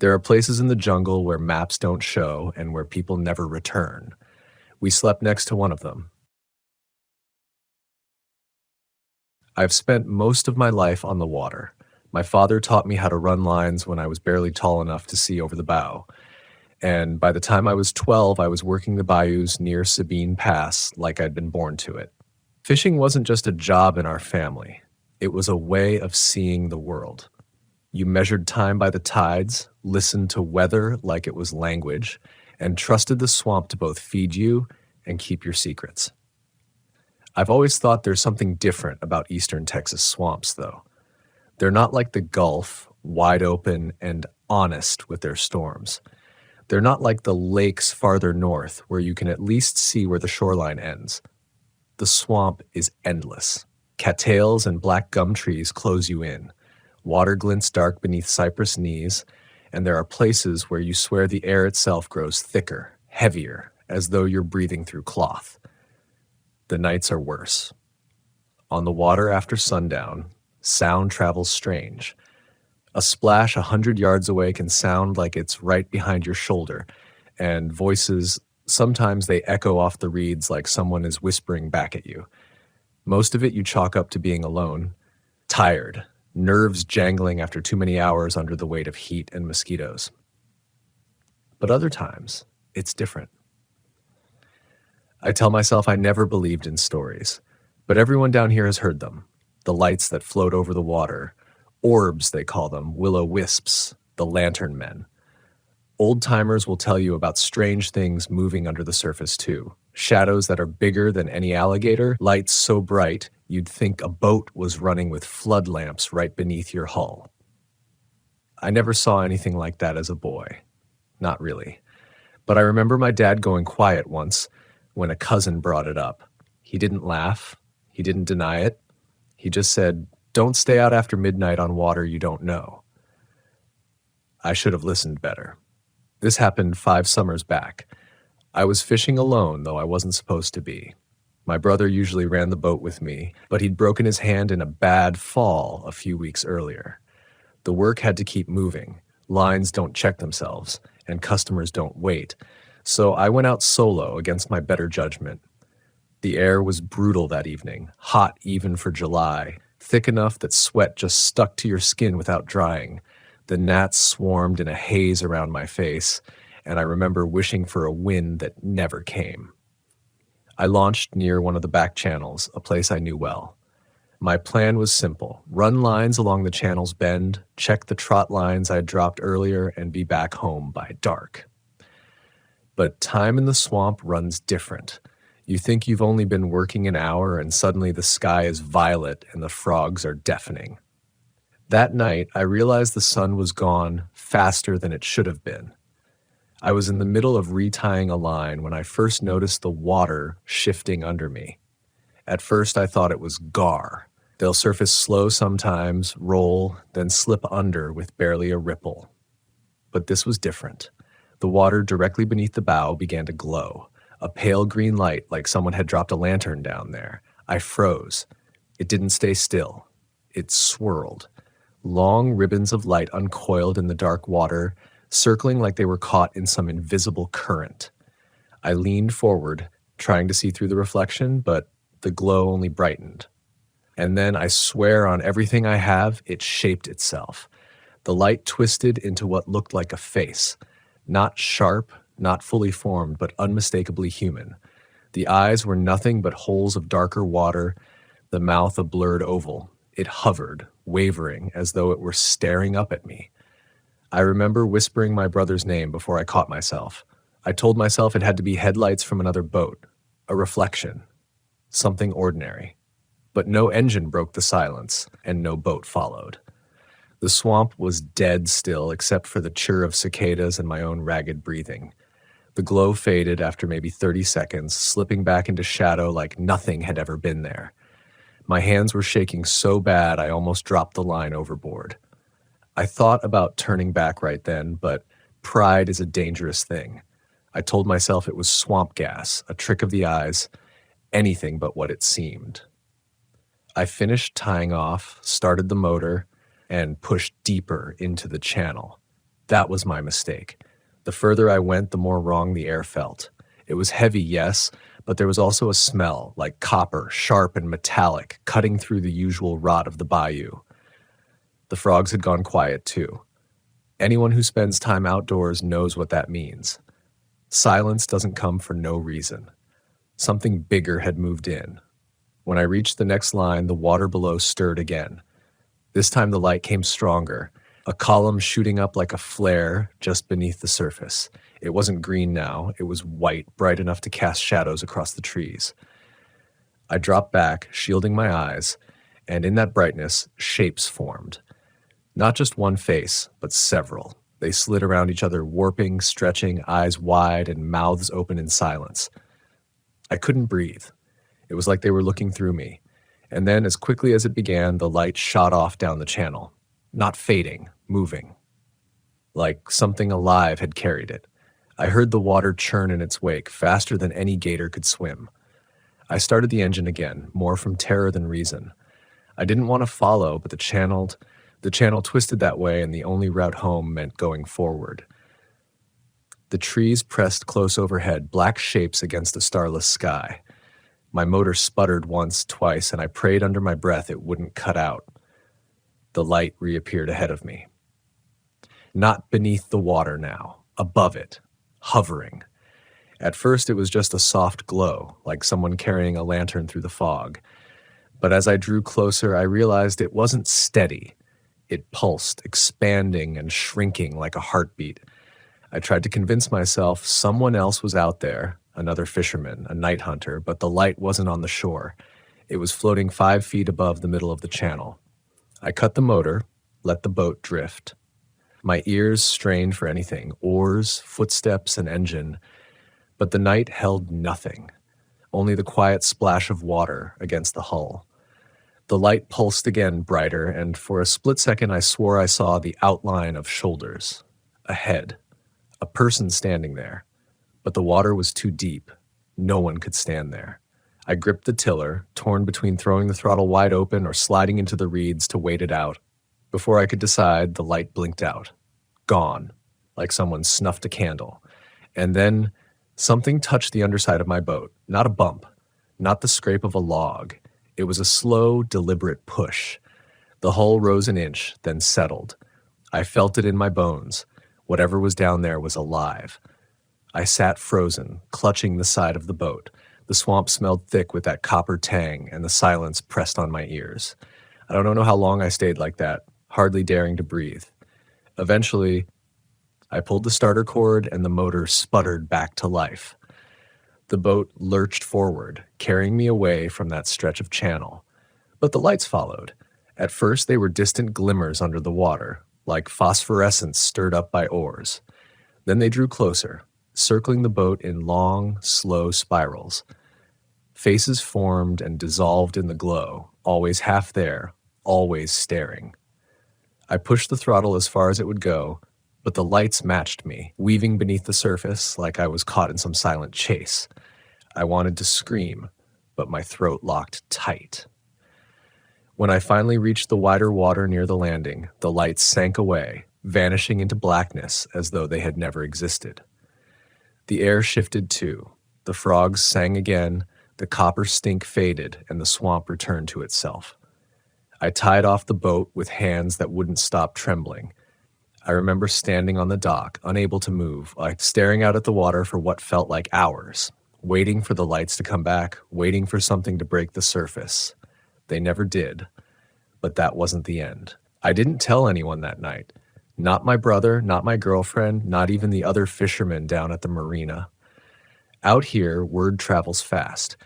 There are places in the jungle where maps don't show and where people never return. We slept next to one of them. I've spent most of my life on the water. My father taught me how to run lines when I was barely tall enough to see over the bow. And by the time I was 12, I was working the bayous near Sabine Pass like I'd been born to it. Fishing wasn't just a job in our family, it was a way of seeing the world. You measured time by the tides, listened to weather like it was language, and trusted the swamp to both feed you and keep your secrets. I've always thought there's something different about eastern Texas swamps, though. They're not like the Gulf, wide open and honest with their storms. They're not like the lakes farther north, where you can at least see where the shoreline ends. The swamp is endless. Cattails and black gum trees close you in. Water glints dark beneath cypress knees, and there are places where you swear the air itself grows thicker, heavier, as though you're breathing through cloth. The nights are worse. On the water after sundown, sound travels strange. A splash 100 yards away can sound like it's right behind your shoulder, and voices, sometimes they echo off the reeds like someone is whispering back at you. Most of it you chalk up to being alone, tired, nerves jangling after too many hours under the weight of heat and mosquitoes. But other times, it's different. I tell myself I never believed in stories, but everyone down here has heard them. The lights that float over the water, orbs they call them, will-o'-wisps, the lantern men. Old-timers will tell you about strange things moving under the surface too. Shadows that are bigger than any alligator, lights so bright you'd think a boat was running with flood lamps right beneath your hull. I never saw anything like that as a boy. Not really. But I remember my dad going quiet once when a cousin brought it up. He didn't laugh. He didn't deny it. He just said, "Don't stay out after midnight on water you don't know." I should have listened better. This happened 5 summers back. I was fishing alone, though I wasn't supposed to be. My brother usually ran the boat with me, but he'd broken his hand in a bad fall a few weeks earlier. The work had to keep moving. Lines don't check themselves, and customers don't wait. So I went out solo against my better judgment. The air was brutal that evening, hot even for July, thick enough that sweat just stuck to your skin without drying. The gnats swarmed in a haze around my face, and I remember wishing for a wind that never came. I launched near one of the back channels, a place I knew well. My plan was simple: run lines along the channel's bend, check the trot lines I'd dropped earlier, and be back home by dark. But time in the swamp runs different. You think you've only been working an hour, and suddenly the sky is violet and the frogs are deafening. That night, I realized the sun was gone faster than it should have been. I was in the middle of retying a line when I first noticed the water shifting under me. At first, I thought it was gar. They'll surface slow sometimes, roll, then slip under with barely a ripple. But this was different. The water directly beneath the bow began to glow, a pale green light like someone had dropped a lantern down there. I froze. It didn't stay still. It swirled. Long ribbons of light uncoiled in the dark water, circling like they were caught in some invisible current. I leaned forward, trying to see through the reflection, but the glow only brightened. And then, I swear on everything I have, it shaped itself. The light twisted into what looked like a face. Not sharp, not fully formed, but unmistakably human. The eyes were nothing but holes of darker water, the mouth a blurred oval. It hovered, wavering, as though it were staring up at me. I remember whispering my brother's name before I caught myself. I told myself it had to be headlights from another boat, a reflection, something ordinary. But no engine broke the silence, and no boat followed. The swamp was dead still except for the chirr of cicadas and my own ragged breathing. The glow faded after maybe 30 seconds, slipping back into shadow like nothing had ever been there. My hands were shaking so bad I almost dropped the line overboard. I thought about turning back right then, but pride is a dangerous thing. I told myself it was swamp gas, a trick of the eyes, anything but what it seemed. I finished tying off, started the motor, and pushed deeper into the channel. That was my mistake. The further I went, the more wrong the air felt. It was heavy, yes, but there was also a smell, like copper, sharp and metallic, cutting through the usual rot of the bayou. The frogs had gone quiet, too. Anyone who spends time outdoors knows what that means. Silence doesn't come for no reason. Something bigger had moved in. When I reached the next line, the water below stirred again. This time the light came stronger, a column shooting up like a flare just beneath the surface. It wasn't green now, it was white, bright enough to cast shadows across the trees. I dropped back, shielding my eyes, and in that brightness, shapes formed. Not just one face, but several. They slid around each other, warping, stretching, eyes wide and mouths open in silence. I couldn't breathe. It was like they were looking through me. And then, as quickly as it began, the light shot off down the channel. Not fading, moving. Like something alive had carried it. I heard the water churn in its wake, faster than any gator could swim. I started the engine again, more from terror than reason. I didn't want to follow, but the channel twisted that way, and the only route home meant going forward. The trees pressed close overhead, black shapes against a starless sky. My motor sputtered once, twice, and I prayed under my breath it wouldn't cut out. The light reappeared ahead of me. Not beneath the water now, above it, hovering. At first it was just a soft glow, like someone carrying a lantern through the fog. But as I drew closer, I realized it wasn't steady. It pulsed, expanding and shrinking like a heartbeat. I tried to convince myself someone else was out there, another fisherman, a night hunter, but the light wasn't on the shore. It was floating 5 feet above the middle of the channel. I cut the motor, let the boat drift. My ears strained for anything, oars, footsteps, and engine, but the night held nothing, only the quiet splash of water against the hull. The light pulsed again brighter, and for a split second I swore I saw the outline of shoulders, a head, a person standing there. But the water was too deep. No one could stand there. I gripped the tiller, torn between throwing the throttle wide open or sliding into the reeds to wait it out. Before I could decide, the light blinked out. Gone, like someone snuffed a candle. And then something touched the underside of my boat. Not a bump, not the scrape of a log. It was a slow, deliberate push. The hull rose an inch, then settled. I felt it in my bones. Whatever was down there was alive. I sat frozen, clutching the side of the boat. The swamp smelled thick with that copper tang, and the silence pressed on my ears. I don't know how long I stayed like that, hardly daring to breathe. Eventually, I pulled the starter cord and the motor sputtered back to life. The boat lurched forward, carrying me away from that stretch of channel. But the lights followed. At first, they were distant glimmers under the water, like phosphorescence stirred up by oars. Then they drew closer, circling the boat in long, slow spirals. Faces formed and dissolved in the glow, always half there, always staring. I pushed the throttle as far as it would go, but the lights matched me, weaving beneath the surface like I was caught in some silent chase. I wanted to scream, but my throat locked tight. When I finally reached the wider water near the landing, the lights sank away, vanishing into blackness as though they had never existed. The air shifted too. The frogs sang again, the copper stink faded, and the swamp returned to itself. I tied off the boat with hands that wouldn't stop trembling. I remember standing on the dock, unable to move, like staring out at the water for what felt like hours, waiting for the lights to come back, waiting for something to break the surface. They never did, but that wasn't the end. I didn't tell anyone that night. Not my brother, not my girlfriend, not even the other fishermen down at the marina. Out here, word travels fast.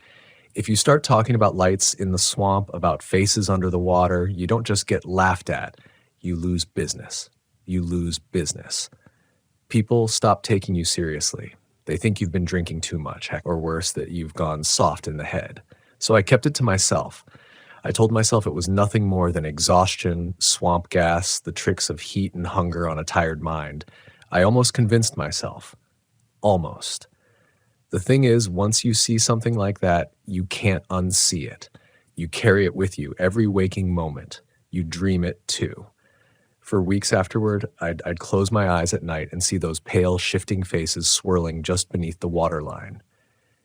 If you start talking about lights in the swamp, about faces under the water, you don't just get laughed at, you lose business. You lose business. People stop taking you seriously. They think you've been drinking too much, or worse, that you've gone soft in the head. So I kept it to myself. I told myself it was nothing more than exhaustion, swamp gas, the tricks of heat and hunger on a tired mind. I almost convinced myself. Almost. The thing is, once you see something like that, you can't unsee it. You carry it with you every waking moment. You dream it too. For weeks afterward, I'd close my eyes at night and see those pale, shifting faces swirling just beneath the waterline.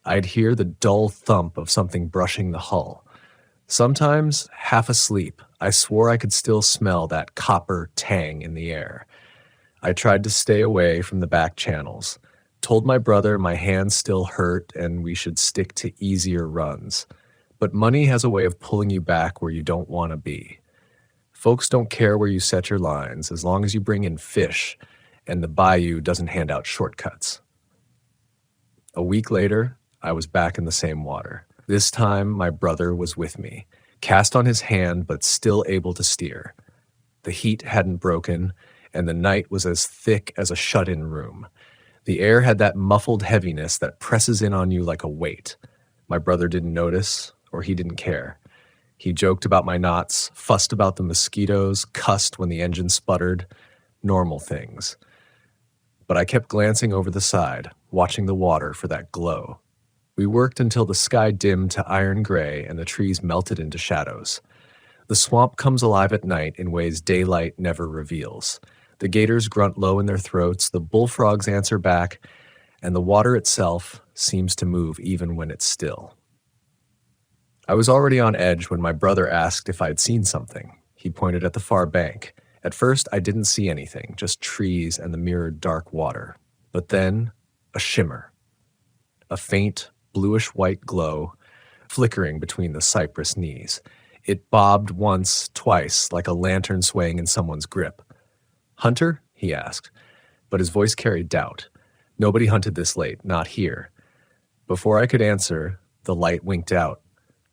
I'd hear the dull thump of something brushing the hull. Sometimes, half asleep, I swore I could still smell that copper tang in the air. I tried to stay away from the back channels, told my brother my hands still hurt and we should stick to easier runs. But money has a way of pulling you back where you don't want to be. Folks don't care where you set your lines as long as you bring in fish and the bayou doesn't hand out shortcuts. A week later, I was back in the same water. This time, my brother was with me, cast on his hand but still able to steer. The heat hadn't broken, and the night was as thick as a shut-in room. The air had that muffled heaviness that presses in on you like a weight. My brother didn't notice, or he didn't care. He joked about my knots, fussed about the mosquitoes, cussed when the engine sputtered. Normal things. But I kept glancing over the side, watching the water for that glow. We worked until the sky dimmed to iron gray and the trees melted into shadows. The swamp comes alive at night in ways daylight never reveals. The gators grunt low in their throats, the bullfrogs answer back, and the water itself seems to move even when it's still. I was already on edge when my brother asked if I'd seen something. He pointed at the far bank. At first, I didn't see anything, just trees and the mirrored dark water. But then, a shimmer. A faint, bluish-white glow, flickering between the cypress knees. It bobbed once, twice, like a lantern swaying in someone's grip. "Hunter?" he asked, but his voice carried doubt. Nobody hunted this late, not here. Before I could answer, the light winked out.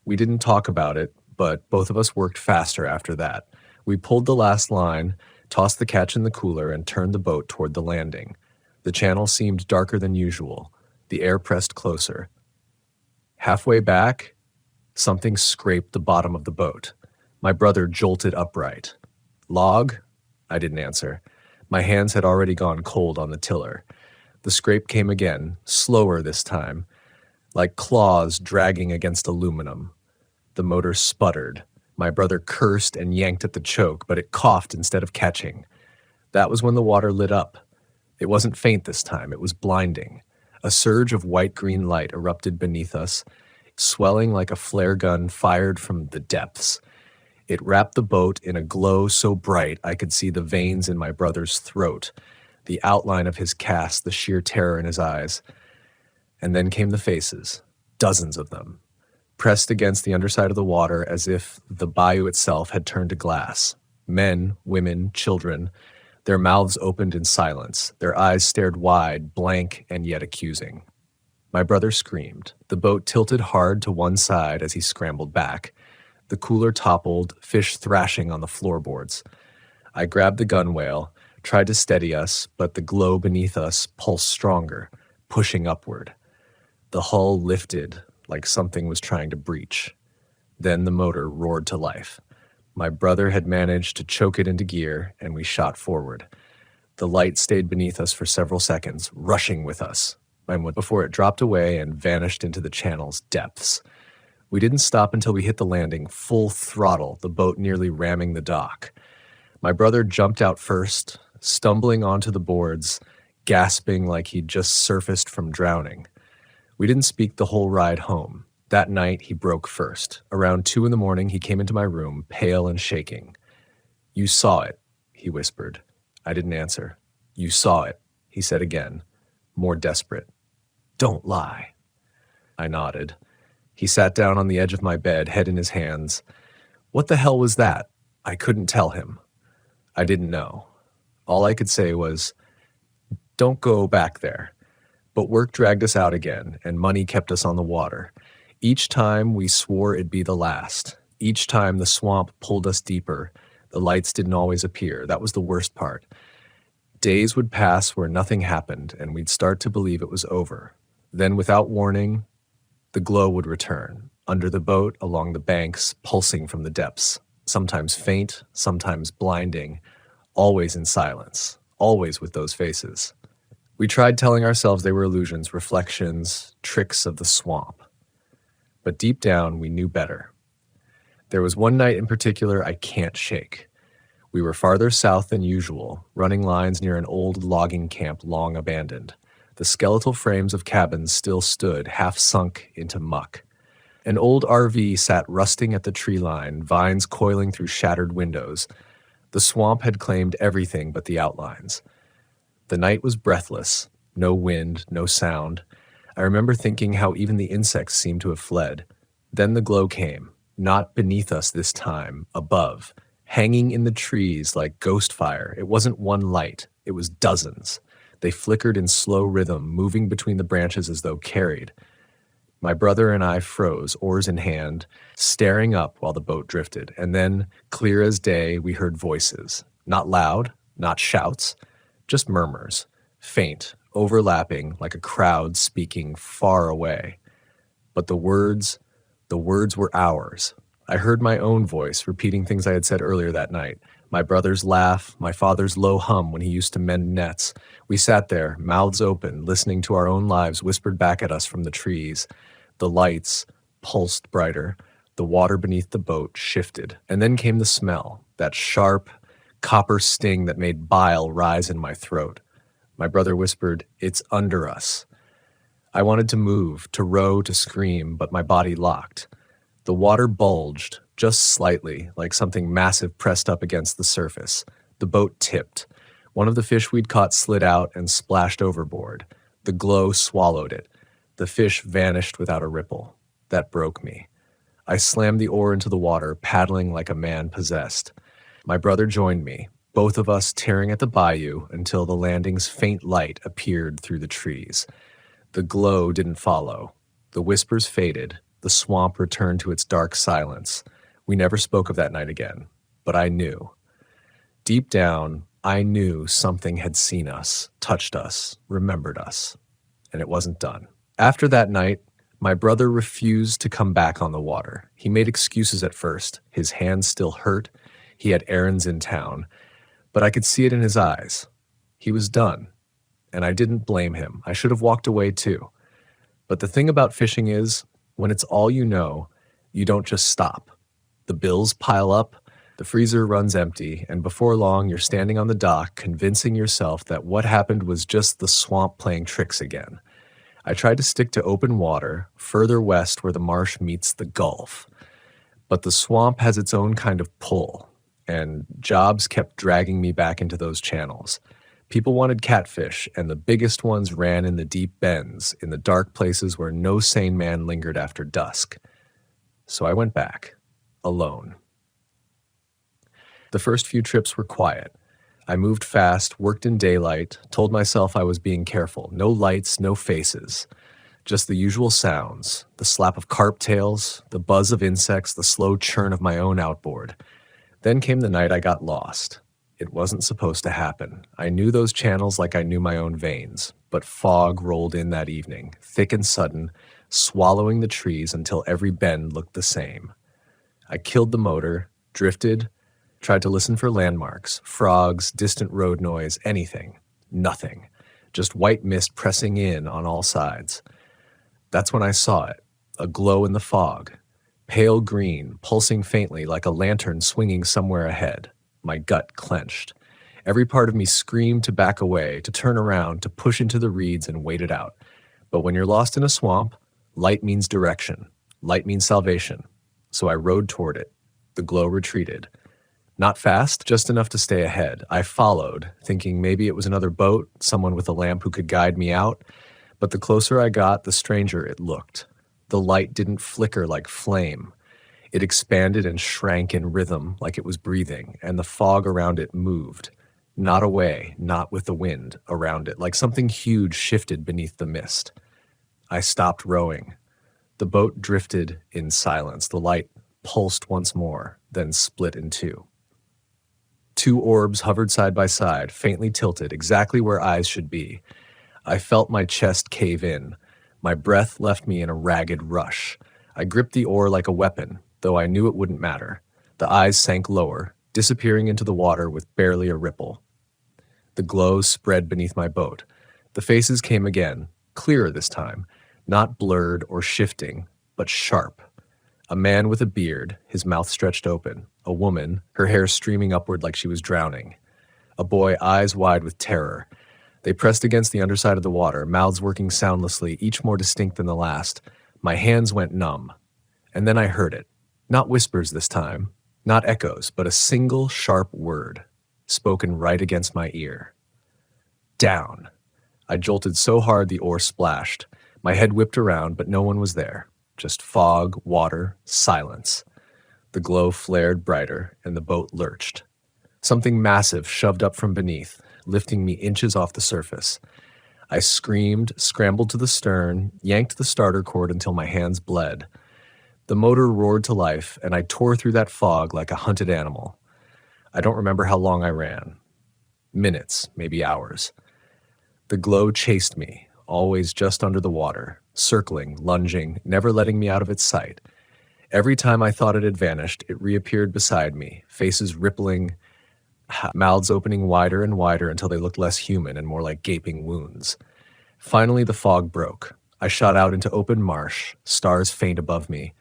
We didn't talk about it, but both of us worked faster after that. We pulled the last line, tossed the catch in the cooler, and turned the boat toward the landing. The channel seemed darker than usual. The air pressed closer. Halfway back, something scraped the bottom of the boat. My brother jolted upright. "Log?" I didn't answer. My hands had already gone cold on the tiller. The scrape came again, slower this time, like claws dragging against aluminum. The motor sputtered. My brother cursed and yanked at the choke, but it coughed instead of catching. That was when the water lit up. It wasn't faint this time, it was blinding. A surge of white-green light erupted beneath us, swelling like a flare gun fired from the depths. It wrapped the boat in a glow so bright I could see the veins in my brother's throat, the outline of his cast, the sheer terror in his eyes. And then came the faces, dozens of them, pressed against the underside of the water as if the bayou itself had turned to glass. Men, women, children, their mouths opened in silence, their eyes stared wide, blank and yet accusing. My brother screamed. The boat tilted hard to one side as he scrambled back. The cooler toppled, fish thrashing on the floorboards. I grabbed the gunwale, tried to steady us, but the glow beneath us pulsed stronger, pushing upward. The hull lifted like something was trying to breach. Then the motor roared to life. My brother had managed to choke it into gear, and we shot forward. The light stayed beneath us for several seconds, rushing with us, before it dropped away and vanished into the channel's depths. We didn't stop until we hit the landing, full throttle, the boat nearly ramming the dock. My brother jumped out first, stumbling onto the boards, gasping like he'd just surfaced from drowning. We didn't speak the whole ride home. That night, he broke first. Around 2 a.m, he came into my room, pale and shaking. "You saw it," he whispered. I didn't answer. "You saw it," he said again, more desperate. "Don't lie." I nodded. He sat down on the edge of my bed, head in his hands. What the hell was that? I couldn't tell him. I didn't know. All I could say was, "Don't go back there." But work dragged us out again, and money kept us on the water. Each time we swore it'd be the last. Each time the swamp pulled us deeper. The lights didn't always appear. That was the worst part. Days would pass where nothing happened, and we'd start to believe it was over. Then, without warning, the glow would return, under the boat, along the banks, pulsing from the depths, sometimes faint, sometimes blinding, always in silence, always with those faces. We tried telling ourselves they were illusions, reflections, tricks of the swamp. But deep down, we knew better. There was one night in particular I can't shake. We were farther south than usual, running lines near an old logging camp long abandoned. The skeletal frames of cabins still stood, half sunk into muck. An old RV sat rusting at the tree line, vines coiling through shattered windows. The swamp had claimed everything but the outlines. The night was breathless, no wind, no sound. I remember thinking how even the insects seemed to have fled. Then the glow came, not beneath us this time, above, hanging in the trees like ghost fire. It wasn't one light, it was dozens. They flickered in slow rhythm, moving between the branches as though carried. My brother and I froze, oars in hand, staring up while the boat drifted. And then, clear as day, we heard voices. Not loud, not shouts, just murmurs, faint, overlapping like a crowd speaking far away. But the words were ours. I heard my own voice repeating things I had said earlier that night. My brother's laugh, my father's low hum when he used to mend nets. We sat there, mouths open, listening to our own lives whispered back at us from the trees. The lights pulsed brighter. The water beneath the boat shifted. And then came the smell, that sharp, copper sting that made bile rise in my throat. My brother whispered, "It's under us." I wanted to move, to row, to scream, but my body locked. The water bulged, just slightly, like something massive pressed up against the surface. The boat tipped. One of the fish we'd caught slid out and splashed overboard. The glow swallowed it. The fish vanished without a ripple. That broke me. I slammed the oar into the water, paddling like a man possessed. My brother joined me, both of us tearing at the bayou until the landing's faint light appeared through the trees. The glow didn't follow. The whispers faded. The swamp returned to its dark silence. We never spoke of that night again, but I knew. Deep down, I knew something had seen us, touched us, remembered us, and it wasn't done. After that night, my brother refused to come back on the water. He made excuses at first. His hands still hurt. He had errands in town, but I could see it in his eyes. He was done, and I didn't blame him. I should have walked away too. But the thing about fishing is, when it's all you know, you don't just stop. The bills pile up, the freezer runs empty, and before long you're standing on the dock convincing yourself that what happened was just the swamp playing tricks again. I tried to stick to open water, further west where the marsh meets the Gulf. But the swamp has its own kind of pull, and jobs kept dragging me back into those channels. People wanted catfish, and the biggest ones ran in the deep bends, in the dark places where no sane man lingered after dusk. So I went back, alone. The first few trips were quiet. I moved fast, worked in daylight, told myself I was being careful. No lights, no faces. Just the usual sounds, the slap of carp tails, the buzz of insects, the slow churn of my own outboard. Then came the night I got lost. It wasn't supposed to happen. I knew those channels like I knew my own veins, but fog rolled in that evening, thick and sudden, swallowing the trees until every bend looked the same. I killed the motor, drifted, tried to listen for landmarks, frogs, distant road noise, anything. Nothing. Just white mist pressing in on all sides. That's when I saw it, a glow in the fog. Pale green, pulsing faintly like a lantern swinging somewhere ahead. My gut clenched. Every part of me screamed to back away, to turn around, to push into the reeds and wait it out. But when you're lost in a swamp, light means direction. Light means salvation. So I rode toward it. The glow retreated. Not fast, just enough to stay ahead. I followed, thinking maybe it was another boat, someone with a lamp who could guide me out. But the closer I got, the stranger it looked. The light didn't flicker like flame. It expanded and shrank in rhythm like it was breathing, and the fog around it moved. Not away, not with the wind around it, like something huge shifted beneath the mist. I stopped rowing. The boat drifted in silence. The light pulsed once more, then split in two. Two orbs hovered side by side, faintly tilted, exactly where eyes should be. I felt my chest cave in. My breath left me in a ragged rush. I gripped the oar like a weapon, though I knew it wouldn't matter. The eyes sank lower, disappearing into the water with barely a ripple. The glow spread beneath my boat. The faces came again, clearer this time, not blurred or shifting, but sharp. A man with a beard, his mouth stretched open. A woman, her hair streaming upward like she was drowning. A boy, eyes wide with terror. They pressed against the underside of the water, mouths working soundlessly, each more distinct than the last. My hands went numb. And then I heard it. Not whispers this time, not echoes, but a single sharp word, spoken right against my ear. Down. I jolted so hard the oar splashed. My head whipped around, but no one was there. Just fog, water, silence. The glow flared brighter, and the boat lurched. Something massive shoved up from beneath, lifting me inches off the surface. I screamed, scrambled to the stern, yanked the starter cord until my hands bled. The motor roared to life, and I tore through that fog like a hunted animal. I don't remember how long I ran. Minutes, maybe hours. The glow chased me, always just under the water, circling, lunging, never letting me out of its sight. Every time I thought it had vanished, it reappeared beside me, faces rippling, mouths opening wider and wider until they looked less human and more like gaping wounds. Finally, the fog broke. I shot out into open marsh, stars faint above me.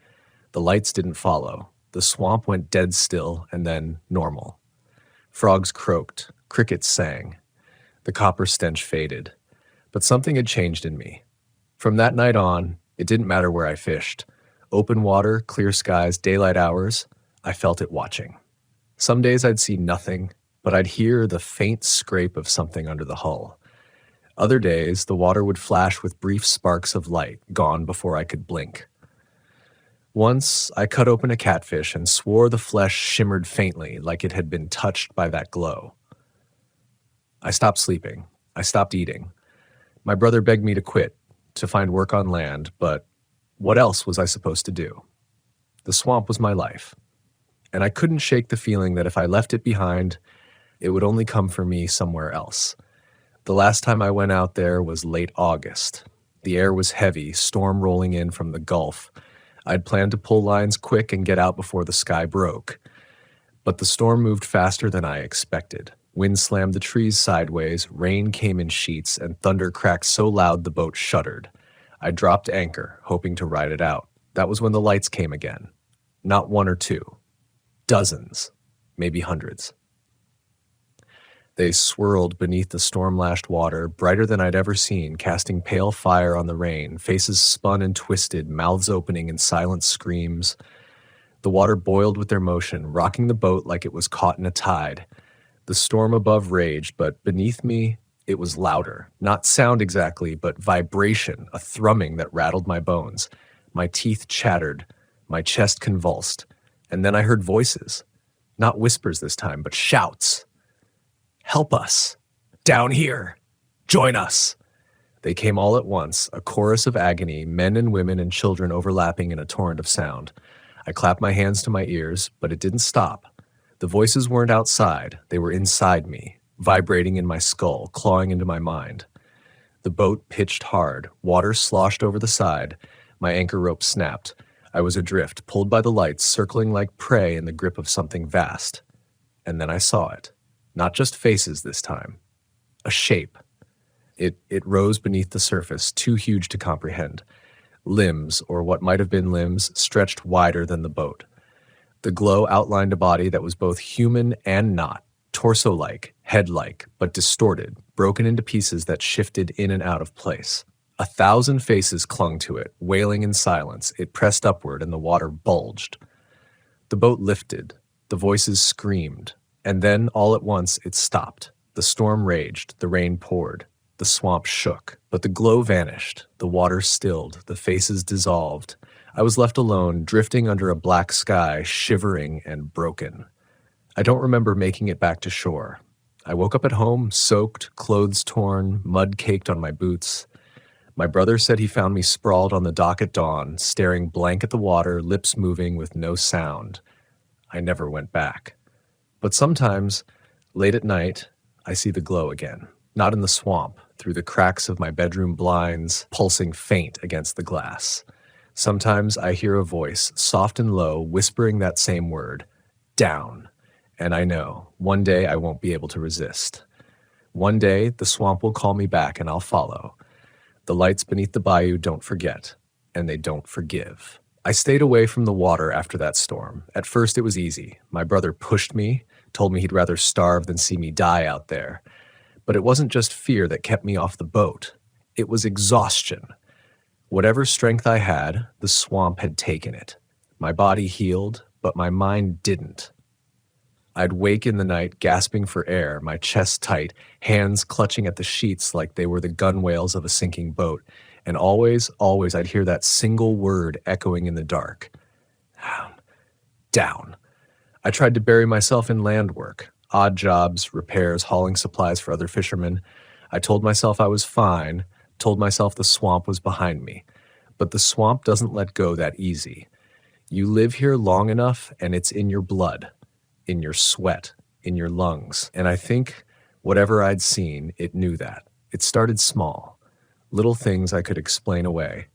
The lights didn't follow. The swamp went dead still and then normal. Frogs croaked, crickets sang. The copper stench faded. But something had changed in me. From that night on, it didn't matter where I fished. Open water, clear skies, daylight hours, I felt it watching. Some days I'd see nothing, but I'd hear the faint scrape of something under the hull. Other days, the water would flash with brief sparks of light, gone before I could blink. Once, I cut open a catfish and swore the flesh shimmered faintly like it had been touched by that glow. I stopped sleeping. I stopped eating. My brother begged me to quit, to find work on land, but what else was I supposed to do? The swamp was my life, and I couldn't shake the feeling that if I left it behind, it would only come for me somewhere else. The last time I went out there was late August. The air was heavy, storm rolling in from the Gulf. I'd planned to pull lines quick and get out before the sky broke. But the storm moved faster than I expected. Wind slammed the trees sideways, rain came in sheets, and thunder cracked so loud the boat shuddered. I dropped anchor, hoping to ride it out. That was when the lights came again. Not one or two. Dozens, maybe hundreds. They swirled beneath the storm-lashed water, brighter than I'd ever seen, casting pale fire on the rain, faces spun and twisted, mouths opening in silent screams. The water boiled with their motion, rocking the boat like it was caught in a tide. The storm above raged, but beneath me, it was louder. Not sound exactly, but vibration, a thrumming that rattled my bones. My teeth chattered, my chest convulsed, and then I heard voices. Not whispers this time, but shouts. Help us! Down here! Join us! They came all at once, a chorus of agony, men and women and children overlapping in a torrent of sound. I clapped my hands to my ears, but it didn't stop. The voices weren't outside, they were inside me, vibrating in my skull, clawing into my mind. The boat pitched hard, water sloshed over the side, my anchor rope snapped. I was adrift, pulled by the lights, circling like prey in the grip of something vast. And then I saw it. Not just faces this time. A shape. It rose beneath the surface, too huge to comprehend. Limbs, or what might have been limbs, stretched wider than the boat. The glow outlined a body that was both human and not, torso-like, head-like, but distorted, broken into pieces that shifted in and out of place. 1,000 faces clung to it, wailing in silence. It pressed upward and the water bulged. The boat lifted. The voices screamed. And then, all at once, it stopped. The storm raged. The rain poured. The swamp shook. But the glow vanished. The water stilled. The faces dissolved. I was left alone, drifting under a black sky, shivering and broken. I don't remember making it back to shore. I woke up at home, soaked, clothes torn, mud caked on my boots. My brother said he found me sprawled on the dock at dawn, staring blank at the water, lips moving with no sound. I never went back. But sometimes, late at night, I see the glow again. Not in the swamp, through the cracks of my bedroom blinds, pulsing faint against the glass. Sometimes I hear a voice, soft and low, whispering that same word, down. And I know, one day I won't be able to resist. One day, the swamp will call me back and I'll follow. The lights beneath the bayou don't forget, and they don't forgive. I stayed away from the water after that storm. At first, it was easy. My brother pushed me, told me he'd rather starve than see me die out there. But it wasn't just fear that kept me off the boat. It was exhaustion. Whatever strength I had, the swamp had taken it. My body healed, but my mind didn't. I'd wake in the night gasping for air, my chest tight, hands clutching at the sheets like they were the gunwales of a sinking boat, and always I'd hear that single word echoing in the dark. Down, down. I tried to bury myself in land work, odd jobs, repairs, hauling supplies for other fishermen. I told myself I was fine, told myself the swamp was behind me. But the swamp doesn't let go that easy. You live here long enough and it's in your blood, in your sweat, in your lungs. And I think whatever I'd seen, it knew that. It started small, little things I could explain away.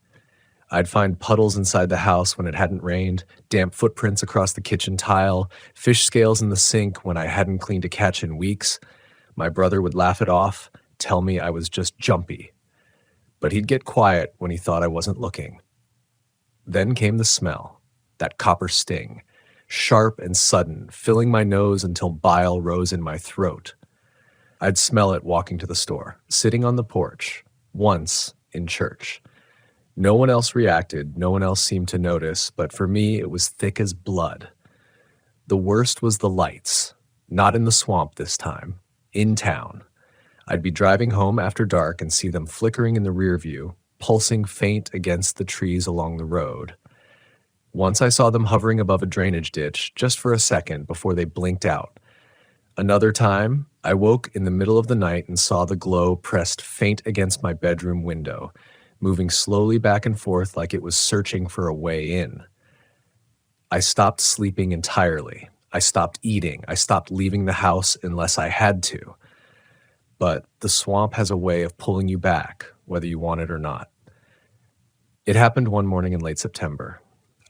I'd find puddles inside the house when it hadn't rained, damp footprints across the kitchen tile, fish scales in the sink when I hadn't cleaned a catch in weeks. My brother would laugh it off, tell me I was just jumpy. But he'd get quiet when he thought I wasn't looking. Then came the smell, that copper sting, sharp and sudden, filling my nose until bile rose in my throat. I'd smell it walking to the store, sitting on the porch, once in church. No one else reacted, no one else seemed to notice, but for me it was thick as blood. The worst was the lights, not in the swamp this time, in town. I'd be driving home after dark and see them flickering in the rear view, pulsing faint against the trees along the road. Once I saw them hovering above a drainage ditch, just for a second before they blinked out. Another time, I woke in the middle of the night and saw the glow pressed faint against my bedroom window, moving slowly back and forth like it was searching for a way in. I stopped sleeping entirely. I stopped eating. I stopped leaving the house unless I had to. But the swamp has a way of pulling you back, whether you want it or not. It happened one morning in late September.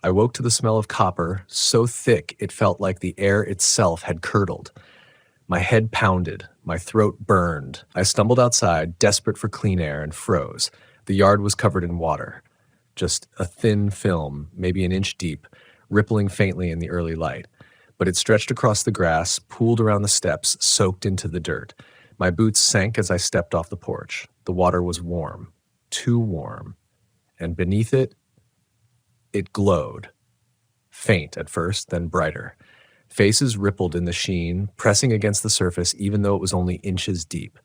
I woke to the smell of copper, so thick it felt like the air itself had curdled. My head pounded, my throat burned. I stumbled outside, desperate for clean air, and froze. The yard was covered in water. Just a thin film, maybe an inch deep, rippling faintly in the early light. But it stretched across the grass, pooled around the steps, soaked into the dirt. My boots sank as I stepped off the porch. The water was warm, too warm. And beneath it, it glowed. Faint at first, then brighter. Faces rippled in the sheen, pressing against the surface even though it was only inches deep.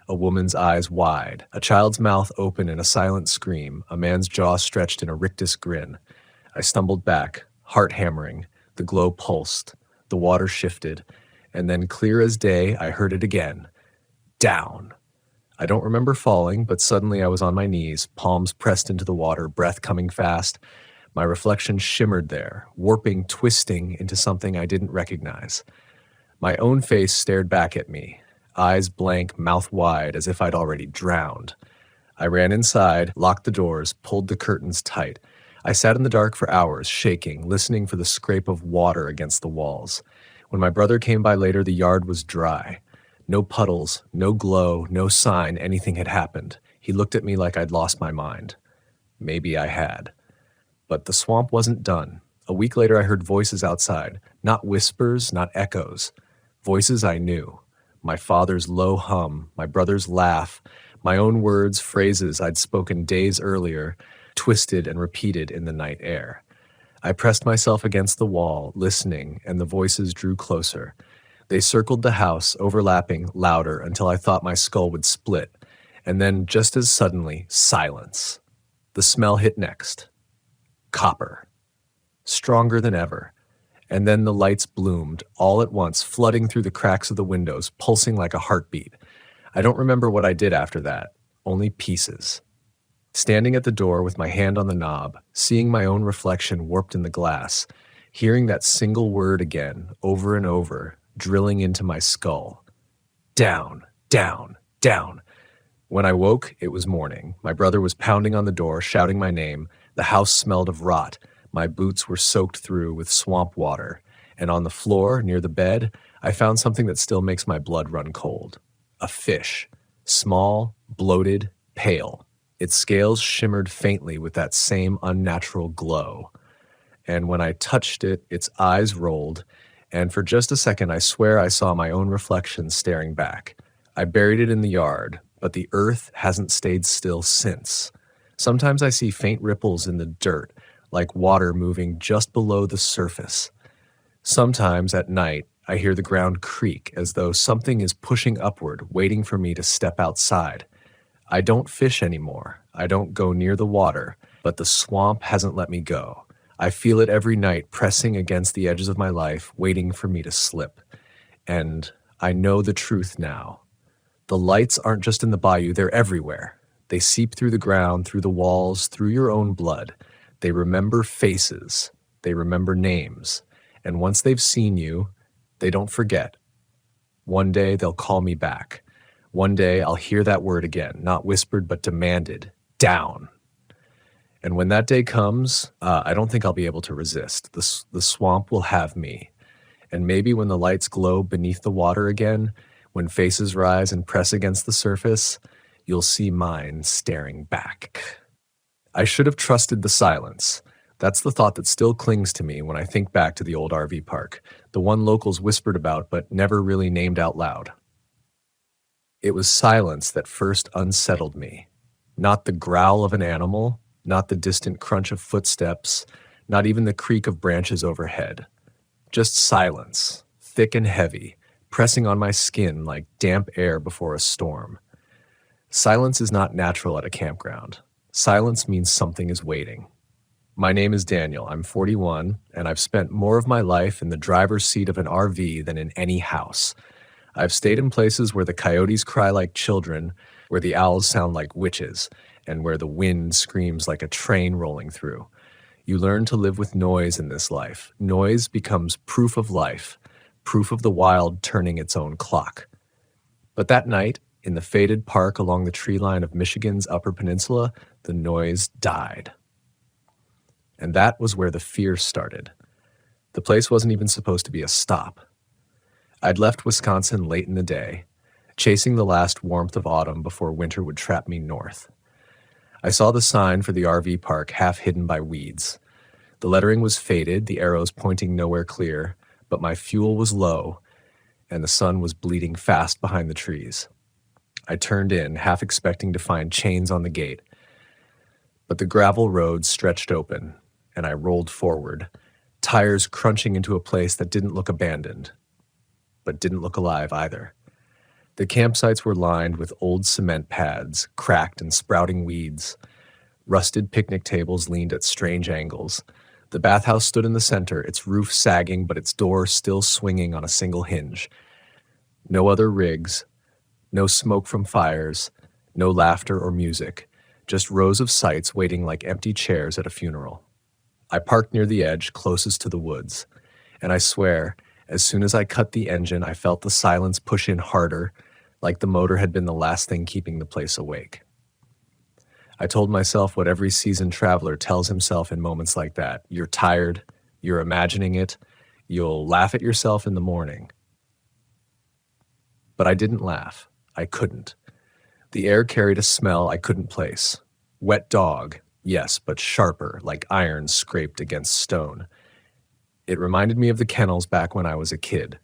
A woman's eyes wide, a child's mouth open in a silent scream, a man's jaw stretched in a rictus grin. I stumbled back, heart hammering. The glow pulsed. The water shifted. And then, clear as day, I heard it again. Down. I don't remember falling, but suddenly I was on my knees, palms pressed into the water, breath coming fast. My reflection shimmered there, warping, twisting into something I didn't recognize. My own face stared back at me, eyes blank, mouth wide, as if I'd already drowned. I ran inside, locked the doors, pulled the curtains tight. I sat in the dark for hours, shaking, listening for the scrape of water against the walls. When my brother came by later, the yard was dry. No puddles, no glow, no sign anything had happened. He looked at me like I'd lost my mind. Maybe I had. But the swamp wasn't done. A week later, I heard voices outside. Not whispers, not echoes. Voices I knew. My father's low hum, my brother's laugh, my own words, phrases I'd spoken days earlier, twisted and repeated in the night air. I pressed myself against the wall, listening, and the voices drew closer. They circled the house, overlapping, louder, until I thought my skull would split. And then, just as suddenly, silence. The smell hit next. Copper. Stronger than ever. And then the lights bloomed, all at once, flooding through the cracks of the windows, pulsing like a heartbeat. I don't remember what I did after that, only pieces. Standing at the door with my hand on the knob, seeing my own reflection warped in the glass, hearing that single word again, over and over, drilling into my skull. Down, down, down. When I woke, it was morning. My brother was pounding on the door, shouting my name. The house smelled of rot. My boots were soaked through with swamp water. And on the floor, near the bed, I found something that still makes my blood run cold. A fish. Small, bloated, pale. Its scales shimmered faintly with that same unnatural glow. And when I touched it, its eyes rolled, and for just a second, I swear I saw my own reflection staring back. I buried it in the yard, but the earth hasn't stayed still since. Sometimes I see faint ripples in the dirt, like water moving just below the surface. Sometimes at night, I hear the ground creak as though something is pushing upward, waiting for me to step outside. I don't fish anymore. I don't go near the water, but the swamp hasn't let me go. I feel it every night pressing against the edges of my life, waiting for me to slip. And I know the truth now. The lights aren't just in the bayou, they're everywhere. They seep through the ground, through the walls, through your own blood. They remember faces. They remember names. And once they've seen you, they don't forget. One day they'll call me back. One day I'll hear that word again, not whispered but demanded. Down. And when that day comes, I don't think I'll be able to resist. The swamp will have me. And maybe when the lights glow beneath the water again, when faces rise and press against the surface, you'll see mine staring back. I should have trusted the silence. That's the thought that still clings to me when I think back to the old RV park, the one locals whispered about but never really named out loud. It was silence that first unsettled me. Not the growl of an animal, not the distant crunch of footsteps, not even the creak of branches overhead. Just silence, thick and heavy, pressing on my skin like damp air before a storm. Silence is not natural at a campground. Silence means something is waiting. My name is Daniel. I'm 41, and I've spent more of my life in the driver's seat of an RV than in any house. I've stayed in places where the coyotes cry like children, where the owls sound like witches, and where the wind screams like a train rolling through. You learn to live with noise in this life. Noise becomes proof of life, proof of the wild turning its own clock. But that night, in the faded park along the tree line of Michigan's Upper Peninsula, the noise died. And that was where the fear started. The place wasn't even supposed to be a stop. I'd left Wisconsin late in the day, chasing the last warmth of autumn before winter would trap me north. I saw the sign for the RV park half hidden by weeds. The lettering was faded, the arrows pointing nowhere clear, but my fuel was low, and the sun was bleeding fast behind the trees. I turned in, half expecting to find chains on the gate. But the gravel road stretched open, and I rolled forward, tires crunching into a place that didn't look abandoned, but didn't look alive either. The campsites were lined with old cement pads, cracked and sprouting weeds. Rusted picnic tables leaned at strange angles. The bathhouse stood in the center, its roof sagging but its door still swinging on a single hinge. No other rigs, no smoke from fires, no laughter or music, just rows of sites waiting like empty chairs at a funeral. I parked near the edge, closest to the woods, and I swear, as soon as I cut the engine, I felt the silence push in harder, like the motor had been the last thing keeping the place awake. I told myself what every seasoned traveler tells himself in moments like that. You're tired, you're imagining it, you'll laugh at yourself in the morning. But I didn't laugh. I couldn't. The air carried a smell I couldn't place. Wet dog, yes, but sharper, like iron scraped against stone. It reminded me of the kennels back when I was a kid,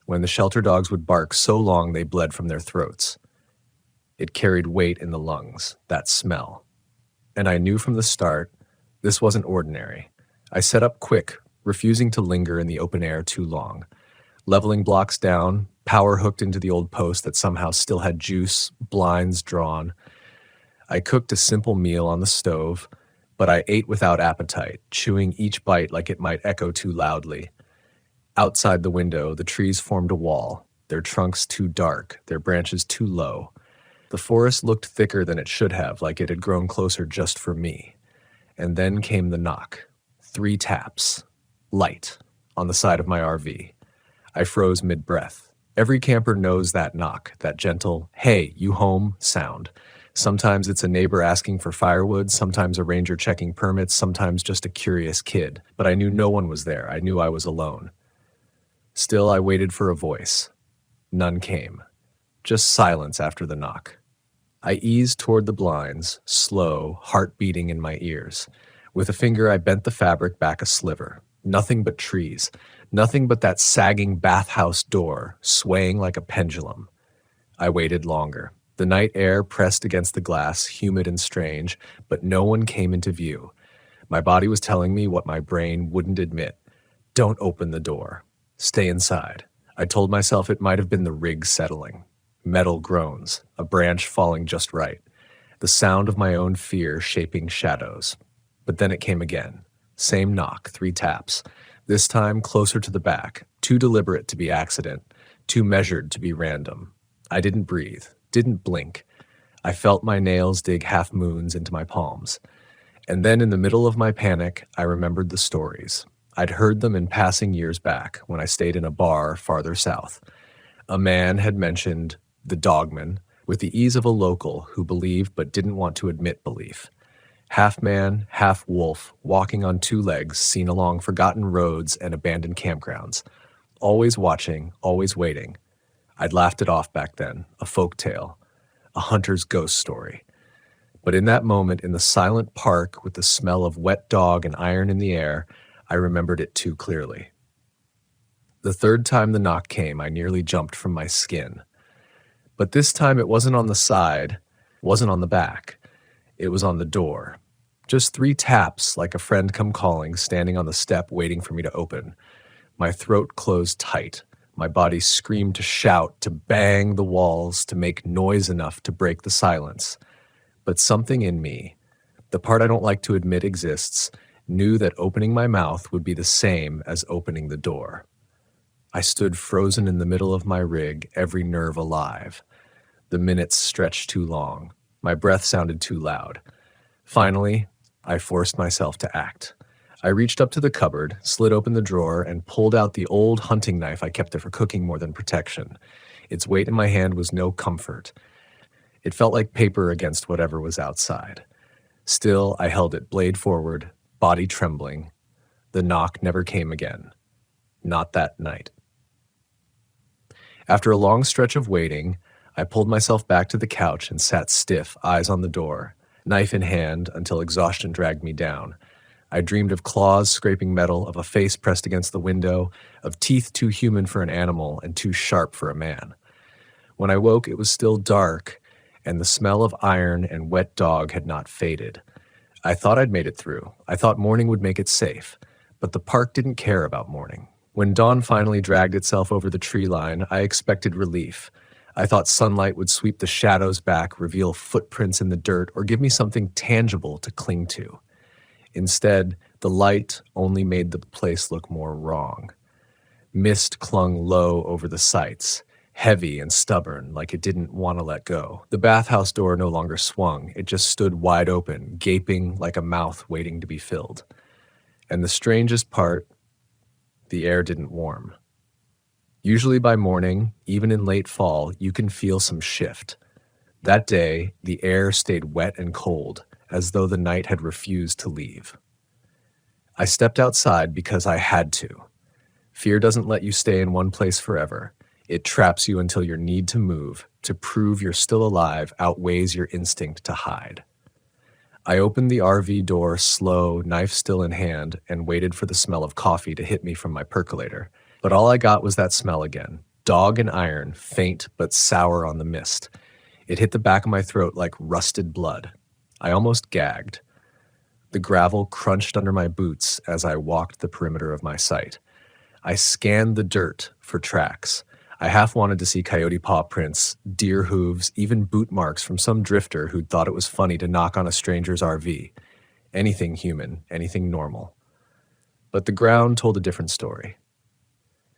when the shelter dogs would bark so long they bled from their throats. It carried weight in the lungs, that smell. And I knew from the start, this wasn't ordinary. I set up quick, refusing to linger in the open air too long. Leveling blocks down, power hooked into the old post that somehow still had juice, blinds drawn. I cooked a simple meal on the stove, but I ate without appetite, chewing each bite like it might echo too loudly. Outside the window, the trees formed a wall, their trunks too dark, their branches too low. The forest looked thicker than it should have, like it had grown closer just for me. And then came the knock. 3 taps. Light. On the side of my RV. I froze mid-breath. Every camper knows that knock, that gentle, "Hey, you home?" sound. Sometimes it's a neighbor asking for firewood, sometimes a ranger checking permits, sometimes just a curious kid. But I knew no one was there. I knew I was alone. Still, I waited for a voice. None came. Just silence after the knock. I eased toward the blinds, slow, heart beating in my ears. With a finger, I bent the fabric back a sliver. Nothing but trees. Nothing but that sagging bathhouse door, swaying like a pendulum. I waited longer. The night air pressed against the glass, humid and strange, but no one came into view. My body was telling me what my brain wouldn't admit. Don't open the door. Stay inside. I told myself it might have been the rig settling. Metal groans, a branch falling just right. The sound of my own fear shaping shadows. But then it came again. Same knock, 3 taps. This time closer to the back, too deliberate to be accident, too measured to be random. I didn't breathe, didn't blink. I felt my nails dig half moons into my palms. And then in the middle of my panic, I remembered the stories. I'd heard them in passing years back when I stayed in a bar farther south. A man had mentioned the dogman with the ease of a local who believed but didn't want to admit belief. Half man, half wolf, walking on 2 legs, seen along forgotten roads and abandoned campgrounds. Always watching, always waiting. I'd laughed it off back then, a folk tale, a hunter's ghost story. But in that moment, in the silent park with the smell of wet dog and iron in the air, I remembered it too clearly. The 3rd time the knock came, I nearly jumped from my skin. But this time it wasn't on the side, wasn't on the back. It was on the door. Just 3 taps, like a friend come calling, standing on the step waiting for me to open. My throat closed tight. My body screamed to shout, to bang the walls, to make noise enough to break the silence. But something in me, the part I don't like to admit exists, knew that opening my mouth would be the same as opening the door. I stood frozen in the middle of my rig, every nerve alive. The minutes stretched too long. My breath sounded too loud. Finally, I forced myself to act. I reached up to the cupboard, slid open the drawer, and pulled out the old hunting knife I kept there for cooking more than protection. Its weight in my hand was no comfort. It felt like paper against whatever was outside. Still, I held it, blade forward, body trembling. The knock never came again. Not that night. After a long stretch of waiting, I pulled myself back to the couch and sat stiff, eyes on the door, knife in hand, until exhaustion dragged me down. I dreamed of claws scraping metal, of a face pressed against the window, of teeth too human for an animal and too sharp for a man. When I woke, it was still dark, and the smell of iron and wet dog had not faded. I thought I'd made it through. I thought morning would make it safe. But the park didn't care about morning. When dawn finally dragged itself over the tree line, I expected relief. I thought sunlight would sweep the shadows back, reveal footprints in the dirt, or give me something tangible to cling to. Instead, the light only made the place look more wrong. Mist clung low over the sights, heavy and stubborn, like it didn't want to let go. The bathhouse door no longer swung. It just stood wide open, gaping like a mouth waiting to be filled. And the strangest part, the air didn't warm. Usually by morning, even in late fall, you can feel some shift. That day, the air stayed wet and cold, as though the night had refused to leave. I stepped outside because I had to. Fear doesn't let you stay in one place forever. It traps you until your need to move, to prove you're still alive, outweighs your instinct to hide. I opened the RV door slow, knife still in hand, and waited for the smell of coffee to hit me from my percolator. But all I got was that smell again. Dog and iron, faint but sour on the mist. It hit the back of my throat like rusted blood. I almost gagged. The gravel crunched under my boots as I walked the perimeter of my site. I scanned the dirt for tracks. I half wanted to see coyote paw prints, deer hooves, even boot marks from some drifter who'd thought it was funny to knock on a stranger's RV. Anything human, anything normal. But the ground told a different story.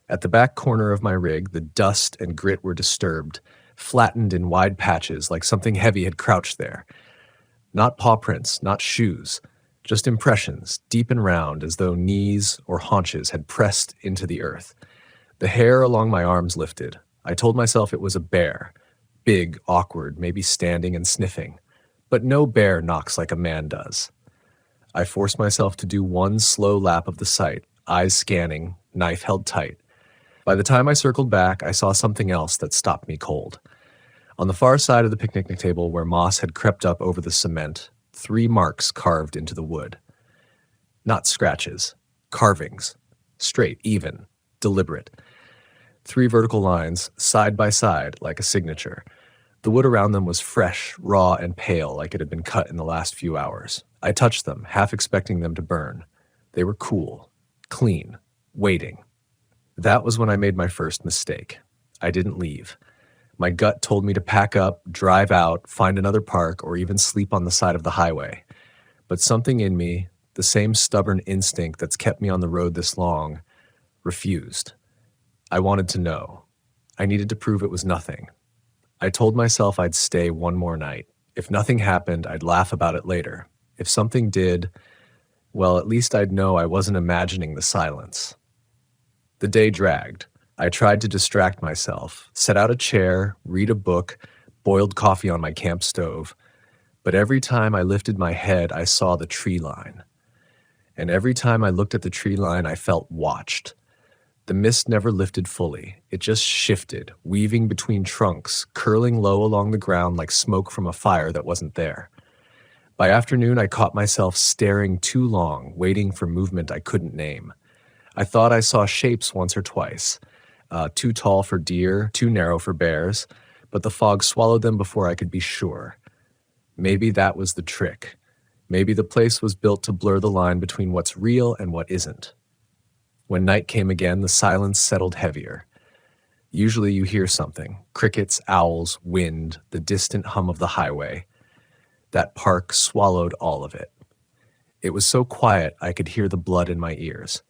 At the back corner of my rig, the dust and grit were disturbed, flattened in wide patches like something heavy had crouched there. Not paw prints, not shoes, just impressions, deep and round, as though knees or haunches had pressed into the earth. The hair along my arms lifted. I told myself it was a bear, big, awkward, maybe standing and sniffing. But no bear knocks like a man does. I forced myself to do one slow lap of the site, eyes scanning, knife held tight. By the time I circled back, I saw something else that stopped me cold. On the far side of the picnic table where moss had crept up over the cement, 3 marks carved into the wood. Not scratches. Carvings. Straight, even, deliberate. 3 vertical lines, side by side, like a signature. The wood around them was fresh, raw, and pale, like it had been cut in the last few hours. I touched them, half expecting them to burn. They were cool, clean, waiting. That was when I made my first mistake. I didn't leave. My gut told me to pack up, drive out, find another park, or even sleep on the side of the highway. But something in me, the same stubborn instinct that's kept me on the road this long, refused. I wanted to know. I needed to prove it was nothing. I told myself I'd stay one more night. If nothing happened, I'd laugh about it later. If something did, well, at least I'd know I wasn't imagining the silence. The day dragged. I tried to distract myself, set out a chair, read a book, boiled coffee on my camp stove. But every time I lifted my head, I saw the tree line. And every time I looked at the tree line, I felt watched. The mist never lifted fully. It just shifted, weaving between trunks, curling low along the ground like smoke from a fire that wasn't there. By afternoon, I caught myself staring too long, waiting for movement I couldn't name. I thought I saw shapes once or twice, too tall for deer, too narrow for bears, but the fog swallowed them before I could be sure. Maybe that was the trick. Maybe the place was built to blur the line between what's real and what isn't. When night came again, the silence settled heavier. Usually you hear something: crickets, owls, wind, the distant hum of the highway. That park swallowed all of it. It was so quiet I could hear the blood in my ears.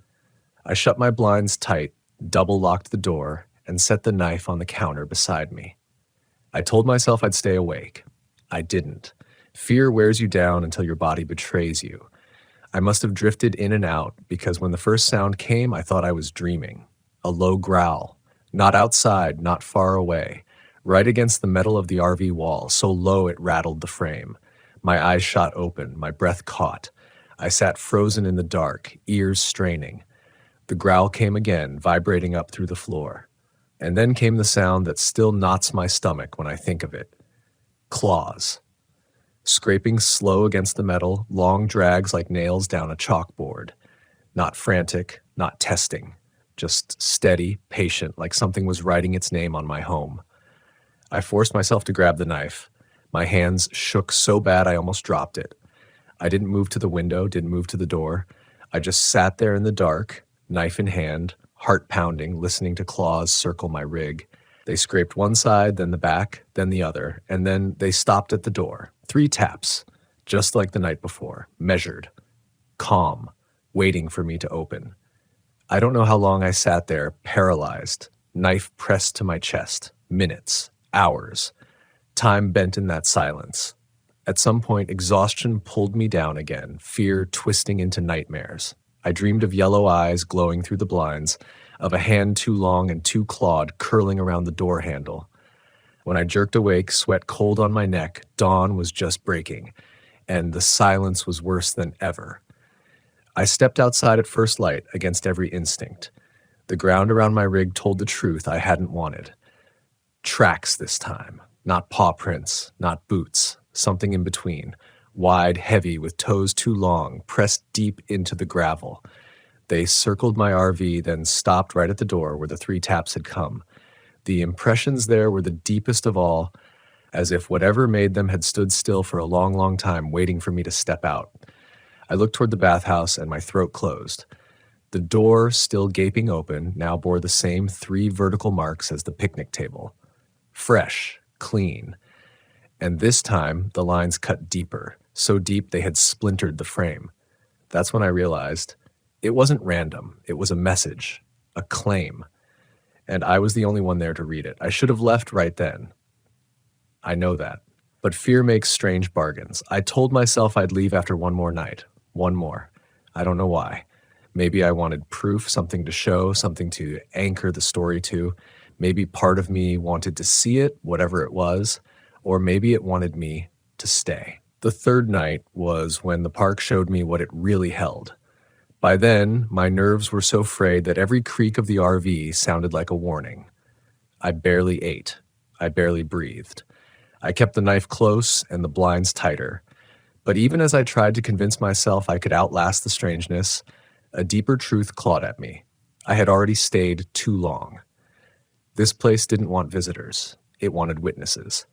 I shut my blinds tight, double-locked the door, and set the knife on the counter beside me. I told myself I'd stay awake. I didn't. Fear wears you down until your body betrays you. I must have drifted in and out because when the first sound came, I thought I was dreaming. A low growl. Not outside, not far away. Right against the metal of the RV wall, so low it rattled the frame. My eyes shot open, my breath caught. I sat frozen in the dark, ears straining. The growl came again, vibrating up through the floor. And then came the sound that still knots my stomach when I think of it. Claws. Scraping slow against the metal, long drags like nails down a chalkboard. Not frantic, not testing. Just steady, patient, like something was writing its name on my home. I forced myself to grab the knife. My hands shook so bad I almost dropped it. I didn't move to the window, didn't move to the door. I just sat there in the dark, knife in hand, heart pounding, listening to claws circle my rig. They scraped one side, then the back, then the other, and then they stopped at the door. 3 taps, just like the night before, measured, calm, waiting for me to open. I don't know how long I sat there, paralyzed, knife pressed to my chest. Minutes, hours. Time bent in that silence. At some point, exhaustion pulled me down again, fear twisting into nightmares. I dreamed of yellow eyes glowing through the blinds, of a hand too long and too clawed curling around the door handle. When I jerked awake, sweat cold on my neck, dawn was just breaking, and the silence was worse than ever. I stepped outside at first light against every instinct. The ground around my rig told the truth I hadn't wanted. Tracks this time, not paw prints, not boots, something in between, wide, heavy, with toes too long, pressed deep into the gravel. They circled my RV, then stopped right at the door where the 3 taps had come. The impressions there were the deepest of all, as if whatever made them had stood still for a long, long time, waiting for me to step out. I looked toward the bathhouse and my throat closed. The door, still gaping open, now bore the same 3 vertical marks as the picnic table. Fresh, clean. And this time, the lines cut deeper, so deep they had splintered the frame. That's when I realized it wasn't random. It was a message, a claim. And I was the only one there to read it. I should have left right then. I know that. But fear makes strange bargains. I told myself I'd leave after one more night. One more. I don't know why. Maybe I wanted proof, something to show, something to anchor the story to. Maybe part of me wanted to see it, whatever it was. Or maybe it wanted me to stay. The 3rd night was when the park showed me what it really held. By then, my nerves were so frayed that every creak of the RV sounded like a warning. I barely ate. I barely breathed. I kept the knife close and the blinds tighter. But even as I tried to convince myself I could outlast the strangeness, a deeper truth clawed at me. I had already stayed too long. This place didn't want visitors. It wanted witnesses.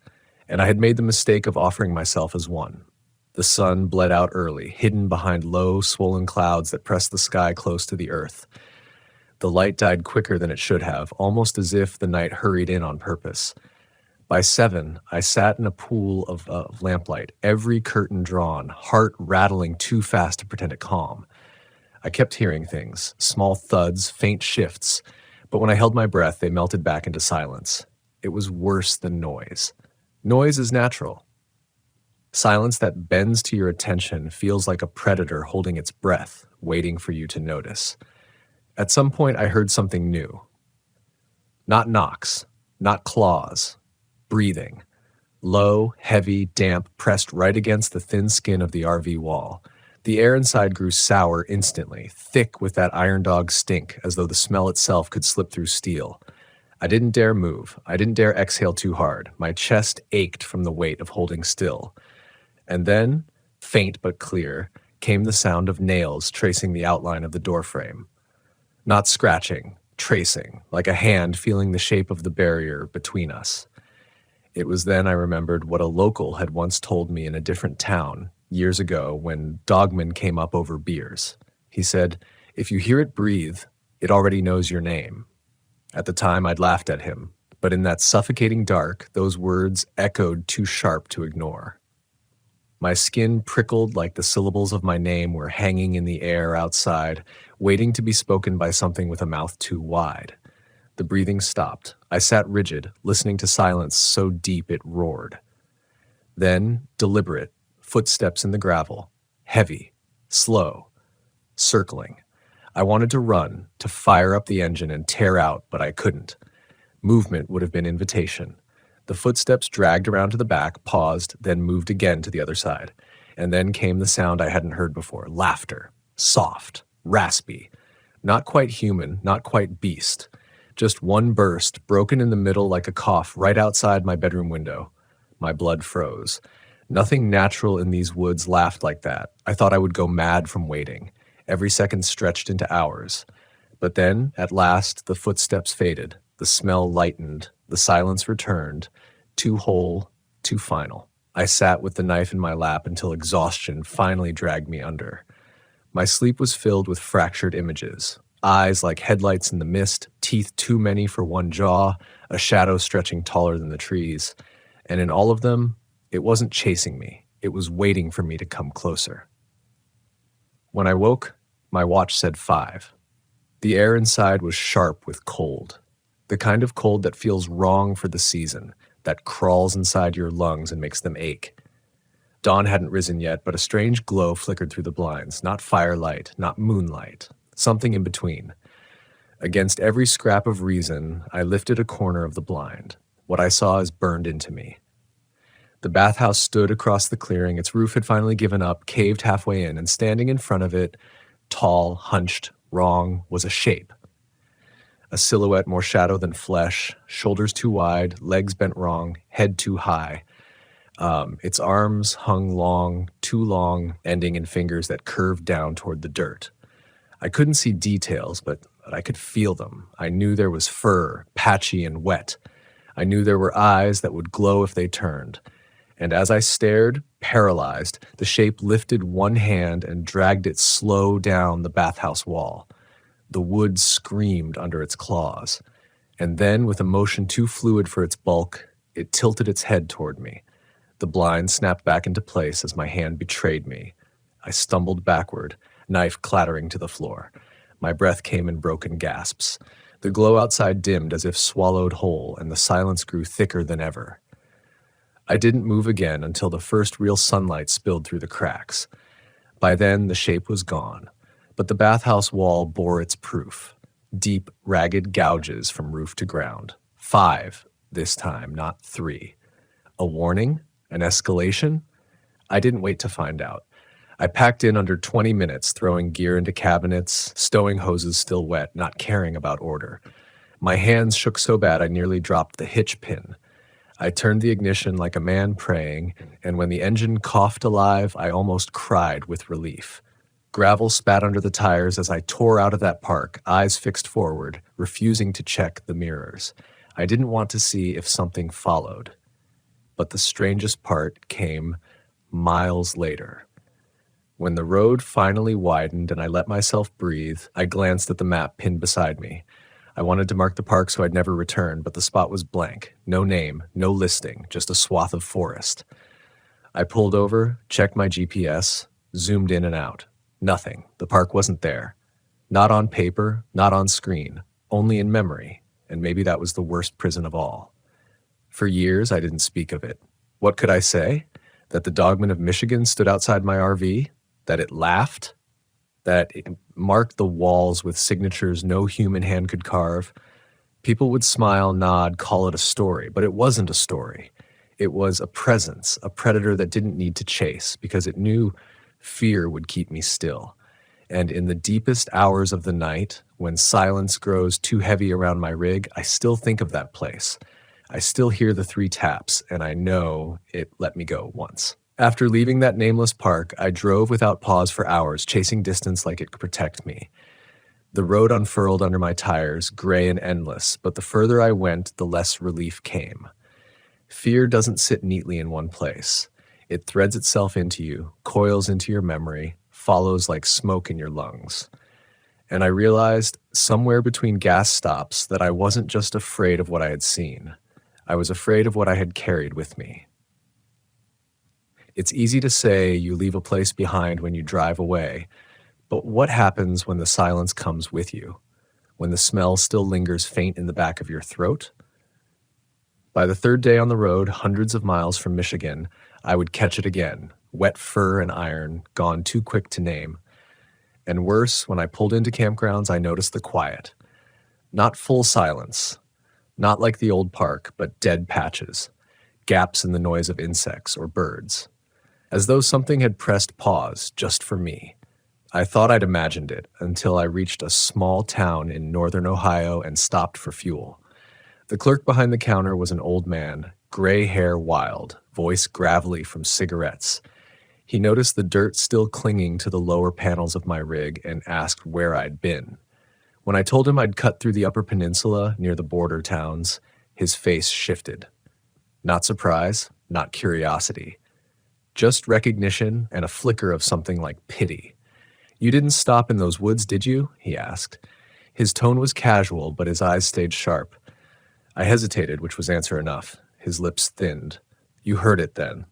And I had made the mistake of offering myself as one. The sun bled out early, hidden behind low, swollen clouds that pressed the sky close to the earth. The light died quicker than it should have, almost as if the night hurried in on purpose. By 7, I sat in a pool of lamplight, every curtain drawn, heart rattling too fast to pretend it calm. I kept hearing things, small thuds, faint shifts, but when I held my breath, they melted back into silence. It was worse than noise. Noise is natural. Silence that bends to your attention feels like a predator holding its breath, waiting for you to notice. At some point, I heard something new. Not knocks, not claws, breathing. Low, heavy, damp, pressed right against the thin skin of the RV wall. The air inside grew sour instantly, thick with that iron dog stink, as though the smell itself could slip through steel. I didn't dare move. I didn't dare exhale too hard. My chest ached from the weight of holding still. And then, faint but clear, came the sound of nails tracing the outline of the doorframe. Not scratching, tracing, like a hand feeling the shape of the barrier between us. It was then I remembered what a local had once told me in a different town years ago when dogmen came up over beers. He said, "If you hear it breathe, it already knows your name." At the time, I'd laughed at him, but in that suffocating dark, those words echoed too sharp to ignore. My skin prickled like the syllables of my name were hanging in the air outside, waiting to be spoken by something with a mouth too wide. The breathing stopped. I sat rigid, listening to silence so deep it roared. Then, deliberate, footsteps in the gravel, heavy, slow, circling. I wanted to run, to fire up the engine and tear out, but I couldn't. Movement would have been invitation. The footsteps dragged around to the back, paused, then moved again to the other side. And then came the sound I hadn't heard before, laughter, soft, raspy, not quite human, not quite beast. Just one burst, broken in the middle like a cough right outside my bedroom window. My blood froze. Nothing natural in these woods laughed like that. I thought I would go mad from waiting. Every second stretched into hours. But then, at last, the footsteps faded. The smell lightened. The silence returned. Too whole, too final. I sat with the knife in my lap until exhaustion finally dragged me under. My sleep was filled with fractured images. Eyes like headlights in the mist, teeth too many for one jaw, a shadow stretching taller than the trees. And in all of them, it wasn't chasing me. It was waiting for me to come closer. When I woke, my watch said 5. The air inside was sharp with cold. The kind of cold that feels wrong for the season, that crawls inside your lungs and makes them ache. Dawn hadn't risen yet, but a strange glow flickered through the blinds, not firelight, not moonlight, something in between. Against every scrap of reason, I lifted a corner of the blind. What I saw is burned into me. The bathhouse stood across the clearing. Its roof had finally given up, caved halfway in, and standing in front of it, tall, hunched, wrong, was a shape. A silhouette more shadow than flesh, shoulders too wide, legs bent wrong, head too high. Its arms hung long, too long, ending in fingers that curved down toward the dirt. I couldn't see details, but I could feel them. I knew there was fur, patchy and wet. I knew there were eyes that would glow if they turned. And as I stared, paralyzed, the shape lifted one hand and dragged it slow down the bathhouse wall. The wood screamed under its claws. And then, with a motion too fluid for its bulk, it tilted its head toward me. The blind snapped back into place as my hand betrayed me. I stumbled backward, knife clattering to the floor. My breath came in broken gasps. The glow outside dimmed as if swallowed whole, and the silence grew thicker than ever. I didn't move again until the first real sunlight spilled through the cracks. By then, the shape was gone, but the bathhouse wall bore its proof. Deep, ragged gouges from roof to ground. 5, this time, not 3. A warning? An escalation? I didn't wait to find out. I packed in under 20 minutes, throwing gear into cabinets, stowing hoses still wet, not caring about order. My hands shook so bad I nearly dropped the hitch pin. I turned the ignition like a man praying, and when the engine coughed alive, I almost cried with relief. Gravel spat under the tires as I tore out of that park, eyes fixed forward, refusing to check the mirrors. I didn't want to see if something followed. But the strangest part came miles later. When the road finally widened and I let myself breathe, I glanced at the map pinned beside me. I wanted to mark the park so I'd never return, but the spot was blank. No name, no listing, just a swath of forest. I pulled over, checked my GPS, zoomed in and out. Nothing. The park wasn't there. Not on paper, not on screen, only in memory, and maybe that was the worst prison of all. For years, I didn't speak of it. What could I say? That the Dogman of Michigan stood outside my RV? That it laughed? That it marked the walls with signatures no human hand could carve? People would smile, nod, call it a story, but it wasn't a story. It was a presence, a predator that didn't need to chase because it knew fear would keep me still. And in the deepest hours of the night, when silence grows too heavy around my rig, I still think of that place. I still hear the 3 taps, and I know it let me go once. After leaving that nameless park, I drove without pause for hours, chasing distance like it could protect me. The road unfurled under my tires, gray and endless, but the further I went, the less relief came. Fear doesn't sit neatly in one place. It threads itself into you, coils into your memory, follows like smoke in your lungs. And I realized, somewhere between gas stops, that I wasn't just afraid of what I had seen. I was afraid of what I had carried with me. It's easy to say you leave a place behind when you drive away, but what happens when the silence comes with you? When the smell still lingers faint in the back of your throat? By the 3rd day on the road, hundreds of miles from Michigan, I would catch it again, wet fur and iron, gone too quick to name. And worse, when I pulled into campgrounds, I noticed the quiet. Not full silence, not like the old park, but dead patches, gaps in the noise of insects or birds. As though something had pressed pause just for me. I thought I'd imagined it until I reached a small town in northern Ohio and stopped for fuel. The clerk behind the counter was an old man, gray hair wild, voice gravelly from cigarettes. He noticed the dirt still clinging to the lower panels of my rig and asked where I'd been. When I told him I'd cut through the Upper Peninsula near the border towns, his face shifted. Not surprise, not curiosity. Just recognition and a flicker of something like pity. "You didn't stop in those woods, did you?" he asked. His tone was casual, but his eyes stayed sharp. I hesitated, which was answer enough. His lips thinned. "You heard it then."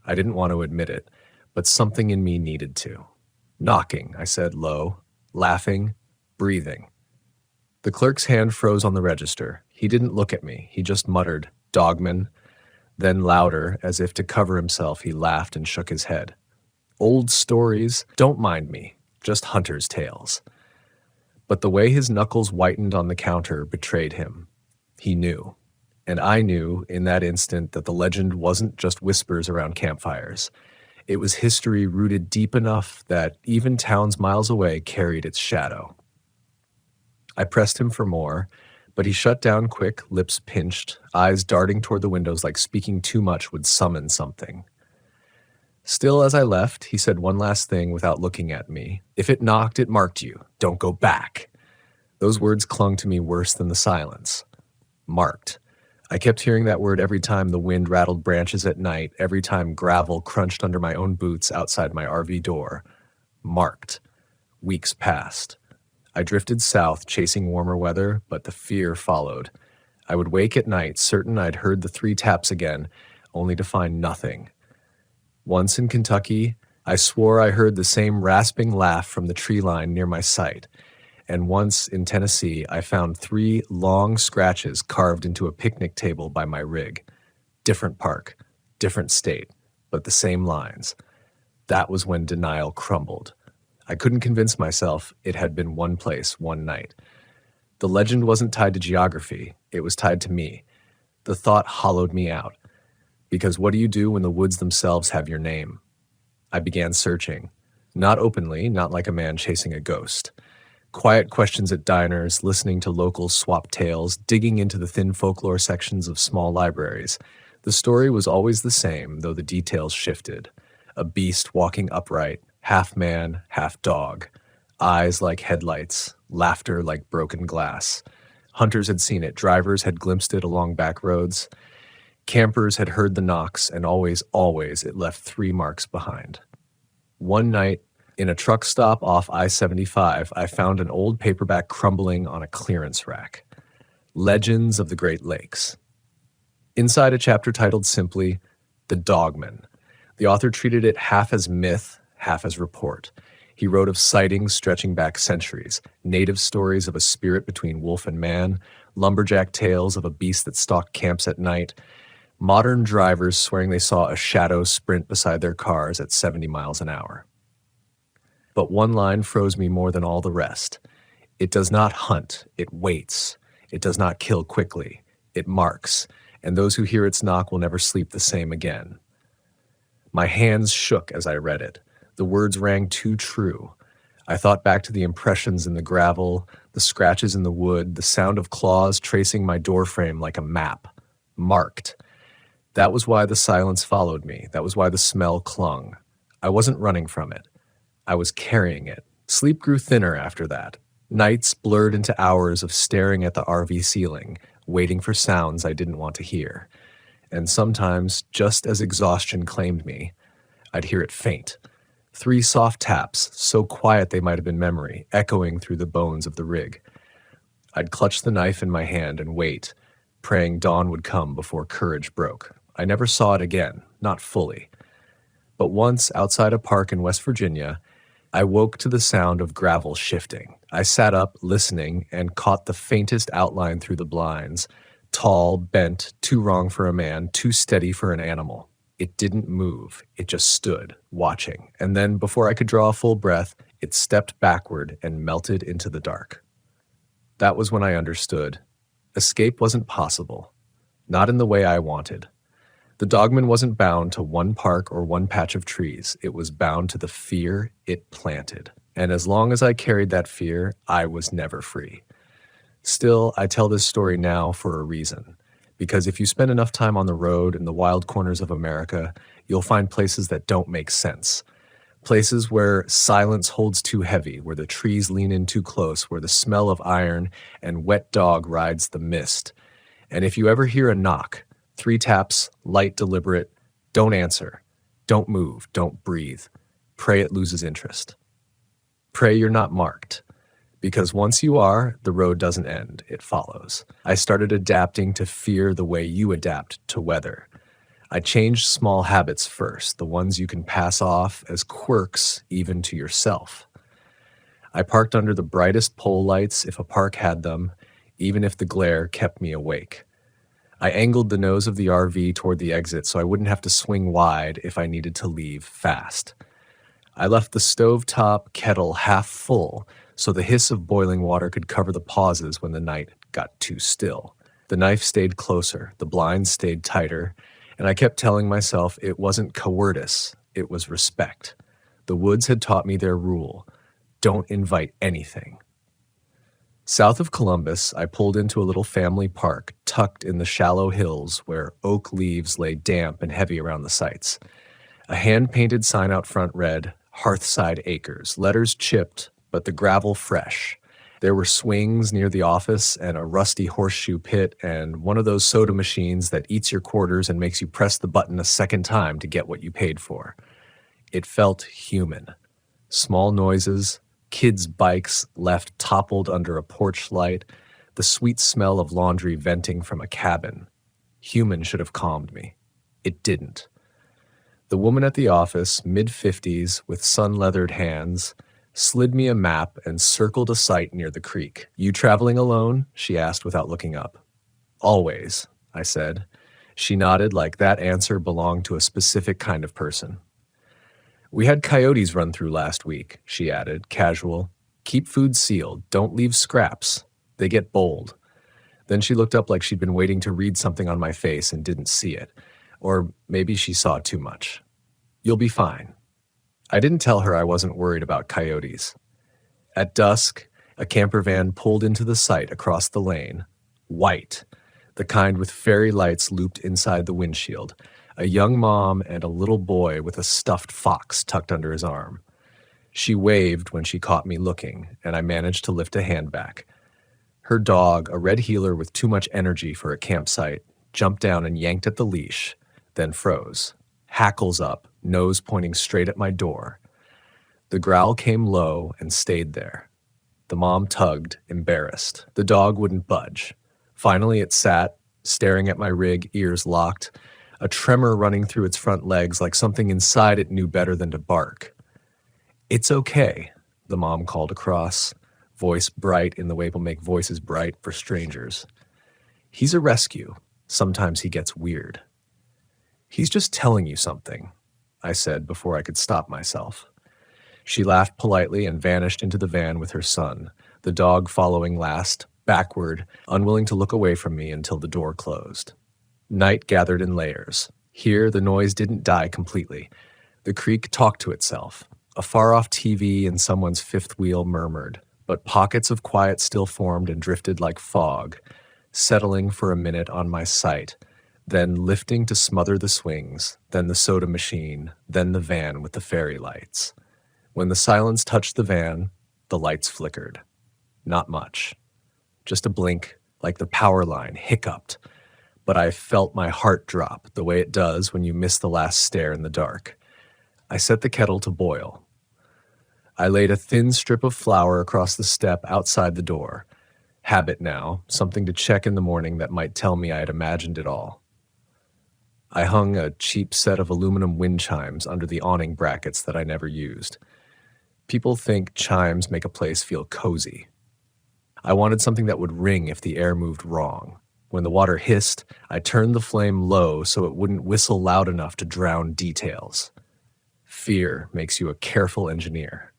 I didn't want to admit it, but something in me needed to. "Knocking," I said low, laughing, breathing. The clerk's hand froze on the register. He didn't look at me. He just muttered, "Dogman." Then louder, as if to cover himself, he laughed and shook his head. "Old stories, don't mind me, just hunter's tales." But the way his knuckles whitened on the counter betrayed him. He knew. And I knew in that instant that the legend wasn't just whispers around campfires. It was history rooted deep enough that even towns miles away carried its shadow. I pressed him for more, but he shut down quick, lips pinched, eyes darting toward the windows like speaking too much would summon something. Still, as I left, he said one last thing without looking at me. "If it knocked, it marked you. Don't go back." Those words clung to me worse than the silence. Marked. I kept hearing that word every time the wind rattled branches at night, every time gravel crunched under my own boots outside my RV door. Marked. Weeks passed. I drifted south, chasing warmer weather, but the fear followed. I would wake at night, certain I'd heard the 3 taps again, only to find nothing. Once in Kentucky, I swore I heard the same rasping laugh from the tree line near my site. And once in Tennessee, I found 3 long scratches carved into a picnic table by my rig. Different park, different state, but the same lines. That was when denial crumbled. I couldn't convince myself it had been one place, one night. The legend wasn't tied to geography, it was tied to me. The thought hollowed me out. Because what do you do when the woods themselves have your name? I began searching. Not openly, not like a man chasing a ghost. Quiet questions at diners, listening to locals swap tales, digging into the thin folklore sections of small libraries. The story was always the same, though the details shifted. A beast walking upright, half man, half dog. Eyes like headlights, laughter like broken glass. Hunters had seen it, drivers had glimpsed it along back roads. Campers had heard the knocks, and always, it left 3 marks behind. One night, in a truck stop off I-75, I found an old paperback crumbling on a clearance rack. Legends of the Great Lakes. Inside a chapter titled simply, The Dogman. The author treated it half as myth, half as report. He wrote of sightings stretching back centuries, native stories of a spirit between wolf and man, lumberjack tales of a beast that stalked camps at night, modern drivers swearing they saw a shadow sprint beside their cars at 70 miles an hour. But one line froze me more than all the rest. It does not hunt, it waits. It does not kill quickly, it marks, and those who hear its knock will never sleep the same again. My hands shook as I read it. The words rang too true. I thought back to the impressions in the gravel, the scratches in the wood, the sound of claws tracing my doorframe like a map. Marked. That was why the silence followed me. That was why the smell clung. I wasn't running from it. I was carrying it. Sleep grew thinner after that. Nights blurred into hours of staring at the RV ceiling, waiting for sounds I didn't want to hear. And sometimes, just as exhaustion claimed me, I'd hear it faint. 3 soft taps, so quiet they might have been memory, echoing through the bones of the rig. I'd clutch the knife in my hand and wait, praying dawn would come before courage broke. I never saw it again, not fully. But once, outside a park in West Virginia, I woke to the sound of gravel shifting. I sat up, listening, and caught the faintest outline through the blinds. Tall, bent, too wrong for a man, too steady for an animal. It didn't move. It just stood, watching. And then, before I could draw a full breath, it stepped backward and melted into the dark. That was when I understood. Escape wasn't possible. Not in the way I wanted. The dogman wasn't bound to one park or one patch of trees. It was bound to the fear it planted. And as long as I carried that fear, I was never free. Still, I tell this story now for a reason. Because if you spend enough time on the road in the wild corners of America, you'll find places that don't make sense. Places where silence holds too heavy, where the trees lean in too close, where the smell of iron and wet dog rides the mist. And if you ever hear a knock, 3 taps, light, deliberate, don't answer, don't move, don't breathe. Pray it loses interest. Pray you're not marked. Because once you are, the road doesn't end, it follows. I started adapting to fear the way you adapt to weather. I changed small habits first, the ones you can pass off as quirks even to yourself. I parked under the brightest pole lights if a park had them, even if the glare kept me awake. I angled the nose of the RV toward the exit so I wouldn't have to swing wide if I needed to leave fast. I left the stovetop kettle half full so the hiss of boiling water could cover the pauses when the night got too still. The knife stayed closer, the blinds stayed tighter, and I kept telling myself it wasn't cowardice, it was respect. The woods had taught me their rule: don't invite anything. South of Columbus, I pulled into a little family park tucked in the shallow hills where oak leaves lay damp and heavy around the sites. A hand-painted sign out front read, Hearthside Acres, letters chipped, but the gravel fresh. There were swings near the office and a rusty horseshoe pit and one of those soda machines that eats your quarters and makes you press the button a second time to get what you paid for. It felt human. Small noises, kids' bikes left toppled under a porch light, the sweet smell of laundry venting from a cabin. Human should have calmed me. It didn't. The woman at the office, mid-50s, with sun-leathered hands, slid me a map and circled a site near the creek. You traveling alone? She asked without looking up. Always, I said. She nodded like that answer belonged to a specific kind of person. We had coyotes run through last week, she added, casual. Keep food sealed. Don't leave scraps. They get bold. Then she looked up like she'd been waiting to read something on my face and didn't see it. Or maybe she saw too much. You'll be fine. I didn't tell her I wasn't worried about coyotes. At dusk, a camper van pulled into the site across the lane. White. The the kind with fairy lights looped inside the windshield, a young mom and a little boy with a stuffed fox tucked under his arm. She waved when she caught me looking, and I managed to lift a hand back. Her dog, a red heeler with too much energy for a campsite, jumped down and yanked at the leash, then froze, hackles up, nose pointing straight at my door. The growl came low and stayed there. The mom tugged, embarrassed. The dog wouldn't budge. Finally, it sat, staring at my rig, ears locked, a tremor running through its front legs like something inside it knew better than to bark. "It's okay," the mom called across, voice bright in the way people make voices bright for strangers. "He's a rescue. Sometimes he gets weird." "He's just telling you something," I said before I could stop myself. She laughed politely and vanished into the van with her son, the dog following last, backward, unwilling to look away from me until the door closed. Night gathered in layers. Here, the noise didn't die completely. The creek talked to itself. A far-off TV and someone's fifth wheel murmured, but pockets of quiet still formed and drifted like fog, settling for a minute on my sight, then lifting to smother the swings, then the soda machine, then the van with the fairy lights. When the silence touched the van, the lights flickered. Not much. Just a blink, like the power line hiccuped, but I felt my heart drop the way it does when you miss the last stare in the dark. I set the kettle to boil. I laid a thin strip of flour across the step outside the door. Habit now, something to check in the morning that might tell me I had imagined it all. I hung a cheap set of aluminum wind chimes under the awning brackets that I never used. People think chimes make a place feel cozy. I wanted something that would ring if the air moved wrong. When the water hissed, I turned the flame low so it wouldn't whistle loud enough to drown details. Fear makes you a careful engineer.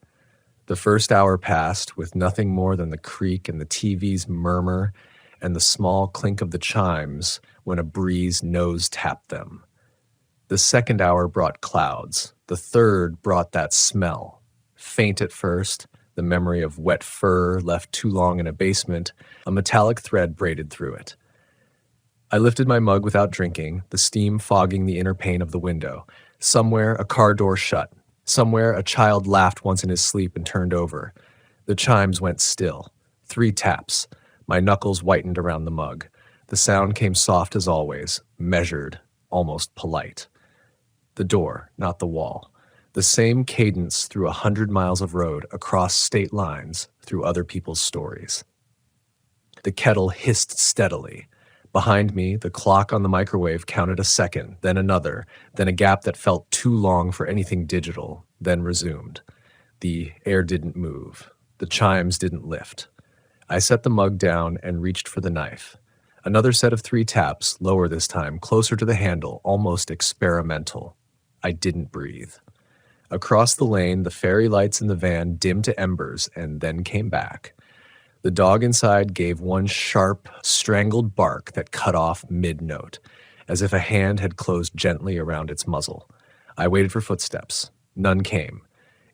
The first hour passed with nothing more than the creak and the TV's murmur and the small clink of the chimes when a breeze nose-tapped them. The second hour brought clouds. The third brought that smell. Faint at first, the memory of wet fur left too long in a basement, a metallic thread braided through it. I lifted my mug without drinking, the steam fogging the inner pane of the window. Somewhere, a car door shut. Somewhere, a child laughed once in his sleep and turned over. The chimes went still. 3 taps. My knuckles whitened around the mug. The sound came soft as always, measured, almost polite. The door, not the wall. The same cadence through 100 miles of road, across state lines, through other people's stories. The kettle hissed steadily. Behind me, the clock on the microwave counted a second, then another, then a gap that felt too long for anything digital, then resumed. The air didn't move. The chimes didn't lift. I set the mug down and reached for the knife. Another set of 3 taps, lower this time, closer to the handle, almost experimental. I didn't breathe. Across the lane, the fairy lights in the van dimmed to embers and then came back. The dog inside gave one sharp, strangled bark that cut off mid-note, as if a hand had closed gently around its muzzle. I waited for footsteps. None came.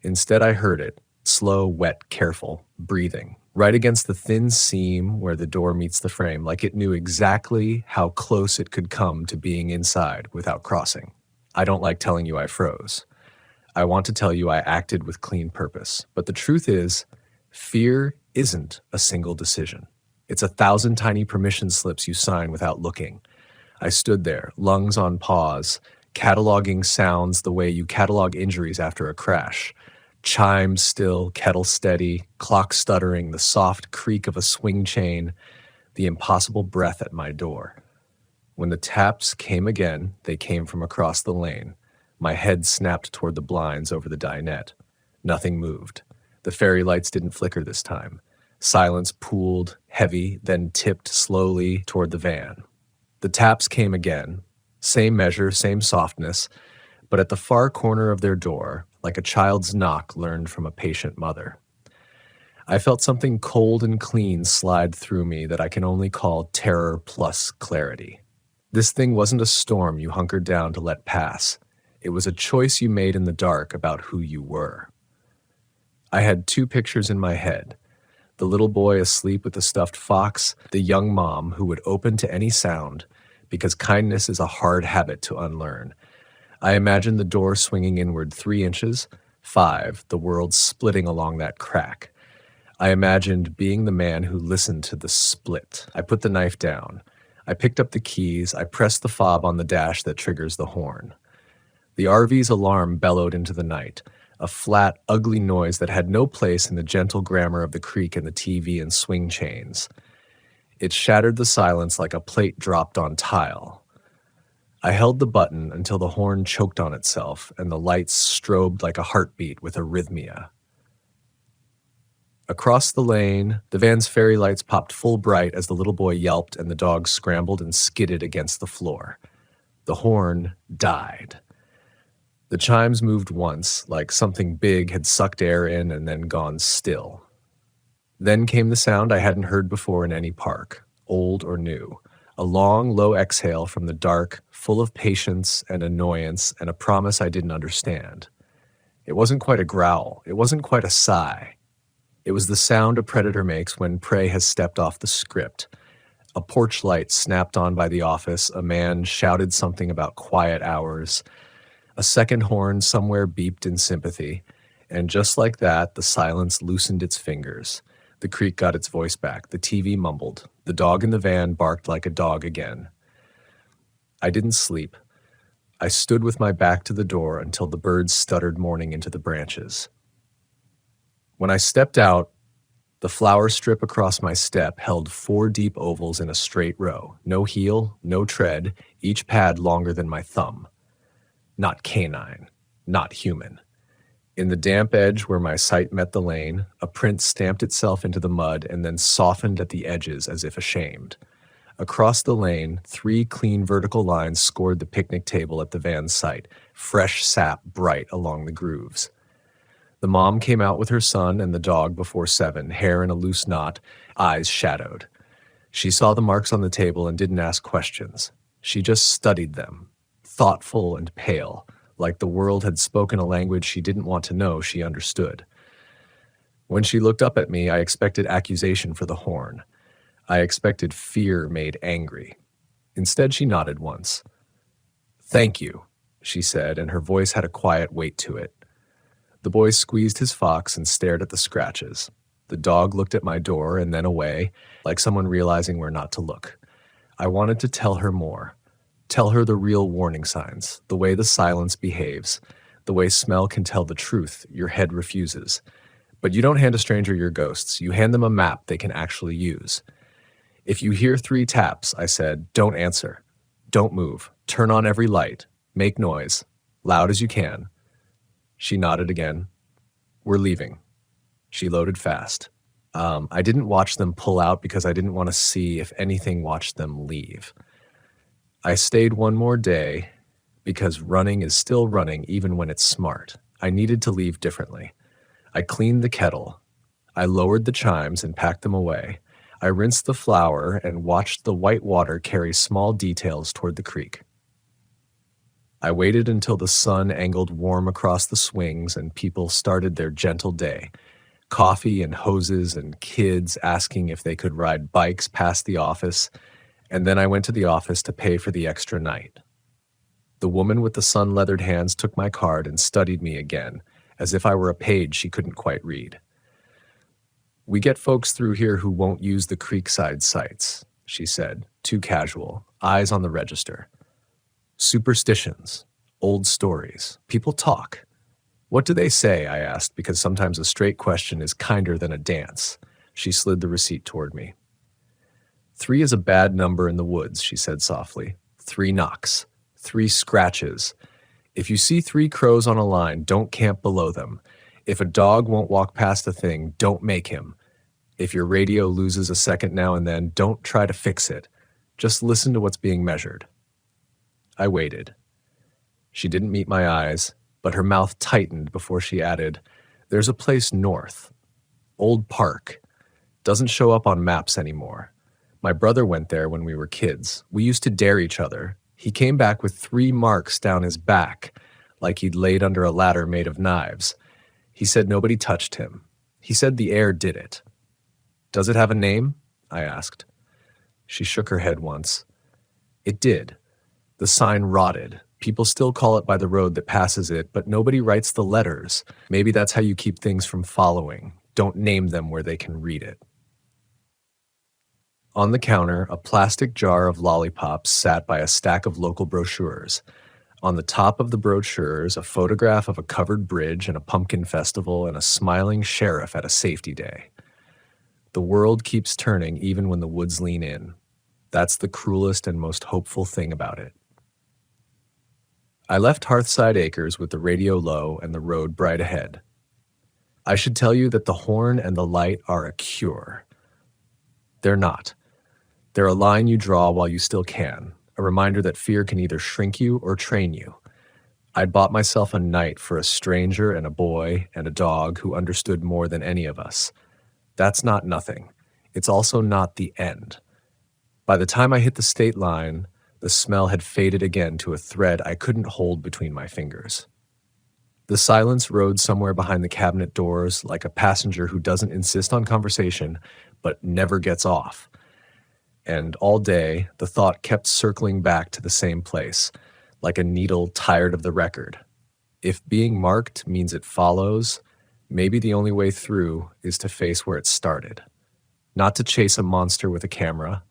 Instead, I heard it, slow, wet, careful, breathing, right against the thin seam where the door meets the frame, like it knew exactly how close it could come to being inside without crossing. I don't like telling you I froze. I want to tell you I acted with clean purpose. But the truth is, fear isn't a single decision. It's 1,000 tiny permission slips you sign without looking. I stood there, lungs on pause, cataloging sounds the way you catalog injuries after a crash. Chimes still, kettle steady, clock stuttering, the soft creak of a swing chain, the impossible breath at my door. When the taps came again, they came from across the lane. My head snapped toward the blinds over the dinette. Nothing moved. The fairy lights didn't flicker this time. Silence pooled, heavy, then tipped slowly toward the van. The taps came again. Same measure, same softness, but at the far corner of their door, like a child's knock learned from a patient mother. I felt something cold and clean slide through me that I can only call terror plus clarity. This thing wasn't a storm you hunkered down to let pass. It was a choice you made in the dark about who you were. I had 2 pictures in my head. The little boy asleep with the stuffed fox, the young mom who would open to any sound, because kindness is a hard habit to unlearn. I imagined the door swinging inward 3 inches, 5, the world splitting along that crack. I imagined being the man who listened to the split. I put the knife down. I picked up the keys. I pressed the fob on the dash that triggers the horn. The RV's alarm bellowed into the night, a flat, ugly noise that had no place in the gentle grammar of the creek and the TV and swing chains. It shattered the silence like a plate dropped on tile. I held the button until the horn choked on itself and the lights strobed like a heartbeat with arrhythmia. Across the lane, the van's fairy lights popped full bright as the little boy yelped and the dog scrambled and skidded against the floor. The horn died. The chimes moved once, like something big had sucked air in and then gone still. Then came the sound I hadn't heard before in any park, old or new. A long, low exhale from the dark, full of patience and annoyance and a promise I didn't understand. It wasn't quite a growl. It wasn't quite a sigh. It was the sound a predator makes when prey has stepped off the script. A porch light snapped on by the office. A man shouted something about quiet hours. A second horn somewhere beeped in sympathy. And just like that, the silence loosened its fingers. The creek got its voice back. The TV mumbled. The dog in the van barked like a dog again. I didn't sleep. I stood with my back to the door until the birds stuttered mourning into the branches. When I stepped out, the flower strip across my step held 4 deep ovals in a straight row. No heel, no tread, each pad longer than my thumb. Not canine, not human. In the damp edge where my sight met the lane, a print stamped itself into the mud and then softened at the edges as if ashamed. Across the lane, 3 clean vertical lines scored the picnic table at the van's site, fresh sap bright along the grooves. The mom came out with her son and the dog before 7, hair in a loose knot, eyes shadowed. She saw the marks on the table and didn't ask questions. She just studied them, thoughtful and pale, like the world had spoken a language she didn't want to know she understood. When she looked up at me, I expected accusation for the horn. I expected fear made angry. Instead, she nodded once. "Thank you," she said, and her voice had a quiet weight to it. The boy squeezed his fox and stared at the scratches. The dog looked at my door and then away, like someone realizing where not to look. I wanted to tell her more. Tell her the real warning signs, the way the silence behaves, the way smell can tell the truth your head refuses. But you don't hand a stranger your ghosts. You hand them a map they can actually use. If you hear 3 taps, I said, don't answer. Don't move. Turn on every light. Make noise. Loud as you can. She nodded again. We're leaving. She loaded fast. I didn't watch them pull out because I didn't want to see if anything watched them leave. I stayed one more day because running is still running even when it's smart. I needed to leave differently. I cleaned the kettle. I lowered the chimes and packed them away. I rinsed the flour and watched the white water carry small details toward the creek. I waited until the sun angled warm across the swings and people started their gentle day. Coffee and hoses and kids asking if they could ride bikes past the office, and then I went to the office to pay for the extra night. The woman with the sun-leathered hands took my card and studied me again, as if I were a page she couldn't quite read. We get folks through here who won't use the creekside sites, she said, too casual, eyes on the register. Superstitions, old stories, people talk. What do they say? I asked, because sometimes a straight question is kinder than a dance. She slid the receipt toward me. 3 is a bad number in the woods, she said softly. 3 knocks, 3 scratches. If you see 3 crows on a line, don't camp below them. If a dog won't walk past a thing, don't make him. If your radio loses a second now and then, don't try to fix it. Just listen to what's being measured. I waited. She didn't meet my eyes, but her mouth tightened before she added, "There's a place north. Old Park. Doesn't show up on maps anymore. My brother went there when we were kids. We used to dare each other. He came back with 3 marks down his back, like he'd laid under a ladder made of knives. He said nobody touched him. He said the air did it." Does it have a name? I asked. She shook her head once. It did. The sign rotted. People still call it by the road that passes it, but nobody writes the letters. Maybe that's how you keep things from following. Don't name them where they can read it. On the counter, a plastic jar of lollipops sat by a stack of local brochures. On the top of the brochures, a photograph of a covered bridge and a pumpkin festival and a smiling sheriff at a safety day. The world keeps turning even when the woods lean in. That's the cruelest and most hopeful thing about it. I left Hearthside Acres with the radio low and the road bright ahead. I should tell you that the horn and the light are a cure. They're not. They're a line you draw while you still can, a reminder that fear can either shrink you or train you. I'd bought myself a night for a stranger and a boy and a dog who understood more than any of us. That's not nothing. It's also not the end. By the time I hit the state line, the smell had faded again to a thread I couldn't hold between my fingers. The silence rode somewhere behind the cabinet doors like a passenger who doesn't insist on conversation but never gets off. And all day, the thought kept circling back to the same place, like a needle tired of the record. If being marked means it follows, maybe the only way through is to face where it started. Not to chase a monster with a camera,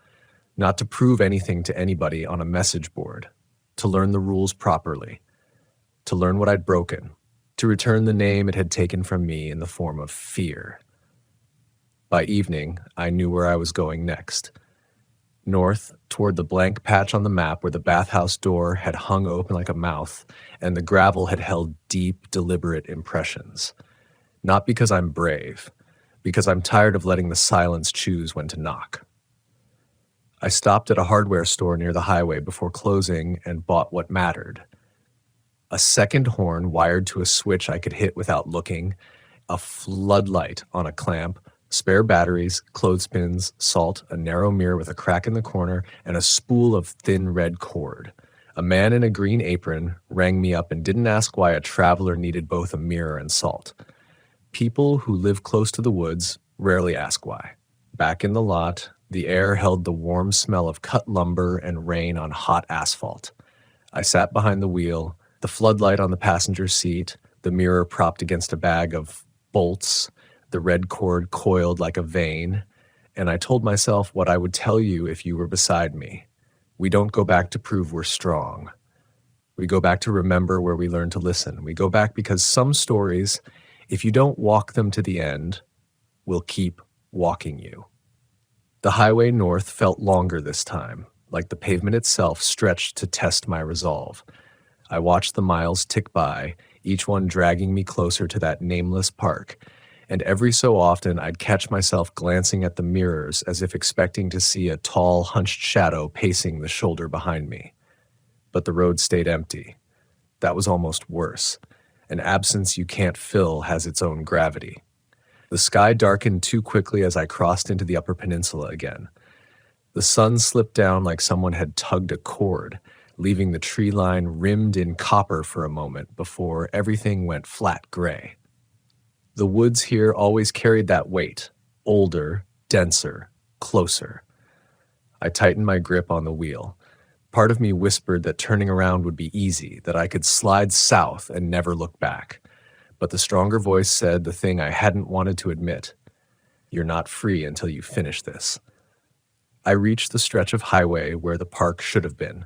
not to prove anything to anybody on a message board, to learn the rules properly, to learn what I'd broken, to return the name it had taken from me in the form of fear. By evening, I knew where I was going next. North, toward the blank patch on the map where the bathhouse door had hung open like a mouth and the gravel had held deep, deliberate impressions. Not because I'm brave, because I'm tired of letting the silence choose when to knock. I stopped at a hardware store near the highway before closing and bought what mattered. A second horn wired to a switch I could hit without looking, a floodlight on a clamp, spare batteries, clothespins, salt, a narrow mirror with a crack in the corner, and a spool of thin red cord. A man in a green apron rang me up and didn't ask why a traveler needed both a mirror and salt. People who live close to the woods rarely ask why. Back in the lot, the air held the warm smell of cut lumber and rain on hot asphalt. I sat behind the wheel, the floodlight on the passenger seat, the mirror propped against a bag of bolts, the red cord coiled like a vein, and I told myself what I would tell you if you were beside me. We don't go back to prove we're strong. We go back to remember where we learned to listen. We go back because some stories, if you don't walk them to the end, will keep walking you. The highway north felt longer this time, like the pavement itself stretched to test my resolve. I watched the miles tick by, each one dragging me closer to that nameless park, and every so often I'd catch myself glancing at the mirrors as if expecting to see a tall, hunched shadow pacing the shoulder behind me. But the road stayed empty. That was almost worse. An absence you can't fill has its own gravity. The sky darkened too quickly as I crossed into the Upper Peninsula again. The sun slipped down like someone had tugged a cord, leaving the tree line rimmed in copper for a moment before everything went flat gray. The woods here always carried that weight, older, denser, closer. I tightened my grip on the wheel. Part of me whispered that turning around would be easy, that I could slide south and never look back. But the stronger voice said the thing I hadn't wanted to admit. You're not free until you finish this. I reached the stretch of highway where the park should have been.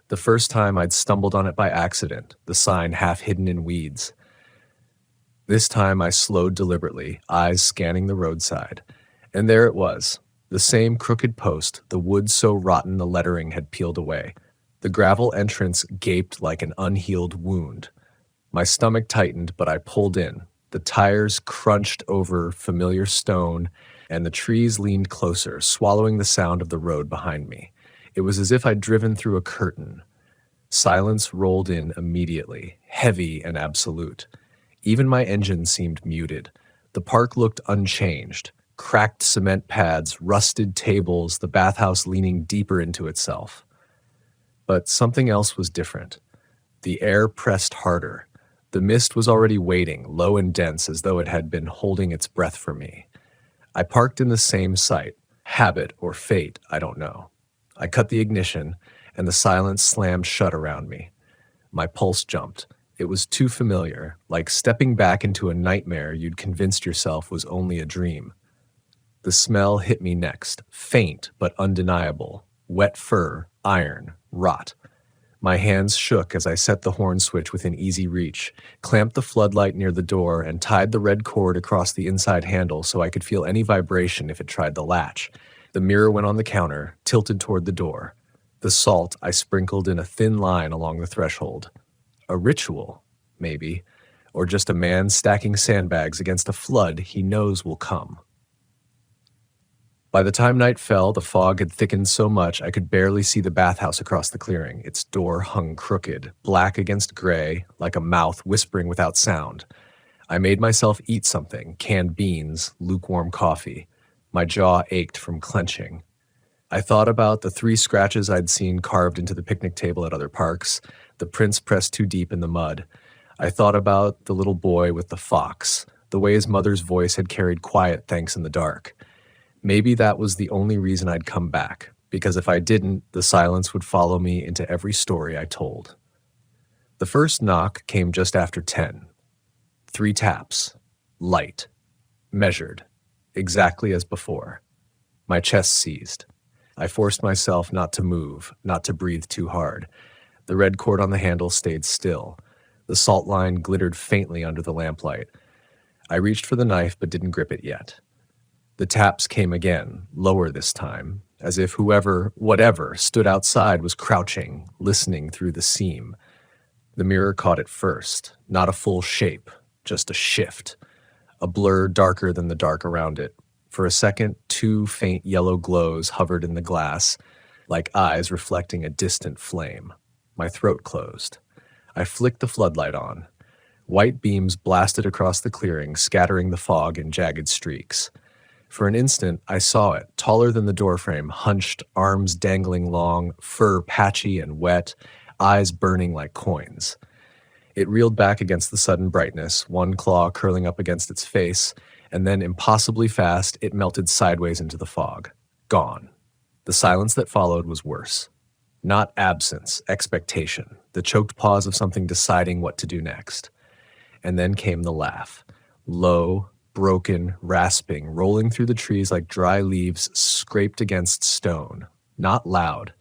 The first time I'd stumbled on it by accident, the sign half hidden in weeds. This time I slowed deliberately, eyes scanning the roadside. And there it was, the same crooked post, the wood so rotten the lettering had peeled away. The gravel entrance gaped like an unhealed wound. My stomach tightened, but I pulled in. The tires crunched over familiar stone, and the trees leaned closer, swallowing the sound of the road behind me. It was as if I'd driven through a curtain. Silence rolled in immediately, heavy and absolute. Even my engine seemed muted. The park looked unchanged. Cracked cement pads, rusted tables, the bathhouse leaning deeper into itself. But something else was different. The air pressed harder. The mist was already waiting, low and dense, as though it had been holding its breath for me. I parked in the same site. Habit or fate, I don't know. I cut the ignition, and the silence slammed shut around me. My pulse jumped. It was too familiar, like stepping back into a nightmare you'd convinced yourself was only a dream. The smell hit me next, faint but undeniable. Wet fur, iron, rot. My hands shook as I set the horn switch within easy reach, clamped the floodlight near the door, and tied the red cord across the inside handle so I could feel any vibration if it tried the latch. The mirror went on the counter, tilted toward the door. The salt I sprinkled in a thin line along the threshold. A ritual, maybe, or just a man stacking sandbags against a flood he knows will come. By the time night fell, the fog had thickened so much I could barely see the bathhouse across the clearing. Its door hung crooked, black against gray, like a mouth whispering without sound. I made myself eat something, canned beans, lukewarm coffee. My jaw ached from clenching. I thought about the 3 scratches I'd seen carved into the picnic table at other parks, the prints pressed too deep in the mud. I thought about the little boy with the fox, the way his mother's voice had carried quiet thanks in the dark. Maybe that was the only reason I'd come back, because if I didn't, the silence would follow me into every story I told. The first knock came just after 10. 3 taps. Light. Measured. Exactly as before. My chest seized. I forced myself not to move, not to breathe too hard. The red cord on the handle stayed still. The salt line glittered faintly under the lamplight. I reached for the knife but didn't grip it yet. The taps came again, lower this time, as if whoever, whatever, stood outside was crouching, listening through the seam. The mirror caught it first, not a full shape, just a shift, a blur darker than the dark around it. For a second, 2 faint yellow glows hovered in the glass, like eyes reflecting a distant flame. My throat closed. I flicked the floodlight on. White beams blasted across the clearing, scattering the fog in jagged streaks. For an instant, I saw it, taller than the doorframe, hunched, arms dangling long, fur patchy and wet, eyes burning like coins. It reeled back against the sudden brightness, one claw curling up against its face, and then impossibly fast, it melted sideways into the fog. Gone. The silence that followed was worse. Not absence, expectation, the choked pause of something deciding what to do next. And then came the laugh. Low, broken, rasping, rolling through the trees like dry leaves scraped against stone. Not loud.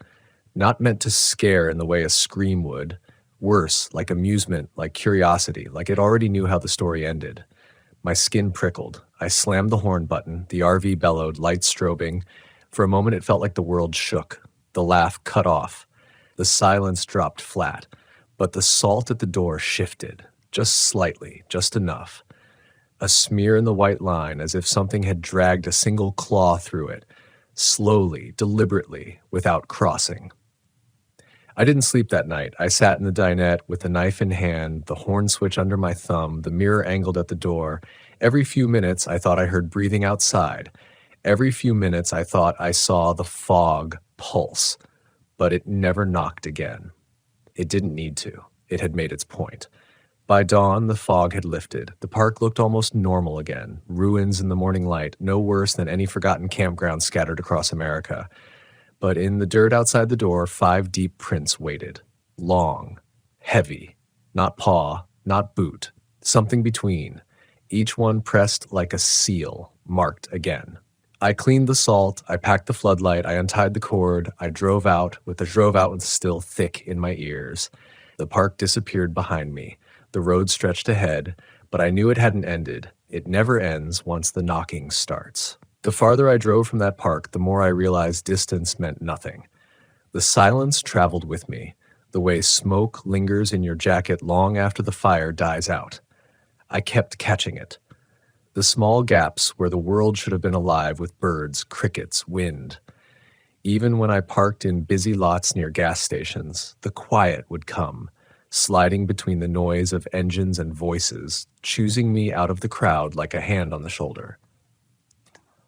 Not meant to scare in the way a scream would. Worse, like amusement, like curiosity, like it already knew how the story ended. My skin prickled. I slammed the horn button. The RV bellowed, lights strobing. For a moment it felt like the world shook. The laugh cut off. The silence dropped flat. But the salt at the door shifted. Just slightly, just enough. A smear in the white line, as if something had dragged a single claw through it, slowly, deliberately, without crossing. I didn't sleep that night. I sat in the dinette with the knife in hand, the horn switch under my thumb, the mirror angled at the door. Every few minutes, I thought I heard breathing outside. Every few minutes, I thought I saw the fog pulse. But it never knocked again. It didn't need to. It had made its point. By dawn, the fog had lifted. The park looked almost normal again. Ruins in the morning light, no worse than any forgotten campground scattered across America. But in the dirt outside the door, 5 deep prints waited. Long, heavy, not paw, not boot, something between. Each one pressed like a seal, marked again. I cleaned the salt, I packed the floodlight, I untied the cord, I drove out with the still thick in my ears. The park disappeared behind me. The road stretched ahead, but I knew it hadn't ended. It never ends once the knocking starts. The farther I drove from that park, the more I realized distance meant nothing. The silence traveled with me, the way smoke lingers in your jacket long after the fire dies out. I kept catching it. The small gaps where the world should have been alive with birds, crickets, wind. Even when I parked in busy lots near gas stations, the quiet would come, sliding between the noise of engines and voices, choosing me out of the crowd like a hand on the shoulder.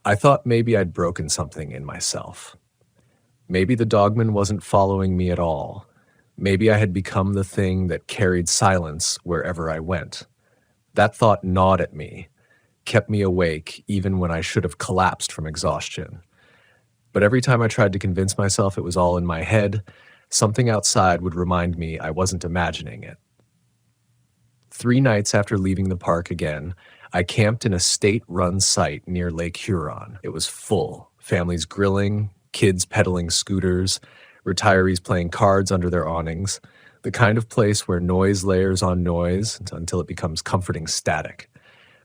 I thought maybe I'd broken something in myself. Maybe the dogman wasn't following me at all. Maybe I had become the thing that carried silence wherever I went. That thought gnawed at me. kept me awake even when I should have collapsed from exhaustion. But every time I tried to convince myself it was all in my head, something outside would remind me I wasn't imagining it. 3 nights after leaving the park again, I camped in a state-run site near Lake Huron. It was full. Families grilling, kids pedaling scooters, retirees playing cards under their awnings. The kind of place where noise layers on noise until it becomes comforting static.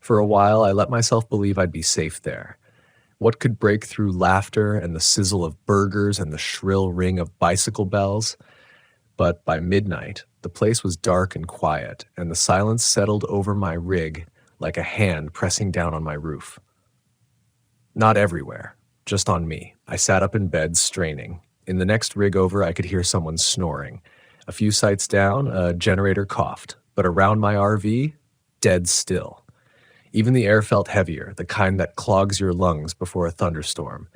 For a while, I let myself believe I'd be safe there. What could break through laughter and the sizzle of burgers and the shrill ring of bicycle bells? But by midnight, the place was dark and quiet, and the silence settled over my rig like a hand pressing down on my roof. Not everywhere, just on me. I sat up in bed, straining. In the next rig over, I could hear someone snoring. A few sites down, a generator coughed, but around my RV, dead still. Even the air felt heavier, the kind that clogs your lungs before a thunderstorm.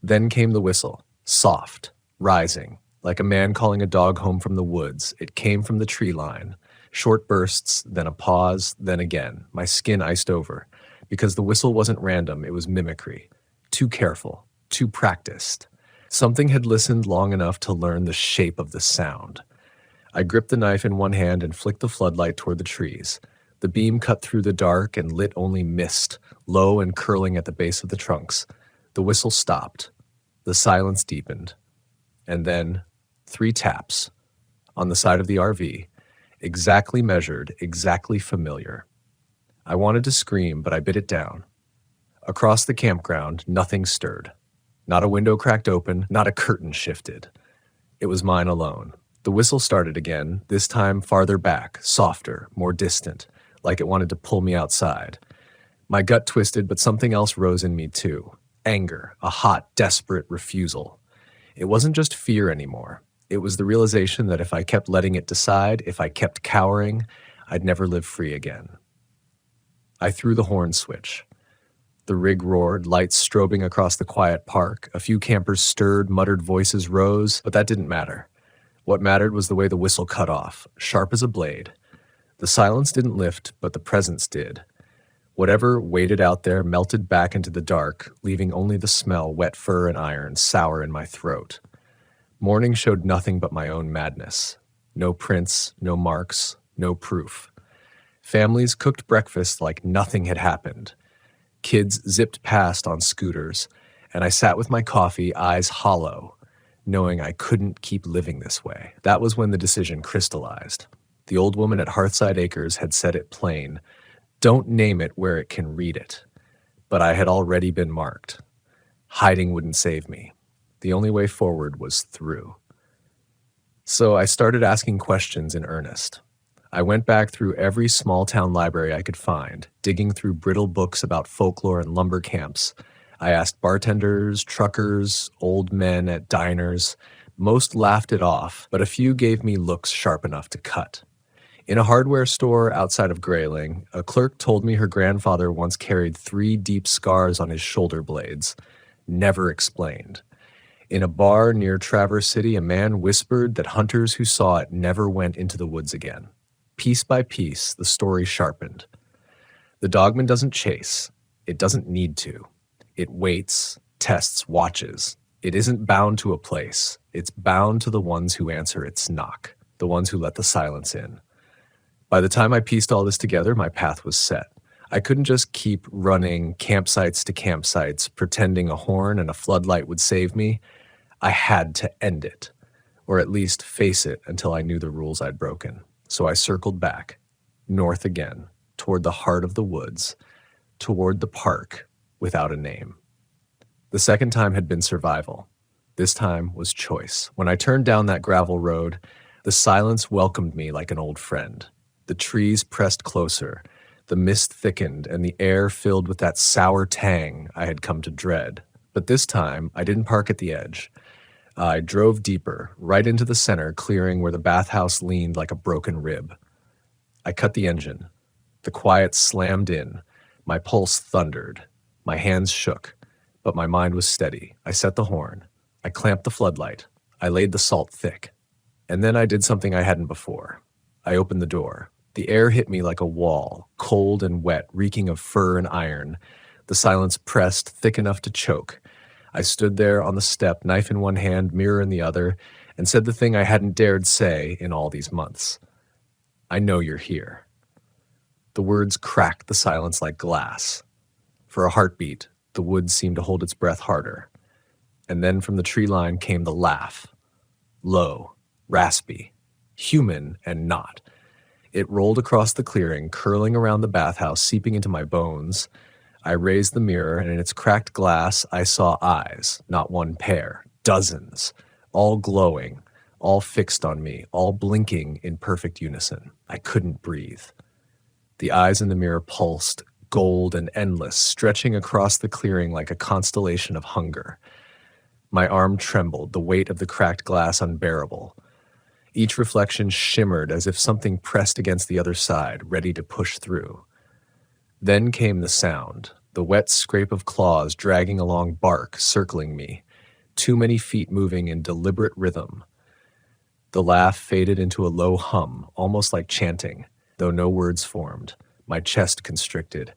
Then came the whistle, soft, rising, like a man calling a dog home from the woods. It came from the tree line. Short bursts, then a pause, then again. My skin iced over. Because the whistle wasn't random, it was mimicry. Too careful, too practiced. Something had listened long enough to learn the shape of the sound. I gripped the knife in one hand and flicked the floodlight toward the trees. The beam cut through the dark and lit only mist, low and curling at the base of the trunks. The whistle stopped. The silence deepened. And then 3 taps on the side of the RV, exactly measured, exactly familiar. I wanted to scream, but I bit it down. Across the campground, nothing stirred. Not a window cracked open, not a curtain shifted. It was mine alone. The whistle started again, this time farther back, softer, more distant, like it wanted to pull me outside. My gut twisted, but something else rose in me too. Anger, a hot, desperate refusal. It wasn't just fear anymore. It was the realization that if I kept letting it decide, if I kept cowering, I'd never live free again. I threw the horn switch. The rig roared, lights strobing across the quiet park. A few campers stirred, muttered voices rose, but that didn't matter. What mattered was the way the whistle cut off, sharp as a blade. The silence didn't lift, but the presence did. Whatever waited out there melted back into the dark, leaving only the smell, wet fur and iron, sour in my throat. Morning showed nothing but my own madness. No prints, no marks, no proof. Families cooked breakfast like nothing had happened. Kids zipped past on scooters, and I sat with my coffee, eyes hollow, knowing I couldn't keep living this way. That was when the decision crystallized. The old woman at Hearthside Acres had said it plain, "Don't name it where it can read it." But I had already been marked. Hiding wouldn't save me. The only way forward was through. So I started asking questions in earnest. I went back through every small-town library I could find, digging through brittle books about folklore and lumber camps. I asked bartenders, truckers, old men at diners. Most laughed it off, but a few gave me looks sharp enough to cut. In a hardware store outside of Grayling, a clerk told me her grandfather once carried 3 deep scars on his shoulder blades. Never explained. In a bar near Traverse City, a man whispered that hunters who saw it never went into the woods again. Piece by piece, the story sharpened. The dogman doesn't chase. It doesn't need to. It waits, tests, watches. It isn't bound to a place. It's bound to the ones who answer its knock, the ones who let the silence in. By the time I pieced all this together, my path was set. I couldn't just keep running campsites to campsites, pretending a horn and a floodlight would save me. I had to end it, or at least face it until I knew the rules I'd broken. So I circled back, north again, toward the heart of the woods, toward the park without a name. The second time had been survival. This time was choice. When I turned down that gravel road, the silence welcomed me like an old friend. The trees pressed closer, the mist thickened, and the air filled with that sour tang I had come to dread. But this time, I didn't park at the edge. I drove deeper, right into the center, clearing where the bathhouse leaned like a broken rib. I cut the engine. The quiet slammed in. My pulse thundered. My hands shook, but my mind was steady. I set the horn. I clamped the floodlight. I laid the salt thick. And then I did something I hadn't before. I opened the door. The air hit me like a wall, cold and wet, reeking of fur and iron. The silence pressed, thick enough to choke. I stood there on the step, knife in one hand, mirror in the other, and said the thing I hadn't dared say in all these months. I know you're here. The words cracked the silence like glass. For a heartbeat, the woods seemed to hold its breath harder. And then from the tree line came the laugh. Low, raspy, human and not. It rolled across the clearing, curling around the bathhouse, seeping into my bones. I raised the mirror, and in its cracked glass, I saw eyes, not one pair, dozens, all glowing, all fixed on me, all blinking in perfect unison. I couldn't breathe. The eyes in the mirror pulsed, gold and endless, stretching across the clearing like a constellation of hunger. My arm trembled, the weight of the cracked glass unbearable. Each reflection shimmered as if something pressed against the other side, ready to push through. Then came the sound, the wet scrape of claws dragging along bark, circling me, too many feet moving in deliberate rhythm. The laugh faded into a low hum, almost like chanting, though no words formed. My chest constricted.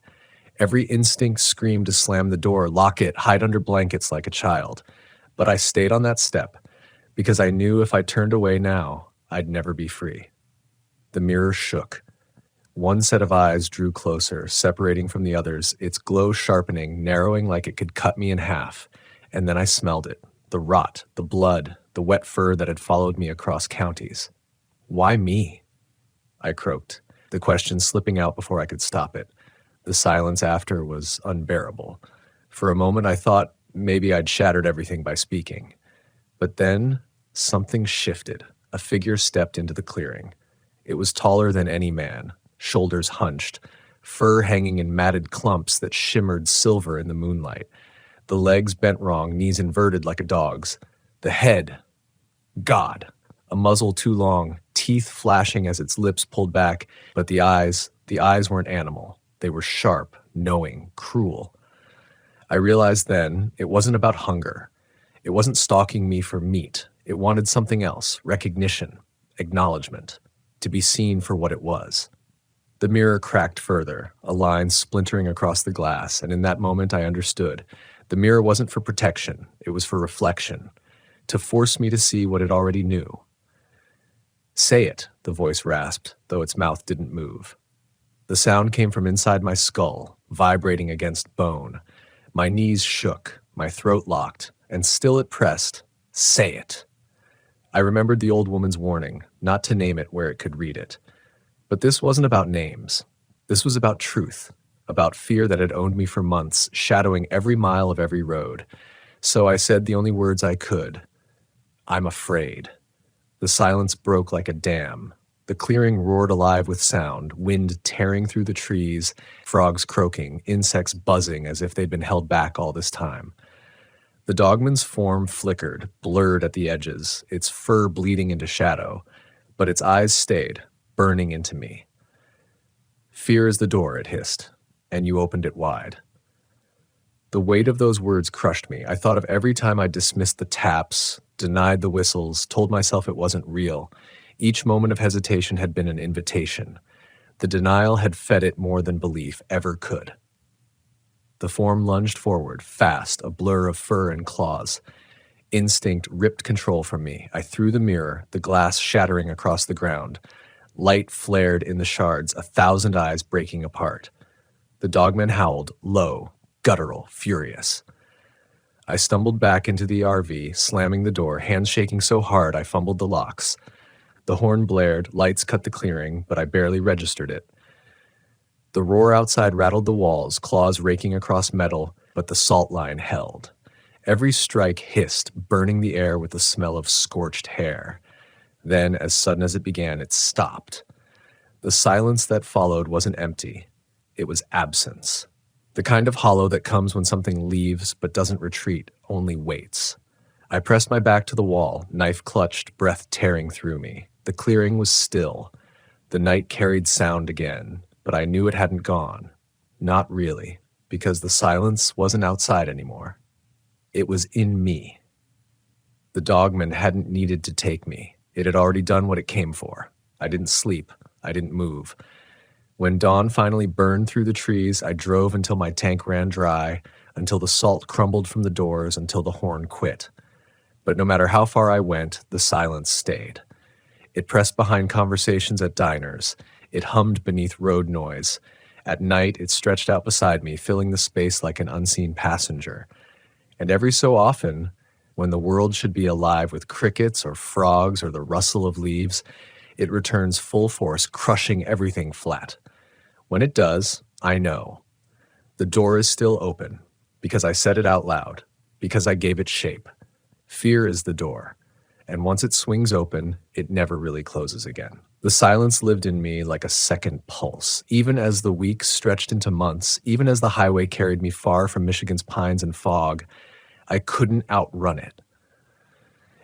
Every instinct screamed to slam the door, lock it, hide under blankets like a child. But I stayed on that step, because I knew if I turned away now, I'd never be free. The mirror shook. One set of eyes drew closer, separating from the others, its glow sharpening, narrowing like it could cut me in half. And then I smelled it, the rot, the blood, the wet fur that had followed me across counties. Why me? I croaked, the question slipping out before I could stop it. The silence after was unbearable. For a moment I thought maybe I'd shattered everything by speaking. But then something shifted. A figure stepped into the clearing. It was taller than any man, shoulders hunched, fur hanging in matted clumps that shimmered silver in the moonlight. The legs bent wrong, knees inverted like a dog's. The head, God, a muzzle too long, teeth flashing as its lips pulled back, but the eyes weren't animal. They were sharp, knowing, cruel. I realized then it wasn't about hunger. It wasn't stalking me for meat. It wanted something else, recognition, acknowledgement, to be seen for what it was. The mirror cracked further, a line splintering across the glass, and in that moment I understood. The mirror wasn't for protection, it was for reflection, to force me to see what it already knew. Say it, the voice rasped, though its mouth didn't move. The sound came from inside my skull, vibrating against bone. My knees shook, my throat locked, and still it pressed. Say it. I remembered the old woman's warning, not to name it where it could read it. But this wasn't about names. This was about truth, about fear that had owned me for months, shadowing every mile of every road. So I said the only words I could. I'm afraid. The silence broke like a dam. The clearing roared alive with sound, wind tearing through the trees, frogs croaking, insects buzzing as if they'd been held back all this time. The dogman's form flickered, blurred at the edges, its fur bleeding into shadow, but its eyes stayed, burning into me. Fear is the door, it hissed, and you opened it wide. The weight of those words crushed me. I thought of every time I dismissed the taps, denied the whistles, told myself it wasn't real. Each moment of hesitation had been an invitation. The denial had fed it more than belief ever could. The form lunged forward, fast, a blur of fur and claws. Instinct ripped control from me. I threw the mirror, the glass shattering across the ground. Light flared in the shards, 1,000 eyes breaking apart. The dogman howled, low, guttural, furious. I stumbled back into the RV, slamming the door, hands shaking so hard I fumbled the locks. The horn blared, lights cut the clearing, but I barely registered it. The roar outside rattled the walls, claws raking across metal, but the salt line held. Every strike hissed, burning the air with the smell of scorched hair. Then, as sudden as it began, it stopped. The silence that followed wasn't empty. It was absence. The kind of hollow that comes when something leaves but doesn't retreat, only waits. I pressed my back to the wall, knife clutched, breath tearing through me. The clearing was still. The night carried sound again, but I knew it hadn't gone. Not really, because the silence wasn't outside anymore. It was in me. The dogman hadn't needed to take me. It had already done what it came for. I didn't sleep. I didn't move. When dawn finally burned through the trees, I drove until my tank ran dry, until the salt crumbled from the doors, until the horn quit. But no matter how far I went, the silence stayed. It pressed behind conversations at diners. It hummed beneath road noise. At night, it stretched out beside me, filling the space like an unseen passenger. And every so often, when the world should be alive with crickets or frogs or the rustle of leaves, it returns full force, crushing everything flat. When it does, I know. The door is still open, because I said it out loud, because I gave it shape. Fear is the door, and once it swings open, it never really closes again. The silence lived in me like a second pulse, even as the weeks stretched into months, even as the highway carried me far from Michigan's pines and fog. I couldn't outrun it.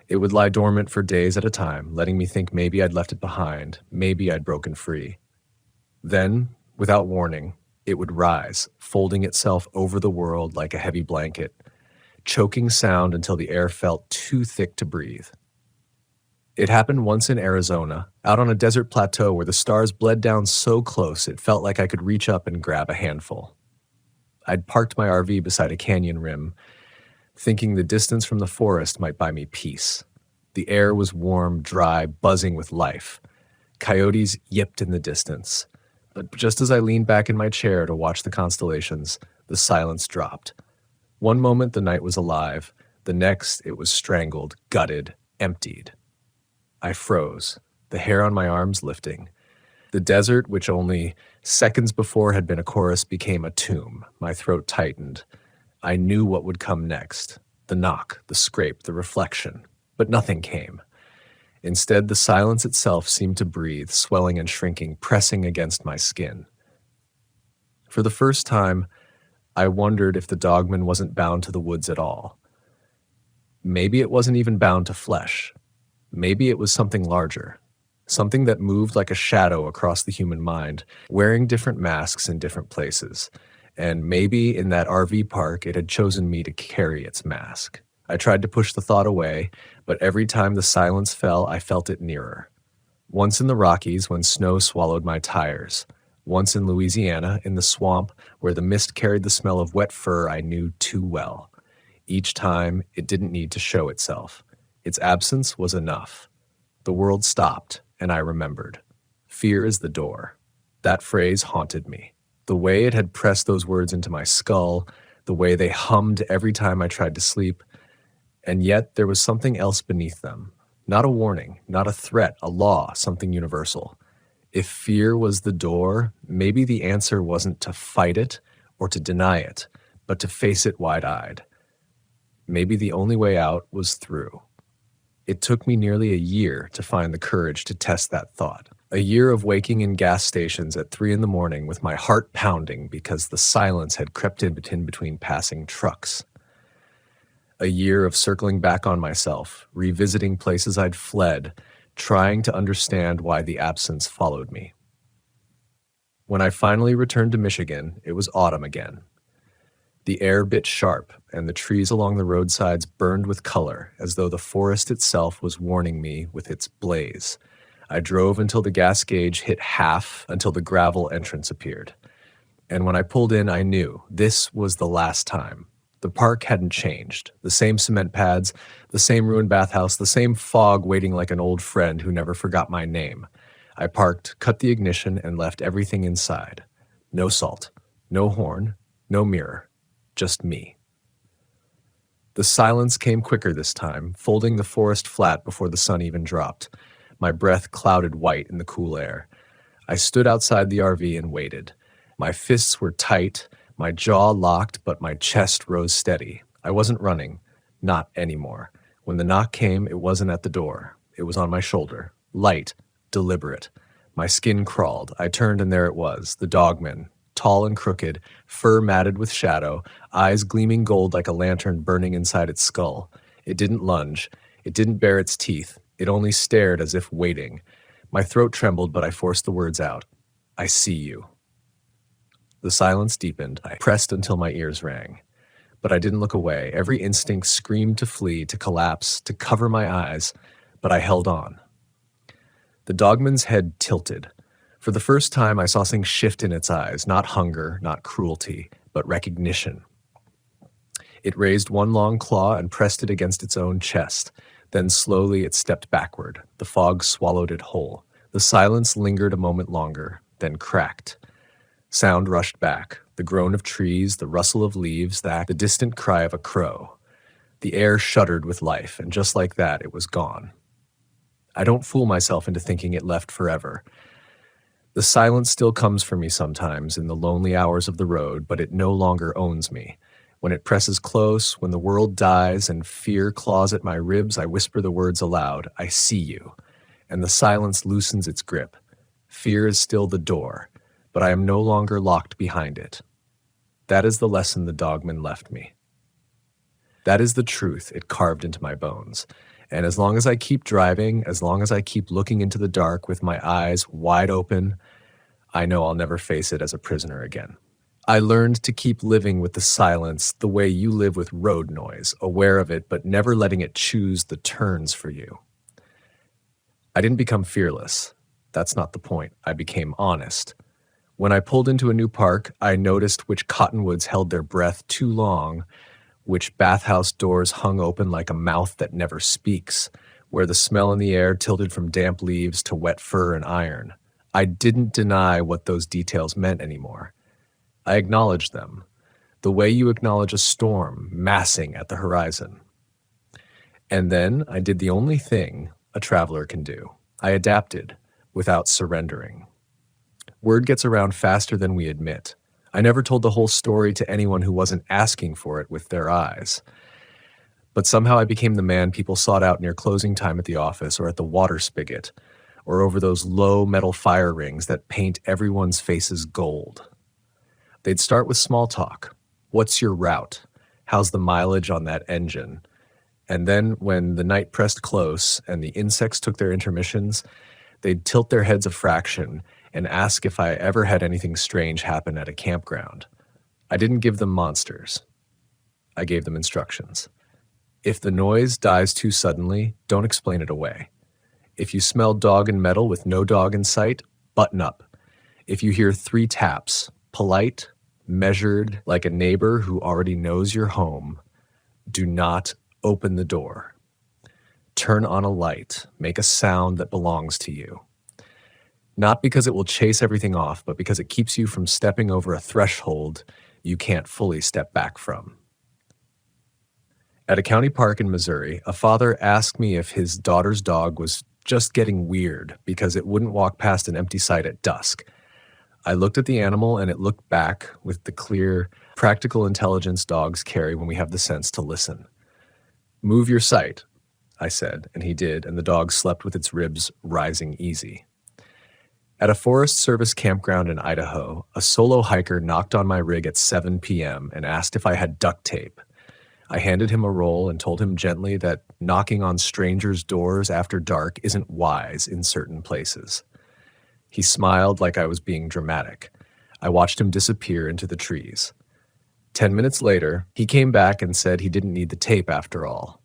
It would lie dormant for days at a time, letting me think maybe I'd left it behind, maybe I'd broken free. Then, without warning, it would rise, folding itself over the world like a heavy blanket, choking sound until the air felt too thick to breathe. It happened once in Arizona, out on a desert plateau where the stars bled down so close it felt like I could reach up and grab a handful. I'd parked my RV beside a canyon rim, thinking the distance from the forest might buy me peace. The air was warm, dry, buzzing with life. Coyotes yipped in the distance. But just as I leaned back in my chair to watch the constellations, the silence dropped. One moment the night was alive, the next it was strangled, gutted, emptied. I froze, the hair on my arms lifting. The desert, which only seconds before had been a chorus, became a tomb. My throat tightened. I knew what would come next. The knock, the scrape, the reflection. But nothing came. Instead, the silence itself seemed to breathe, swelling and shrinking, pressing against my skin. For the first time, I wondered if the dogman wasn't bound to the woods at all. Maybe it wasn't even bound to flesh. Maybe it was something larger, something that moved like a shadow across the human mind, wearing different masks in different places. And maybe in that RV park, it had chosen me to carry its mask. I tried to push the thought away, but every time the silence fell, I felt it nearer. Once in the Rockies, when snow swallowed my tires. Once in Louisiana, in the swamp, where the mist carried the smell of wet fur I knew too well. Each time, it didn't need to show itself. Its absence was enough. The world stopped, and I remembered. Fear is the door. That phrase haunted me. The way it had pressed those words into my skull, the way they hummed every time I tried to sleep, and yet there was something else beneath them. Not a warning, not a threat, a law, something universal. If fear was the door, maybe the answer wasn't to fight it or to deny it, but to face it wide-eyed. Maybe the only way out was through. It took me nearly a year to find the courage to test that thought. A year of waking in gas stations at 3 a.m. with my heart pounding because the silence had crept in between passing trucks. A year of circling back on myself, revisiting places I'd fled, trying to understand why the absence followed me. When I finally returned to Michigan, it was autumn again. The air bit sharp, and the trees along the roadsides burned with color, as though the forest itself was warning me with its blaze. I drove until the gas gauge hit half, until the gravel entrance appeared. And when I pulled in, I knew this was the last time. The park hadn't changed. The same cement pads, the same ruined bathhouse, the same fog waiting like an old friend who never forgot my name. I parked, cut the ignition, and left everything inside. No salt, no horn, no mirror. Just me. The silence came quicker this time, folding the forest flat before the sun even dropped. My breath clouded white in the cool air. I stood outside the RV and waited. My fists were tight, my jaw locked, but my chest rose steady. I wasn't running. Not anymore. When the knock came, it wasn't at the door. It was on my shoulder. Light, deliberate. My skin crawled. I turned and there it was, the dogman. Tall and crooked, fur matted with shadow, eyes gleaming gold like a lantern burning inside its skull. It didn't lunge. It didn't bare its teeth. It only stared as if waiting. My throat trembled, but I forced the words out. I see you. The silence deepened. I pressed until my ears rang. But I didn't look away. Every instinct screamed to flee, to collapse, to cover my eyes, but I held on. The dogman's head tilted. For the first time, I saw things shift in its eyes, not hunger, not cruelty, but recognition. It raised one long claw and pressed it against its own chest. Then slowly it stepped backward. The fog swallowed it whole. The silence lingered a moment longer, then cracked. Sound rushed back, the groan of trees, the rustle of leaves, the distant cry of a crow. The air shuddered with life, and just like that, it was gone. I don't fool myself into thinking it left forever. The silence still comes for me sometimes in the lonely hours of the road, but it no longer owns me. When it presses close, when the world dies and fear claws at my ribs, I whisper the words aloud, I see you. And the silence loosens its grip. Fear is still the door, but I am no longer locked behind it. That is the lesson the dogman left me. That is the truth it carved into my bones. And as long as I keep driving, as long as I keep looking into the dark with my eyes wide open, I know I'll never face it as a prisoner again. I learned to keep living with the silence the way you live with road noise, aware of it, but never letting it choose the turns for you. I didn't become fearless. That's not the point. I became honest. When I pulled into a new park, I noticed which cottonwoods held their breath too long, which bathhouse doors hung open like a mouth that never speaks, where the smell in the air tilted from damp leaves to wet fur and iron. I didn't deny what those details meant anymore. I acknowledged them, the way you acknowledge a storm massing at the horizon. And then I did the only thing a traveler can do. I adapted without surrendering. Word gets around faster than we admit. I never told the whole story to anyone who wasn't asking for it with their eyes. But somehow I became the man people sought out near closing time at the office or at the water spigot, or over those low metal fire rings that paint everyone's faces gold. They'd start with small talk. What's your route? How's the mileage on that engine? And then when the night pressed close and the insects took their intermissions, they'd tilt their heads a fraction and ask if I ever had anything strange happen at a campground. I didn't give them monsters. I gave them instructions. If the noise dies too suddenly, don't explain it away. If you smell dog and metal with no dog in sight, button up. If you hear 3 taps, polite, measured, like a neighbor who already knows you're home, do not open the door. Turn on a light. Make a sound that belongs to you. Not because it will chase everything off, but because it keeps you from stepping over a threshold you can't fully step back from. At a county park in Missouri, a father asked me if his daughter's dog was just getting weird because it wouldn't walk past an empty site at dusk. I looked at the animal and it looked back with the clear, practical intelligence dogs carry when we have the sense to listen. Move your sight, I said, and he did, and the dog slept with its ribs rising easy. At a Forest Service campground in Idaho, a solo hiker knocked on my rig at 7 p.m. and asked if I had duct tape. I handed him a roll and told him gently that knocking on strangers' doors after dark isn't wise in certain places. He smiled like I was being dramatic. I watched him disappear into the trees. 10 minutes later, he came back and said he didn't need the tape after all.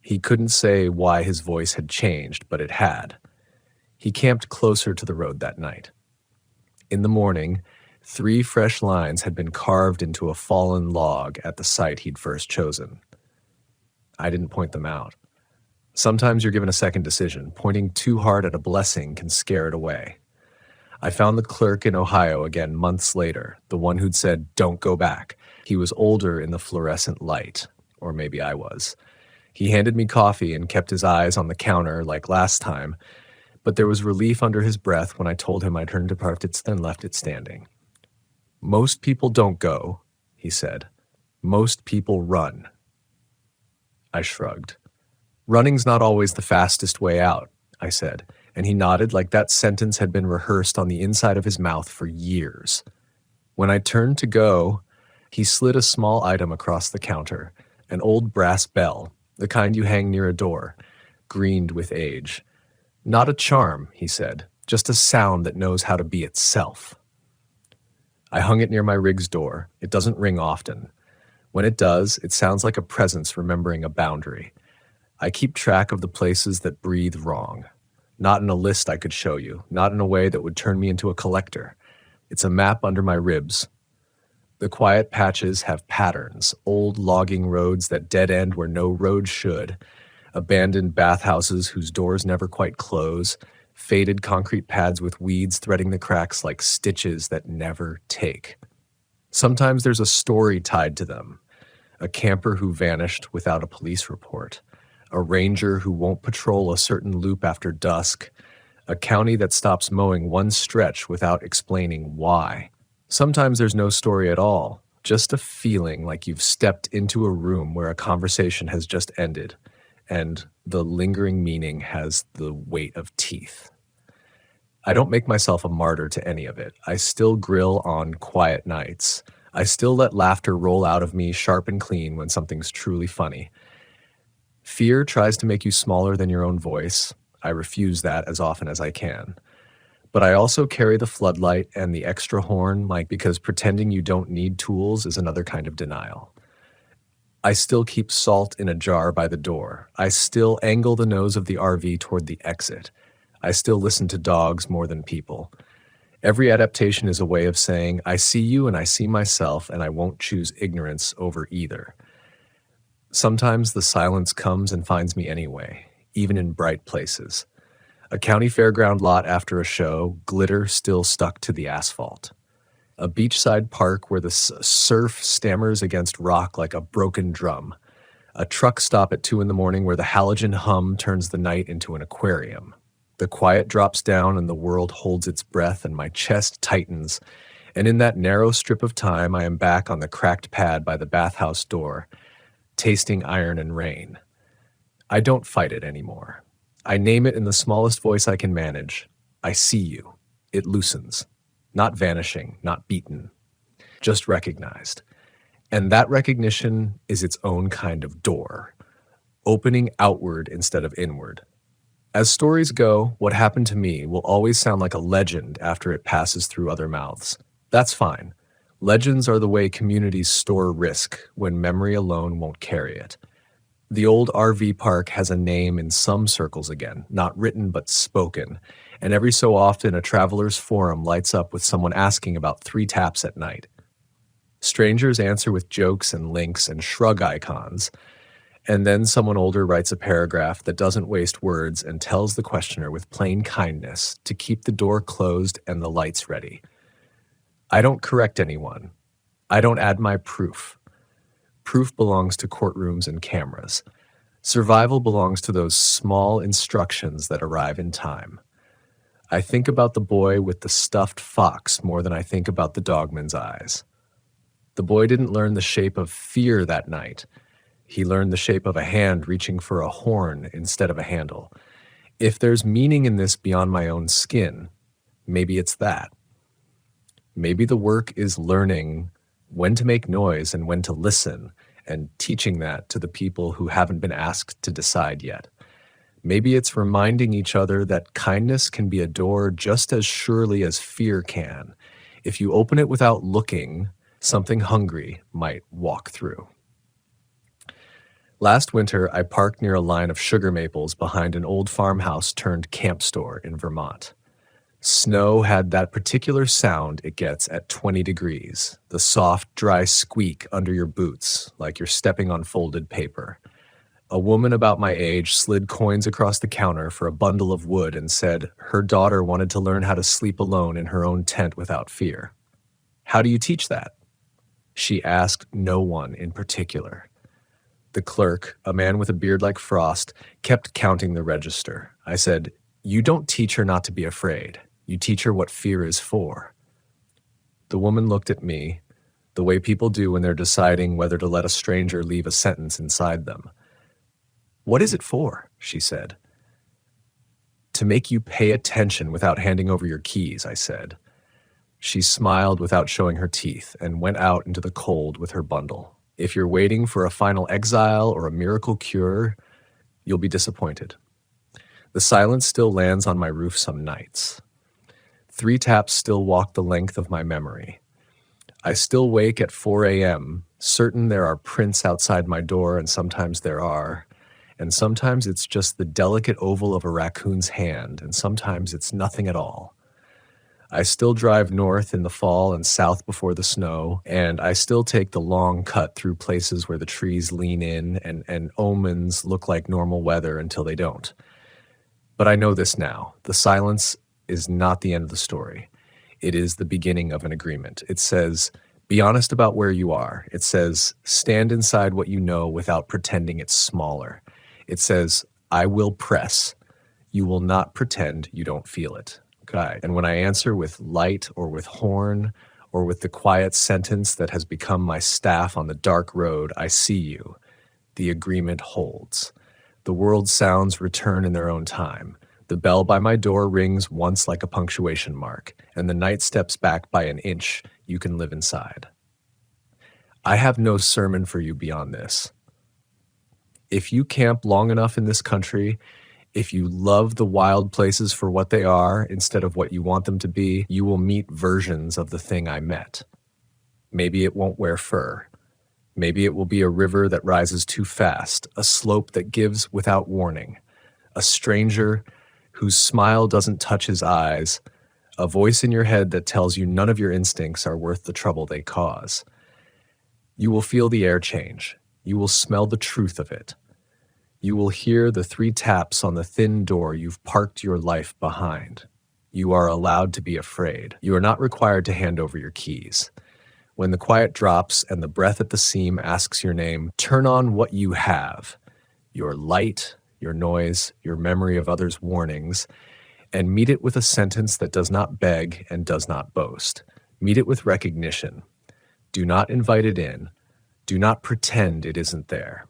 He couldn't say why his voice had changed, but it had. He camped closer to the road that night. In the morning, 3 fresh lines had been carved into a fallen log at the site he'd first chosen. I didn't point them out. Sometimes you're given a second decision. Pointing too hard at a blessing can scare it away. I found the clerk in Ohio again months later, the one who'd said, "Don't go back." He was older in the fluorescent light, or maybe I was. He handed me coffee and kept his eyes on the counter like last time, but there was relief under his breath when I told him I'd turned apart it and left it standing. "Most people don't go," he said. "Most people run." I shrugged. "Running's not always the fastest way out," I said, and he nodded like that sentence had been rehearsed on the inside of his mouth for years. When I turned to go, he slid a small item across the counter, an old brass bell, the kind you hang near a door, greened with age. "Not a charm," he said, "just a sound that knows how to be itself." I hung it near my rig's door. It doesn't ring often. When it does, it sounds like a presence remembering a boundary. I keep track of the places that breathe wrong. not in a list I could show you, not in a way that would turn me into a collector. It's a map under my ribs. The quiet patches have patterns, old logging roads that dead end where no road should, abandoned bathhouses whose doors never quite close, faded concrete pads with weeds threading the cracks like stitches that never take. Sometimes there's a story tied to them, a camper who vanished without a police report, a ranger who won't patrol a certain loop after dusk, a county that stops mowing one stretch without explaining why. Sometimes there's no story at all, just a feeling like you've stepped into a room where a conversation has just ended, and the lingering meaning has the weight of teeth. I don't make myself a martyr to any of it. I still grill on quiet nights. I still let laughter roll out of me sharp and clean when something's truly funny. Fear tries to make you smaller than your own voice. I refuse that as often as I can. But I also carry the floodlight and the extra horn, because pretending you don't need tools is another kind of denial. I still keep salt in a jar by the door. I still angle the nose of the RV toward the exit. I still listen to dogs more than people. Every adaptation is a way of saying, I see you and I see myself, and I won't choose ignorance over either. Sometimes the silence comes and finds me anyway, even in bright places. A county fairground lot after a show, glitter still stuck to the asphalt. A beachside park where the surf stammers against rock like a broken drum. A truck stop at 2 a.m. where the halogen hum turns the night into an aquarium. The quiet drops down and the world holds its breath and my chest tightens. And in that narrow strip of time, I am back on the cracked pad by the bathhouse door, tasting iron and rain. I don't fight it anymore. I name it in the smallest voice I can manage. I see you. It loosens. Not vanishing, not beaten. Just recognized. And that recognition is its own kind of door. Opening outward instead of inward. As stories go, what happened to me will always sound like a legend after it passes through other mouths. That's fine. Legends are the way communities store risk when memory alone won't carry it. The old RV park has a name in some circles again, not written but spoken, and every so often a traveler's forum lights up with someone asking about 3 taps at night. Strangers answer with jokes and links and shrug icons, and then someone older writes a paragraph that doesn't waste words and tells the questioner with plain kindness to keep the door closed and the lights ready. I don't correct anyone. I don't add my proof. Proof belongs to courtrooms and cameras. Survival belongs to those small instructions that arrive in time. I think about the boy with the stuffed fox more than I think about the dogman's eyes. The boy didn't learn the shape of fear that night. He learned the shape of a hand reaching for a horn instead of a handle. If there's meaning in this beyond my own skin, maybe it's that. Maybe the work is learning when to make noise and when to listen, and teaching that to the people who haven't been asked to decide yet. Maybe it's reminding each other that kindness can be a door just as surely as fear can. If you open it without looking, something hungry might walk through. Last winter, I parked near a line of sugar maples behind an old farmhouse turned camp store in Vermont. Snow had that particular sound it gets at 20 degrees, the soft, dry squeak under your boots, like you're stepping on folded paper. A woman about my age slid coins across the counter for a bundle of wood and said her daughter wanted to learn how to sleep alone in her own tent without fear. How do you teach that? She asked no one in particular. The clerk, a man with a beard like frost, kept counting the register. I said, "You don't teach her not to be afraid. You teach her what fear is for." The woman looked at me, the way people do when they're deciding whether to let a stranger leave a sentence inside them. "What is it for?" she said. "To make you pay attention without handing over your keys," I said. She smiled without showing her teeth and went out into the cold with her bundle. If you're waiting for a final exile or a miracle cure, you'll be disappointed. The silence still lands on my roof some nights. 3 taps still walk the length of my memory. I still wake at 4 a.m., certain there are prints outside my door, and sometimes there are, And sometimes it's just the delicate oval of a raccoon's hand, and sometimes it's nothing at all. I still drive north in the fall and south before the snow, and I still take the long cut through places where the trees lean in and omens look like normal weather until they don't. But I know this now. The silence is not the end of the story. It is the beginning of an agreement. It says, be honest about where you are. It says, stand inside what you know without pretending it's smaller. It says, I will press. You will not pretend you don't feel it. Okay. And when I answer with light or with horn or with the quiet sentence that has become my staff on the dark road, I see you. The agreement holds. The world's sounds return in their own time. The bell by my door rings once like a punctuation mark, and the night steps back by an inch. You can live inside. I have no sermon for you beyond this. If you camp long enough in this country, if you love the wild places for what they are instead of what you want them to be, you will meet versions of the thing I met. Maybe it won't wear fur. Maybe it will be a river that rises too fast, a slope that gives without warning, a stranger whose smile doesn't touch his eyes, a voice in your head that tells you none of your instincts are worth the trouble they cause. You will feel the air change. You will smell the truth of it. You will hear the 3 taps on the thin door you've parked your life behind. You are allowed to be afraid. You are not required to hand over your keys. When the quiet drops and the breath at the seam asks your name, turn on what you have, your light, your noise, your memory of others' warnings, and meet it with a sentence that does not beg and does not boast. Meet it with recognition. Do not invite it in. Do not pretend it isn't there.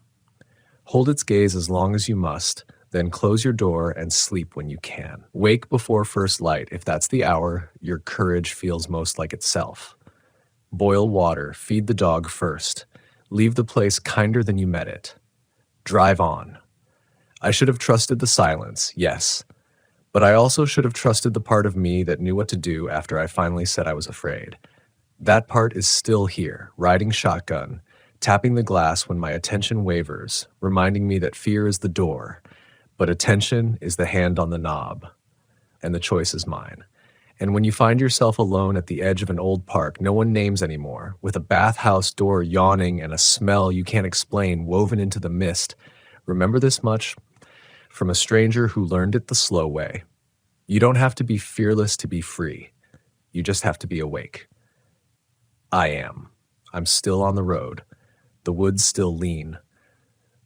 Hold its gaze as long as you must, then close your door and sleep when you can. Wake before first light if that's the hour your courage feels most like itself. Boil water, feed the dog first. Leave the place kinder than you met it. Drive on. I should have trusted the silence, yes. But I also should have trusted the part of me that knew what to do after I finally said I was afraid. That part is still here, riding shotgun, tapping the glass when my attention wavers, reminding me that fear is the door, but attention is the hand on the knob, and the choice is mine. And when you find yourself alone at the edge of an old park no one names anymore, with a bathhouse door yawning and a smell you can't explain woven into the mist, remember this much from a stranger who learned it the slow way. You don't have to be fearless to be free. You just have to be awake. I am. I'm still on the road. The woods still lean.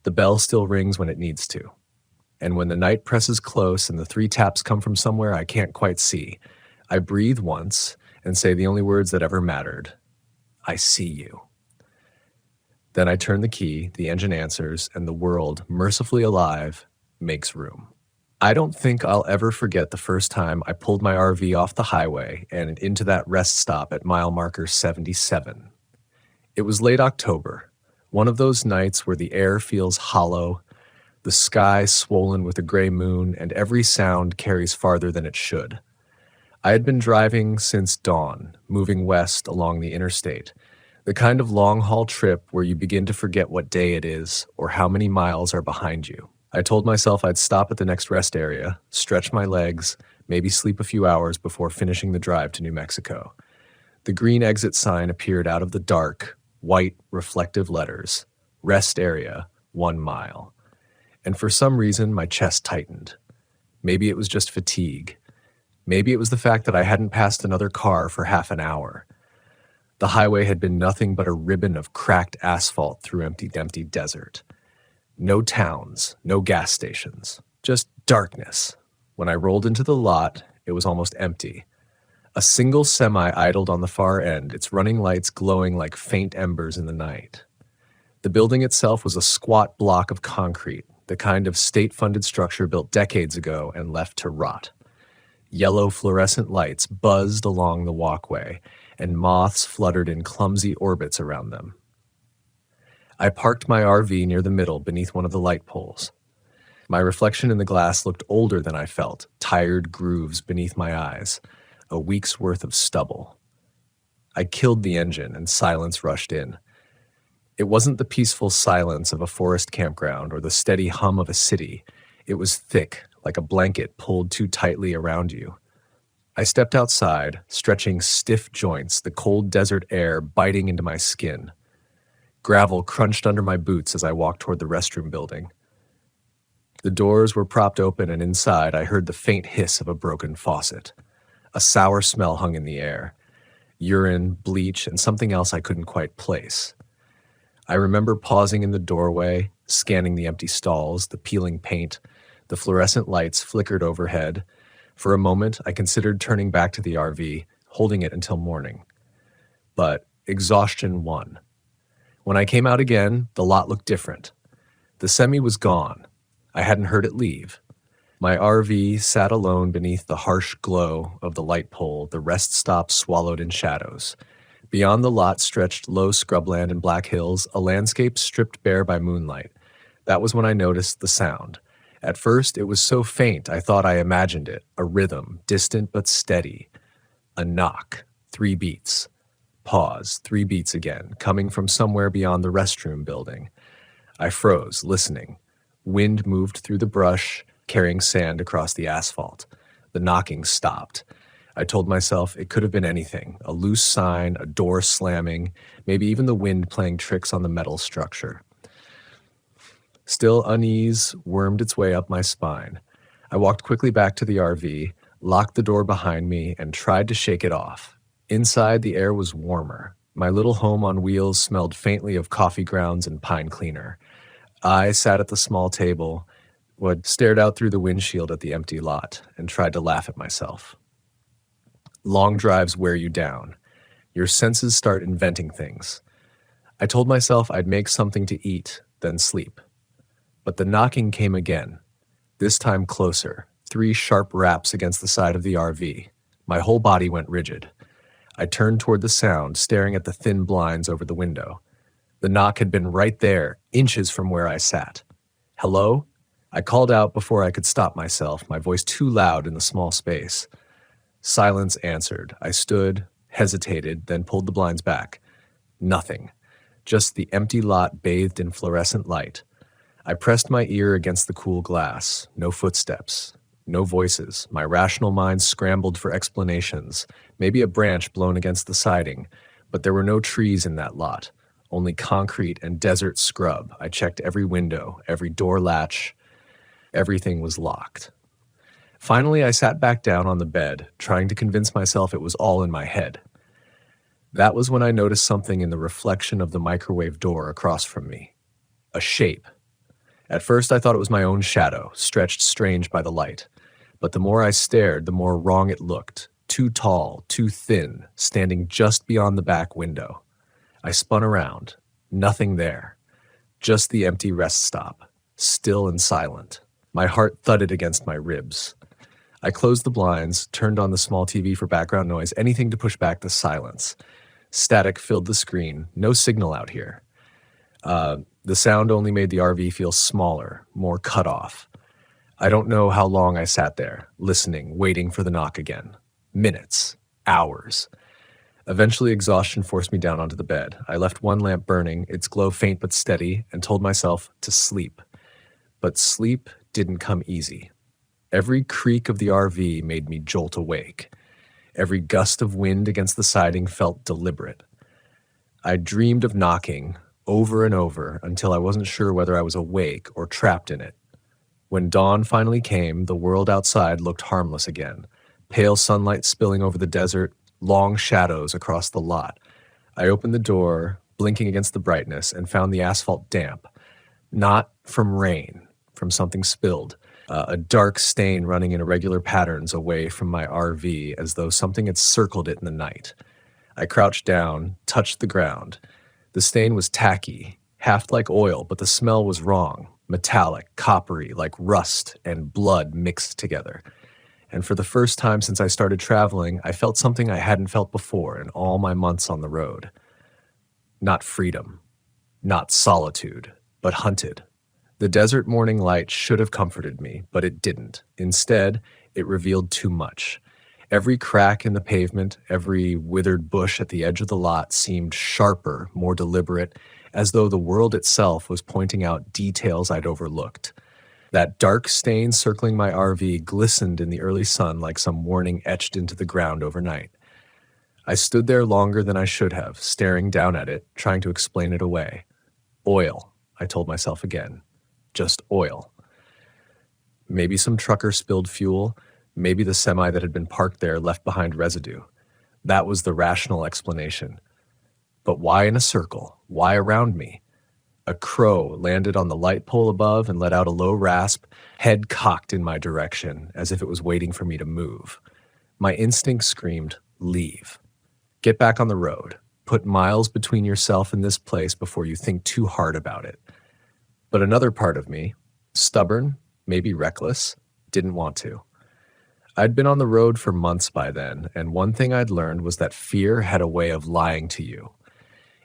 The bell still rings when it needs to. And when the night presses close and the 3 taps come from somewhere I can't quite see, I breathe once and say the only words that ever mattered. I see you. Then I turn the key, the engine answers, and the world, mercifully alive, makes room. I don't think I'll ever forget the first time I pulled my RV off the highway and into that rest stop at mile marker 77. It was late October, one of those nights where the air feels hollow, the sky swollen with a gray moon, and every sound carries farther than it should. I had been driving since dawn, moving west along the interstate, the kind of long-haul trip where you begin to forget what day it is or how many miles are behind you. I told myself I'd stop at the next rest area, stretch my legs, maybe sleep a few hours before finishing the drive to New Mexico. The green exit sign appeared out of the dark, white, reflective letters, rest area, 1 mile. And for some reason, my chest tightened. Maybe it was just fatigue. Maybe it was the fact that I hadn't passed another car for half an hour. The highway had been nothing but a ribbon of cracked asphalt through empty desert. No towns, no gas stations, just darkness. When I rolled into the lot, it was almost empty. A single semi idled on the far end, its running lights glowing like faint embers in the night. The building itself was a squat block of concrete, the kind of state-funded structure built decades ago and left to rot. Yellow fluorescent lights buzzed along the walkway, and moths fluttered in clumsy orbits around them. I parked my RV near the middle beneath one of the light poles. My reflection in the glass looked older than I felt, tired grooves beneath my eyes, a week's worth of stubble. I killed the engine and silence rushed in. It wasn't the peaceful silence of a forest campground or the steady hum of a city. It was thick, like a blanket pulled too tightly around you. I stepped outside, stretching stiff joints, the cold desert air biting into my skin. Gravel crunched under my boots as I walked toward the restroom building. The doors were propped open, and inside I heard the faint hiss of a broken faucet. A sour smell hung in the air. Urine, bleach, and something else I couldn't quite place. I remember pausing in the doorway, scanning the empty stalls, the peeling paint. The fluorescent lights flickered overhead. For a moment, I considered turning back to the RV, holding it until morning. But exhaustion won. When I came out again, the lot looked different. The semi was gone. I hadn't heard it leave. My RV sat alone beneath the harsh glow of the light pole, the rest stop swallowed in shadows. Beyond the lot stretched low scrubland and black hills, a landscape stripped bare by moonlight. That was when I noticed the sound. At first, it was so faint I thought I imagined it, a rhythm, distant but steady. A knock, 3 beats. Pause, 3 beats again, coming from somewhere beyond the restroom building. I froze, listening. Wind moved through the brush, carrying sand across the asphalt. The knocking stopped. I told myself it could have been anything, a loose sign, a door slamming, maybe even the wind playing tricks on the metal structure. Still, unease wormed its way up my spine. I walked quickly back to the RV, locked the door behind me, and tried to shake it off. Inside, the air was warmer. My little home on wheels smelled faintly of coffee grounds and pine cleaner. I sat at the small table, stared out through the windshield at the empty lot, and tried to laugh at myself. Long drives wear you down. Your senses start inventing things. I told myself I'd make something to eat, then sleep. But the knocking came again, this time closer, 3 sharp raps against the side of the RV. My whole body went rigid. I turned toward the sound, staring at the thin blinds over the window. The knock had been right there, inches from where I sat. Hello? I called out before I could stop myself, my voice too loud in the small space. Silence answered. I stood, hesitated, then pulled the blinds back. Nothing. Just the empty lot bathed in fluorescent light. I pressed my ear against the cool glass. No footsteps. No voices. My rational mind scrambled for explanations. Maybe a branch blown against the siding. But there were no trees in that lot. Only concrete and desert scrub. I checked every window, every door latch. Everything was locked. Finally, I sat back down on the bed, trying to convince myself it was all in my head. That was when I noticed something in the reflection of the microwave door across from me. A shape. At first, I thought it was my own shadow, stretched strange by the light. But the more I stared, the more wrong it looked. Too tall, too thin, standing just beyond the back window. I spun around. Nothing there. Just the empty rest stop. Still and silent. My heart thudded against my ribs. I closed the blinds, turned on the small TV for background noise, anything to push back the silence. Static filled the screen. No signal out here. The sound only made the RV feel smaller, more cut off. I don't know how long I sat there, listening, waiting for the knock again. Minutes. Hours. Eventually, exhaustion forced me down onto the bed. I left one lamp burning, its glow faint but steady, and told myself to sleep. But sleep didn't come easy. Every creak of the RV made me jolt awake. Every gust of wind against the siding felt deliberate. I dreamed of knocking over and over until I wasn't sure whether I was awake or trapped in it. When dawn finally came, the world outside looked harmless again. Pale sunlight spilling over the desert, long shadows across the lot. I opened the door, blinking against the brightness, and found the asphalt damp. Not from rain, from something spilled. A dark stain running in irregular patterns away from my RV, as though something had circled it in the night. I crouched down, touched the ground. The stain was tacky, half like oil, but the smell was wrong. Metallic, coppery, like rust and blood mixed together. And for the first time since I started traveling, I felt something I hadn't felt before in all my months on the road. Not freedom, not solitude, but hunted. The desert morning light should have comforted me, but it didn't. Instead, it revealed too much. Every crack in the pavement, every withered bush at the edge of the lot seemed sharper, more deliberate, as though the world itself was pointing out details I'd overlooked. That dark stain circling my RV glistened in the early sun like some warning etched into the ground overnight. I stood there longer than I should have, staring down at it, trying to explain it away. Oil, I told myself again. Just oil. Maybe some trucker spilled fuel, maybe the semi that had been parked there left behind residue. That was the rational explanation. But why in a circle? Why around me? A crow landed on the light pole above and let out a low rasp, head cocked in my direction, as if it was waiting for me to move. My instinct screamed, leave. Get back on the road. Put miles between yourself and this place before you think too hard about it. But another part of me, stubborn, maybe reckless, didn't want to. I'd been on the road for months by then, and one thing I'd learned was that fear had a way of lying to you.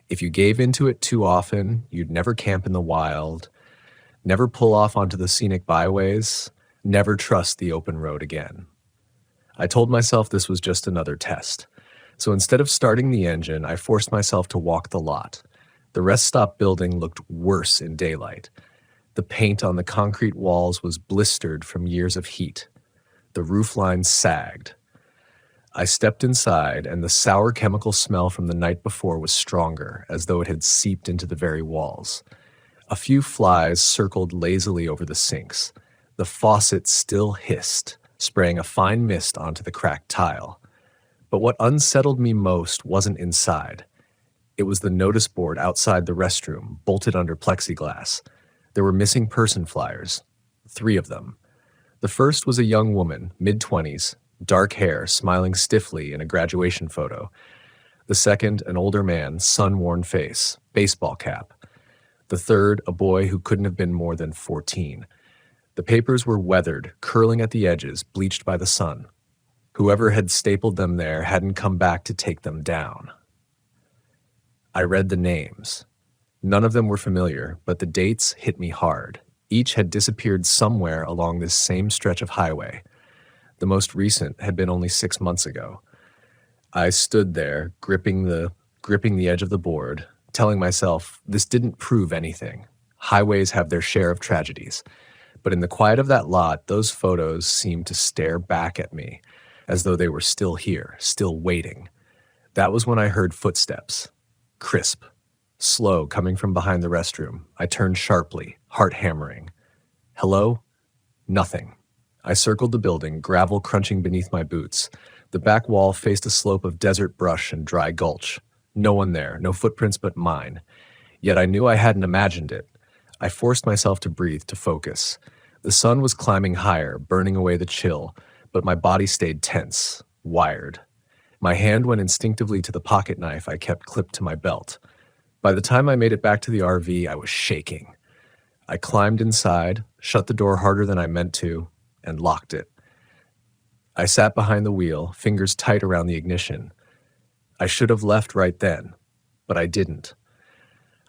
If you gave into it too often, you'd never camp in the wild, never pull off onto the scenic byways, never trust the open road again. I told myself this was just another test. So instead of starting the engine, I forced myself to walk the lot. The rest stop building looked worse in daylight. The paint on the concrete walls was blistered from years of heat. The roof lines sagged. I stepped inside, and the sour chemical smell from the night before was stronger, as though it had seeped into the very walls. A few flies circled lazily over the sinks. The faucet still hissed, spraying a fine mist onto the cracked tile. But what unsettled me most wasn't inside. It was the notice board outside the restroom, bolted under plexiglass. There were missing person flyers, 3 of them. The first was a young woman, mid-20s, dark hair, smiling stiffly in a graduation photo. The second, an older man, sun-worn face, baseball cap. The third, a boy who couldn't have been more than 14. The papers were weathered, curling at the edges, bleached by the sun. Whoever had stapled them there hadn't come back to take them down. I read the names. None of them were familiar, but the dates hit me hard. Each had disappeared somewhere along this same stretch of highway. The most recent had been only 6 months ago. I stood there, gripping the edge of the board, telling myself this didn't prove anything. Highways have their share of tragedies. But in the quiet of that lot, those photos seemed to stare back at me, as though they were still here, still waiting. That was when I heard footsteps. Crisp. Slow, coming from behind the restroom. I turned sharply, heart hammering. Hello? Nothing. I circled the building, gravel crunching beneath my boots. The back wall faced a slope of desert brush and dry gulch. No one there, no footprints but mine. Yet I knew I hadn't imagined it. I forced myself to breathe, to focus. The sun was climbing higher, burning away the chill, but my body stayed tense, wired. My hand went instinctively to the pocket knife I kept clipped to my belt. By the time I made it back to the RV, I was shaking. I climbed inside, shut the door harder than I meant to, and locked it. I sat behind the wheel, fingers tight around the ignition. I should have left right then, but I didn't.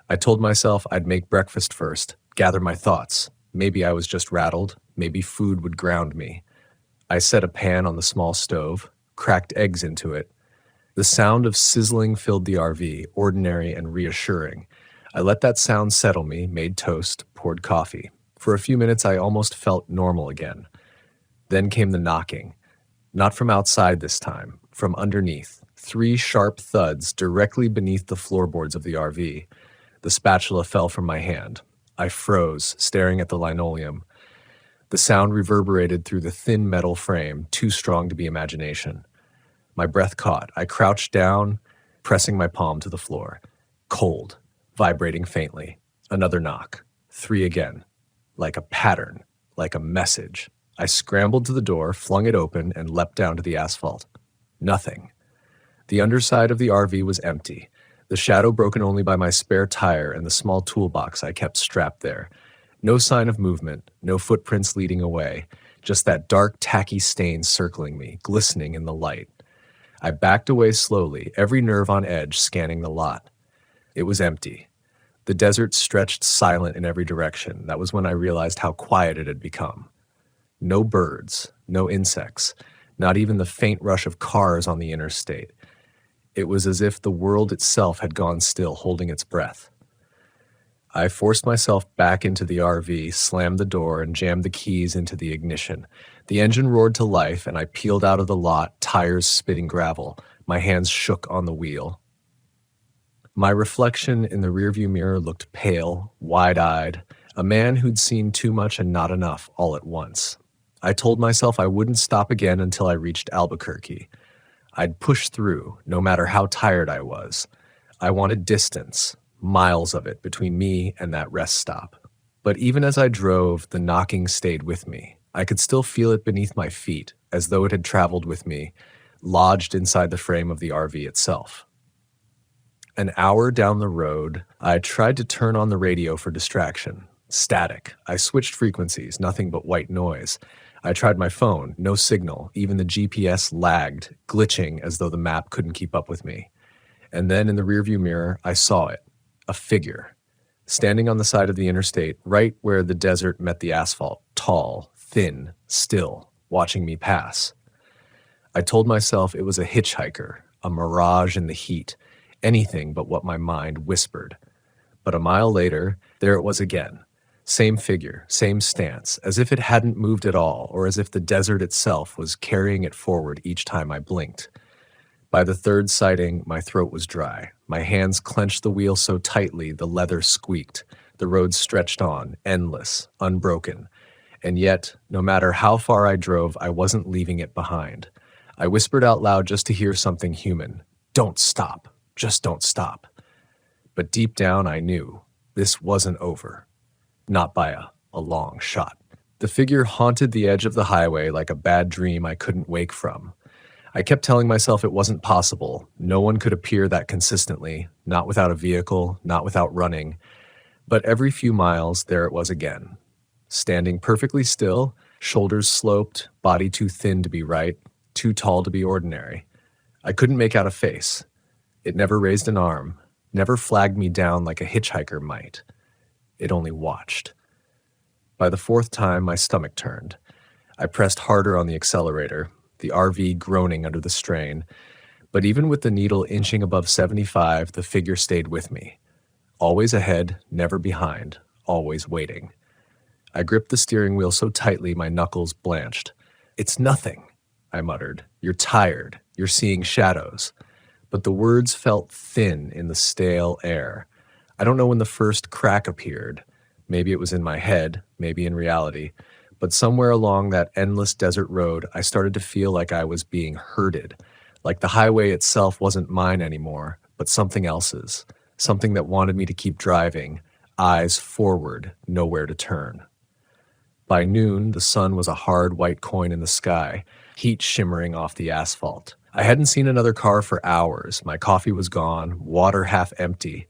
I told myself I'd make breakfast first, gather my thoughts. Maybe I was just rattled, maybe food would ground me. I set a pan on the small stove, cracked eggs into it. The sound of sizzling filled the RV, ordinary and reassuring. I let that sound settle me, made toast, poured coffee. For a few minutes, I almost felt normal again. Then came the knocking. Not from outside this time, from underneath. 3 sharp thuds directly beneath the floorboards of the RV. The spatula fell from my hand. I froze, staring at the linoleum. The sound reverberated through the thin metal frame, too strong to be imagination. My breath caught. I crouched down, pressing my palm to the floor. Cold, vibrating faintly. Another knock. 3 again. Like a pattern, like a message. I scrambled to the door, flung it open, and leapt down to the asphalt. Nothing. The underside of the RV was empty, the shadow broken only by my spare tire and the small toolbox I kept strapped there. No sign of movement, no footprints leading away, just that dark, tacky stain circling me, glistening in the light. I backed away slowly, every nerve on edge, scanning the lot. It was empty. The desert stretched silent in every direction. That was when I realized how quiet it had become. No birds, no insects, not even the faint rush of cars on the interstate. It was as if the world itself had gone still, holding its breath. I forced myself back into the RV, slammed the door, and jammed the keys into the ignition. The engine roared to life, and I peeled out of the lot, tires spitting gravel. My hands shook on the wheel. My reflection in the rearview mirror looked pale, wide-eyed, a man who'd seen too much and not enough all at once. I told myself I wouldn't stop again until I reached Albuquerque. I'd push through, no matter how tired I was. I wanted distance, miles of it between me and that rest stop. But even as I drove, the knocking stayed with me. I could still feel it beneath my feet, as though it had traveled with me, lodged inside the frame of the RV itself. An hour down the road, I tried to turn on the radio for distraction. Static. I switched frequencies, nothing but white noise. I tried my phone, no signal. Even the GPS lagged, glitching as though the map couldn't keep up with me. And then in the rearview mirror, I saw it. A figure. Standing on the side of the interstate, right where the desert met the asphalt. Tall, thin, still, watching me pass. I told myself it was a hitchhiker, a mirage in the heat. Anything but what my mind whispered. But a mile later, there it was again. Same figure, same stance, as if it hadn't moved at all, or as if the desert itself was carrying it forward each time I blinked. By the third sighting, my throat was dry. My hands clenched the wheel so tightly the leather squeaked. The road stretched on, endless, unbroken. And yet, no matter how far I drove, I wasn't leaving it behind. I whispered out loud just to hear something human. Don't stop. Just don't stop. But deep down, I knew this wasn't over. Not by a long shot. The figure haunted the edge of the highway like a bad dream I couldn't wake from. I kept telling myself it wasn't possible. No one could appear that consistently, not without a vehicle, not without running. But every few miles, there it was again. Standing perfectly still, shoulders sloped, body too thin to be right, too tall to be ordinary. I couldn't make out a face. It never raised an arm, never flagged me down like a hitchhiker might. It only watched. By the fourth time, my stomach turned. I pressed harder on the accelerator, the RV groaning under the strain. But even with the needle inching above 75, the figure stayed with me. Always ahead, never behind, always waiting. I gripped the steering wheel so tightly my knuckles blanched. "It's nothing," I muttered. "You're tired. You're seeing shadows." But the words felt thin in the stale air. I don't know when the first crack appeared. Maybe it was in my head, maybe in reality. But somewhere along that endless desert road, I started to feel like I was being herded, like the highway itself wasn't mine anymore, but something else's, something that wanted me to keep driving, eyes forward, nowhere to turn. By noon, the sun was a hard white coin in the sky, heat shimmering off the asphalt. I hadn't seen another car for hours. My coffee was gone, water half empty.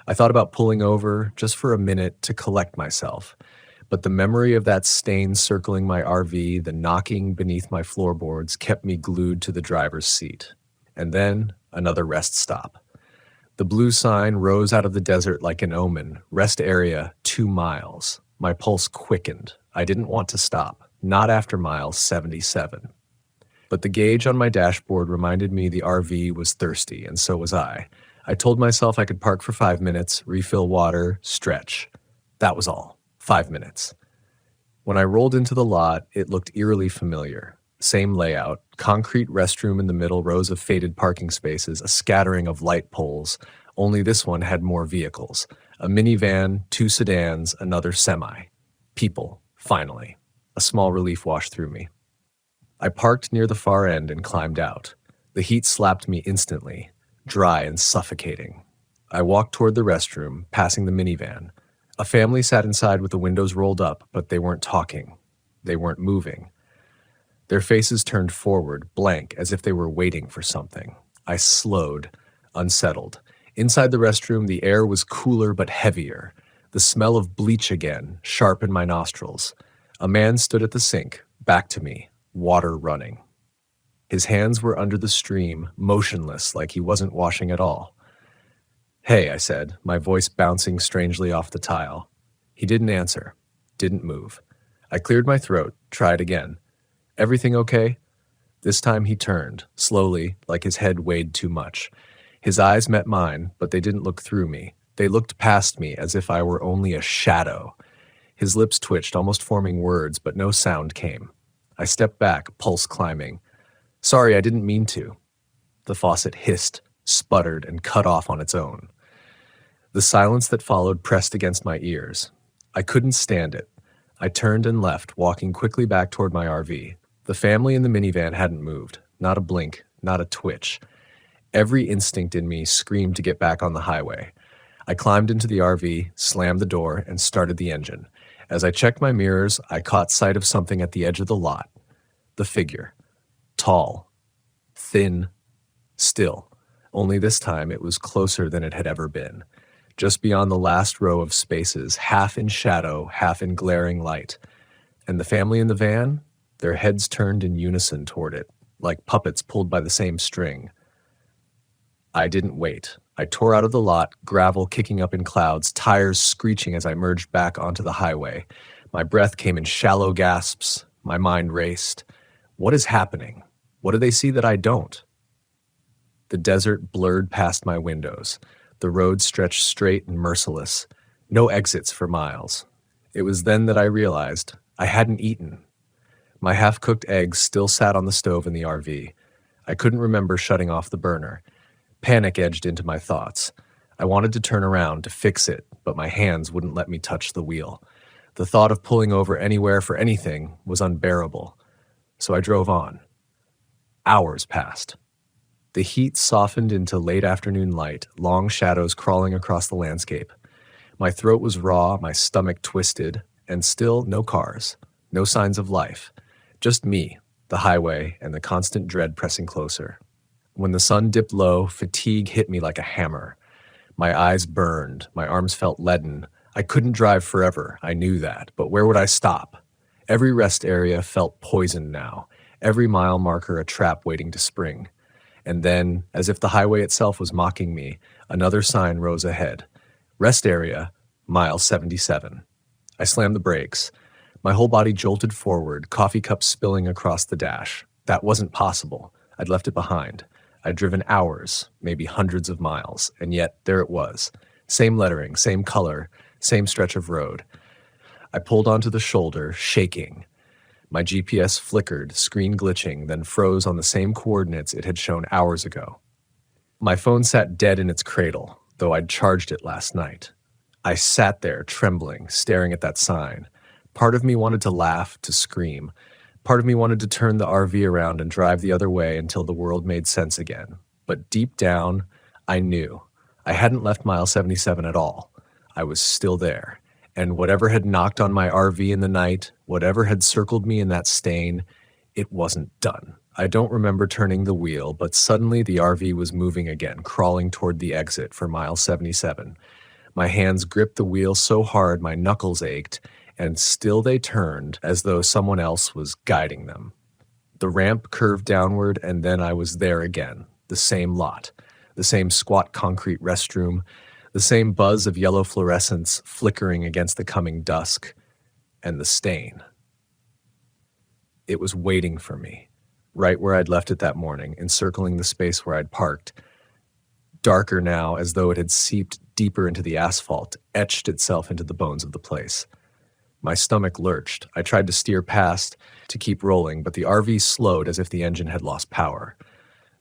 I thought about pulling over just for a minute to collect myself. But the memory of that stain circling my RV, the knocking beneath my floorboards, kept me glued to the driver's seat. And then another rest stop. The blue sign rose out of the desert like an omen. Rest area, 2 miles. My pulse quickened. I didn't want to stop. Not after mile 77. But the gauge on my dashboard reminded me the RV was thirsty, and so was I. I told myself I could park for 5 minutes, refill water, stretch. That was all. 5 minutes. When I rolled into the lot, it looked eerily familiar. Same layout, concrete restroom in the middle, rows of faded parking spaces, a scattering of light poles. Only this one had more vehicles. A minivan, 2 sedans, another semi. People, finally. A small relief washed through me. I parked near the far end and climbed out. The heat slapped me instantly, dry and suffocating. I walked toward the restroom, passing the minivan. A family sat inside with the windows rolled up, but they weren't talking. They weren't moving. Their faces turned forward, blank, as if they were waiting for something. I slowed, unsettled. Inside the restroom, the air was cooler but heavier. The smell of bleach again, sharp in my nostrils. A man stood at the sink, back to me, water running. His hands were under the stream, motionless like he wasn't washing at all. "Hey," I said, my voice bouncing strangely off the tile. He didn't answer, didn't move. I cleared my throat, tried again. "Everything okay?" This time he turned, slowly, like his head weighed too much. His eyes met mine, but they didn't look through me. They looked past me as if I were only a shadow. His lips twitched, almost forming words, but no sound came. I stepped back, pulse climbing. Sorry, I didn't mean to. The faucet hissed, sputtered, and cut off on its own. The silence that followed pressed against my ears. I couldn't stand it. I turned and left, walking quickly back toward my RV. The family in the minivan hadn't moved. Not a blink, not a twitch. Every instinct in me screamed to get back on the highway. I climbed into the RV, slammed the door, and started the engine. As I checked my mirrors, I caught sight of something at the edge of the lot. The figure. Tall. Thin. Still. Only this time it was closer than it had ever been. Just beyond the last row of spaces, half in shadow, half in glaring light. And the family in the van? Their heads turned in unison toward it, like puppets pulled by the same string. I didn't wait. I tore out of the lot, gravel kicking up in clouds, tires screeching as I merged back onto the highway. My breath came in shallow gasps. My mind raced. What is happening? What do they see that I don't? The desert blurred past my windows. The road stretched straight and merciless. No exits for miles. It was then that I realized I hadn't eaten. My half-cooked eggs still sat on the stove in the RV. I couldn't remember shutting off the burner. Panic edged into my thoughts. I wanted to turn around to fix it, but my hands wouldn't let me touch the wheel. The thought of pulling over anywhere for anything was unbearable. So I drove on. Hours passed. The heat softened into late afternoon light, long shadows crawling across the landscape. My throat was raw, my stomach twisted, and still no cars, no signs of life. Just me, the highway, and the constant dread pressing closer. When the sun dipped low, fatigue hit me like a hammer. My eyes burned, my arms felt leaden. I couldn't drive forever, I knew that, but where would I stop? Every rest area felt poisoned now, every mile marker a trap waiting to spring. And then, as if the highway itself was mocking me, another sign rose ahead. Rest area, mile 77. I slammed the brakes. My whole body jolted forward, coffee cups spilling across the dash. That wasn't possible. I'd left it behind. I'd driven hours, maybe hundreds of miles, and yet there it was. Same lettering, same color, same stretch of road. I pulled onto the shoulder, shaking. My GPS flickered, screen glitching, then froze on the same coordinates it had shown hours ago. My phone sat dead in its cradle, though I'd charged it last night. I sat there, trembling, staring at that sign. Part of me wanted to laugh, to scream. Part of me wanted to turn the RV around and drive the other way until the world made sense again. But deep down, I knew. I hadn't left mile 77 at all. I was still there. And whatever had knocked on my RV in the night, whatever had circled me in that stain, it wasn't done. I don't remember turning the wheel, but suddenly the RV was moving again, crawling toward the exit for mile 77. My hands gripped the wheel so hard my knuckles ached, and still they turned as though someone else was guiding them. The ramp curved downward, and then I was there again, the same lot, the same squat concrete restroom, the same buzz of yellow fluorescence flickering against the coming dusk, and the stain. It was waiting for me, right where I'd left it that morning, encircling the space where I'd parked. Darker now, as though it had seeped deeper into the asphalt, etched itself into the bones of the place. My stomach lurched. I tried to steer past, to keep rolling, but the RV slowed as if the engine had lost power.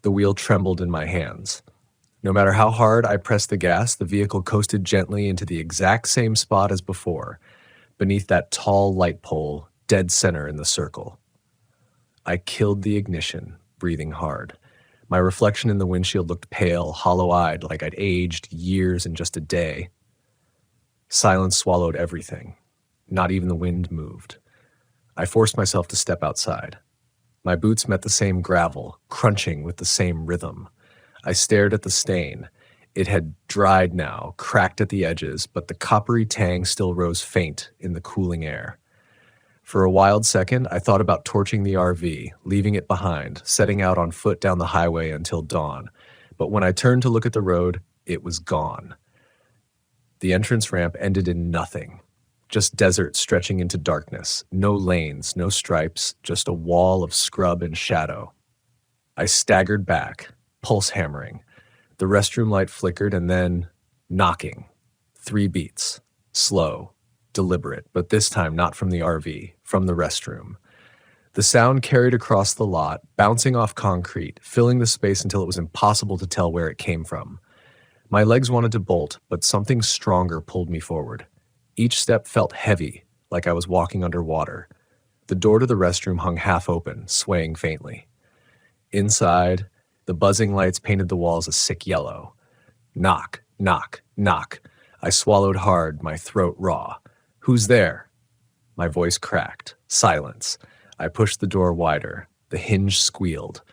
The wheel trembled in my hands. No matter how hard I pressed the gas, the vehicle coasted gently into the exact same spot as before, beneath that tall light pole, dead center in the circle. I killed the ignition, breathing hard. My reflection in the windshield looked pale, hollow-eyed, like I'd aged years in just a day. Silence swallowed everything. Not even the wind moved. I forced myself to step outside. My boots met the same gravel, crunching with the same rhythm. I stared at the stain. It had dried now, cracked at the edges, but the coppery tang still rose faint in the cooling air. For a wild second, I thought about torching the RV, leaving it behind, setting out on foot down the highway until dawn. But when I turned to look at the road, it was gone. The entrance ramp ended in nothing. Just desert stretching into darkness. No lanes, no stripes, just a wall of scrub and shadow. I staggered back, pulse hammering. The restroom light flickered and then knocking. 3 beats. Slow, deliberate, but this time not from the RV, from the restroom. The sound carried across the lot, bouncing off concrete, filling the space until it was impossible to tell where it came from. My legs wanted to bolt, but something stronger pulled me forward. Each step felt heavy, like I was walking underwater. The door to the restroom hung half open, swaying faintly. Inside, the buzzing lights painted the walls a sick yellow. Knock, knock, knock. I swallowed hard, my throat raw. Who's there? My voice cracked. Silence. I pushed the door wider. The hinge squealed.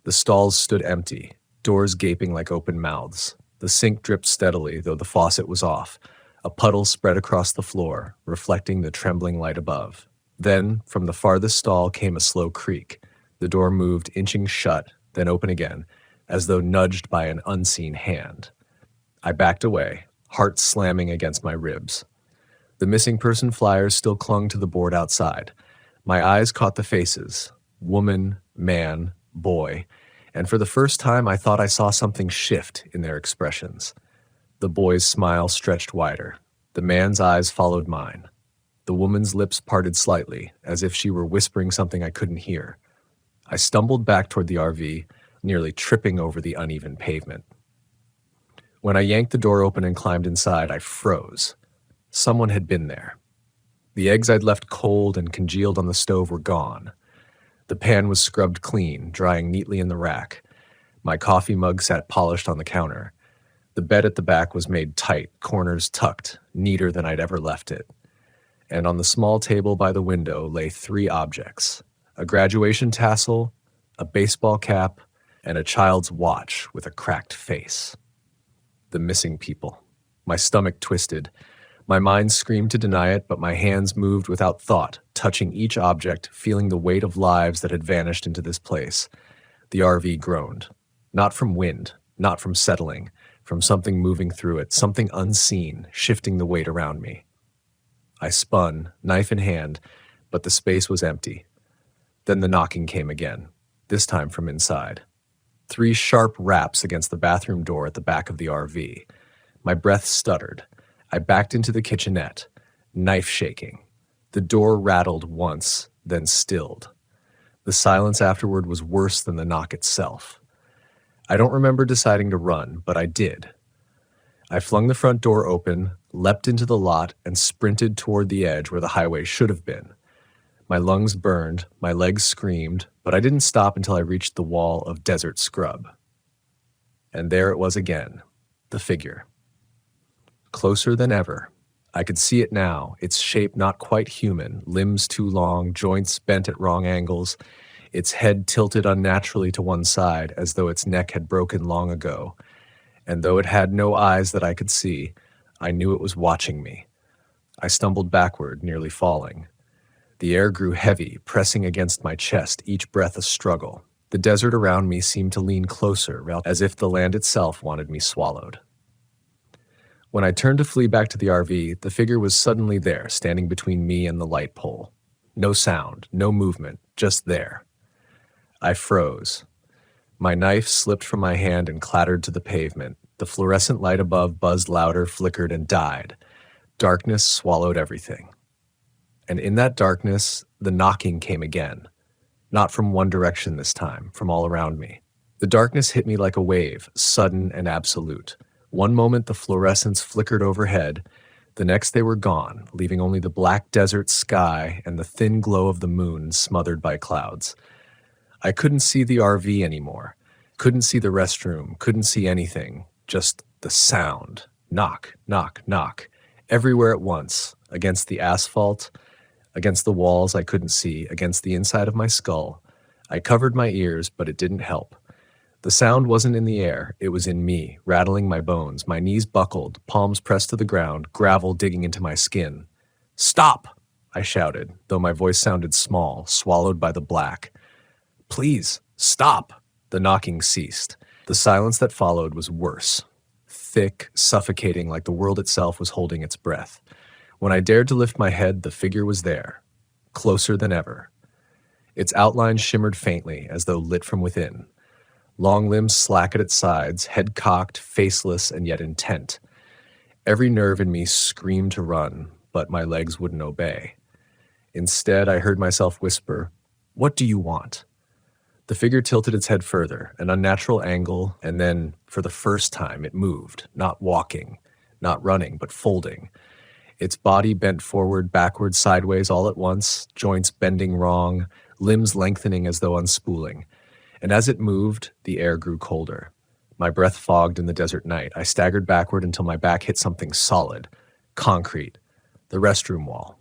The stalls stood empty, doors gaping like open mouths. The sink dripped steadily, though the faucet was off. A puddle spread across the floor, reflecting the trembling light above. Then, from the farthest stall came a slow creak. The door moved, inching shut, then open again, as though nudged by an unseen hand. I backed away, heart slamming against my ribs. The missing person flyers still clung to the board outside. My eyes caught the faces, woman, man, boy, and for the first time I thought I saw something shift in their expressions. The boy's smile stretched wider. The man's eyes followed mine. The woman's lips parted slightly, as if she were whispering something I couldn't hear. I stumbled back toward the RV, nearly tripping over the uneven pavement. When I yanked the door open and climbed inside, I froze. Someone had been there. The eggs I'd left cold and congealed on the stove were gone. The pan was scrubbed clean, drying neatly in the rack. My coffee mug sat polished on the counter. The bed at the back was made tight, corners tucked, neater than I'd ever left it. And on the small table by the window lay 3 objects: a graduation tassel, a baseball cap, and a child's watch with a cracked face. The missing people. My stomach twisted. My mind screamed to deny it, but my hands moved without thought, touching each object, feeling the weight of lives that had vanished into this place. The RV groaned. Not from wind, not from settling, from something moving through it, something unseen, shifting the weight around me. I spun, knife in hand, but the space was empty. Then the knocking came again, this time from inside. 3 sharp raps against the bathroom door at the back of the RV. My breath stuttered. I backed into the kitchenette, knife shaking. The door rattled once, then stilled. The silence afterward was worse than the knock itself. I don't remember deciding to run, but I did. I flung the front door open, leapt into the lot, and sprinted toward the edge where the highway should have been. My lungs burned, my legs screamed, but I didn't stop until I reached the wall of desert scrub. And there it was again, the figure. Closer than ever. I could see it now, its shape not quite human, limbs too long, joints bent at wrong angles, its head tilted unnaturally to one side as though its neck had broken long ago. And though it had no eyes that I could see, I knew it was watching me. I stumbled backward, nearly falling. The air grew heavy, pressing against my chest, each breath a struggle. The desert around me seemed to lean closer, as if the land itself wanted me swallowed. When I turned to flee back to the RV, the figure was suddenly there, standing between me and the light pole. No sound, no movement, just there. I froze. My knife slipped from my hand and clattered to the pavement. The fluorescent light above buzzed louder, flickered, and died. Darkness swallowed everything. And in that darkness, the knocking came again. Not from one direction this time, from all around me. The darkness hit me like a wave, sudden and absolute. One moment the fluorescents flickered overhead, the next they were gone, leaving only the black desert sky and the thin glow of the moon smothered by clouds. I couldn't see the RV anymore, couldn't see the restroom, couldn't see anything, just the sound. Knock, knock, knock, everywhere at once, against the asphalt, against the walls I couldn't see, against the inside of my skull. I covered my ears, but it didn't help. The sound wasn't in the air, it was in me, rattling my bones, my knees buckled, palms pressed to the ground, gravel digging into my skin. "Stop!" I shouted, though my voice sounded small, swallowed by the black. "Please, stop!" The knocking ceased. The silence that followed was worse. Thick, suffocating, like the world itself was holding its breath. When I dared to lift my head, the figure was there, closer than ever. Its outline shimmered faintly, as though lit from within. Long limbs slack at its sides, head cocked, faceless, and yet intent. Every nerve in me screamed to run, but my legs wouldn't obey. Instead, I heard myself whisper, "What do you want?" The figure tilted its head further, an unnatural angle, and then, for the first time, it moved, not walking, not running, but folding. Its body bent forward, backward, sideways all at once, joints bending wrong, limbs lengthening as though unspooling. And as it moved, the air grew colder. My breath fogged in the desert night. I staggered backward until my back hit something solid, concrete, the restroom wall.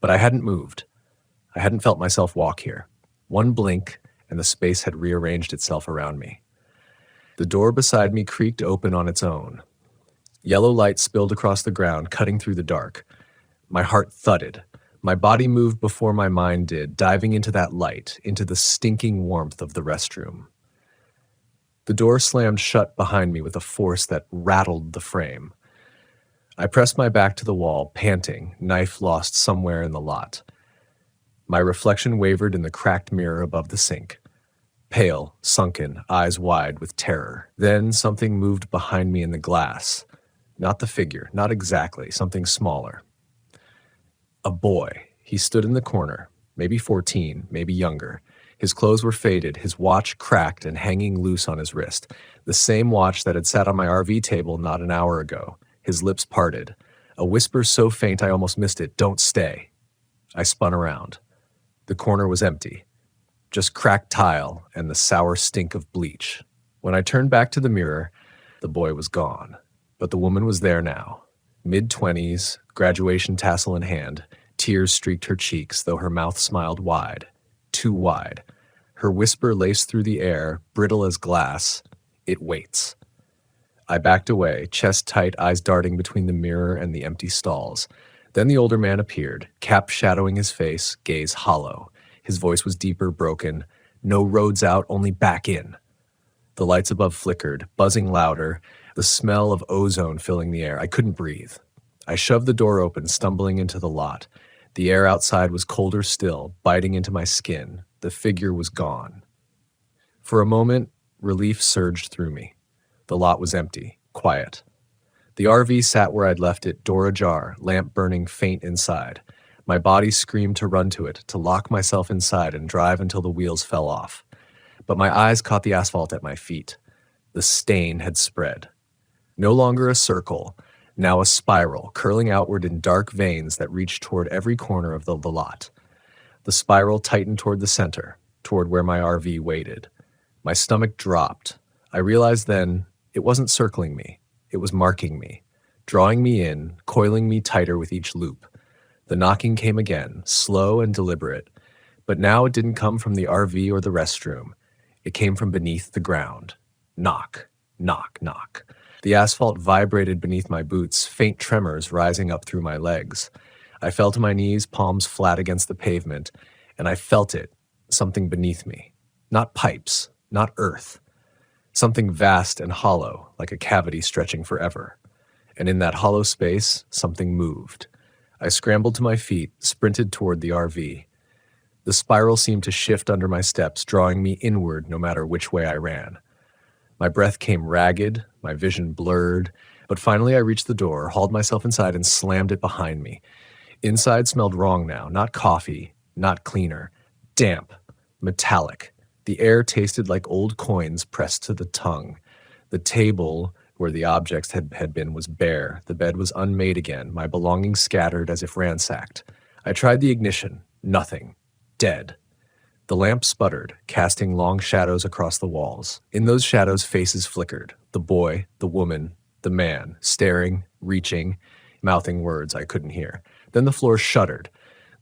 But I hadn't moved. I hadn't felt myself walk here. One blink, and the space had rearranged itself around me. The door beside me creaked open on its own. Yellow light spilled across the ground, cutting through the dark. My heart thudded. My body moved before my mind did, diving into that light, into the stinking warmth of the restroom. The door slammed shut behind me with a force that rattled the frame. I pressed my back to the wall, panting, knife lost somewhere in the lot. My reflection wavered in the cracked mirror above the sink. Pale, sunken, eyes wide with terror. Then something moved behind me in the glass. Not the figure, not exactly, something smaller. A boy. He stood in the corner, maybe 14, maybe younger. His clothes were faded, his watch cracked and hanging loose on his wrist. The same watch that had sat on my RV table not an hour ago. His lips parted. A whisper so faint I almost missed it, "Don't stay." I spun around. The corner was empty. Just cracked tile and the sour stink of bleach. When I turned back to the mirror, the boy was gone. But the woman was there now. Mid-20s, graduation tassel in hand, tears streaked her cheeks, though her mouth smiled wide. Too wide. Her whisper laced through the air, brittle as glass. "It waits." I backed away, chest tight, eyes darting between the mirror and the empty stalls. Then the older man appeared, cap shadowing his face, gaze hollow. His voice was deeper, broken. "No roads out, only back in." The lights above flickered, buzzing louder, the smell of ozone filling the air. I couldn't breathe. I shoved the door open, stumbling into the lot. The air outside was colder still, biting into my skin. The figure was gone. For a moment, relief surged through me. The lot was empty, quiet. The RV sat where I'd left it, door ajar, lamp burning faint inside. My body screamed to run to it, to lock myself inside and drive until the wheels fell off. But my eyes caught the asphalt at my feet. The stain had spread. No longer a circle, now a spiral, curling outward in dark veins that reached toward every corner of the lot. The spiral tightened toward the center, toward where my RV waited. My stomach dropped. I realized then it wasn't circling me. It was marking me, drawing me in, coiling me tighter with each loop. The knocking came again, slow and deliberate. But now it didn't come from the RV or the restroom. It came from beneath the ground. Knock, knock, knock. The asphalt vibrated beneath my boots, faint tremors rising up through my legs. I fell to my knees, palms flat against the pavement, and I felt it, something beneath me. Not pipes, not earth. Something vast and hollow, like a cavity stretching forever. And in that hollow space, something moved. I scrambled to my feet, sprinted toward the RV. The spiral seemed to shift under my steps, drawing me inward no matter which way I ran. My breath came ragged, my vision blurred, but finally I reached the door, hauled myself inside, and slammed it behind me. Inside smelled wrong now, not coffee, not cleaner. Damp, metallic. The air tasted like old coins pressed to the tongue. The table, where the objects had been, was bare. The bed was unmade again, my belongings scattered as if ransacked. I tried the ignition. Nothing. Dead. The lamp sputtered, casting long shadows across the walls. In those shadows, faces flickered. The boy, the woman, the man, staring, reaching, mouthing words I couldn't hear. Then the floor shuddered.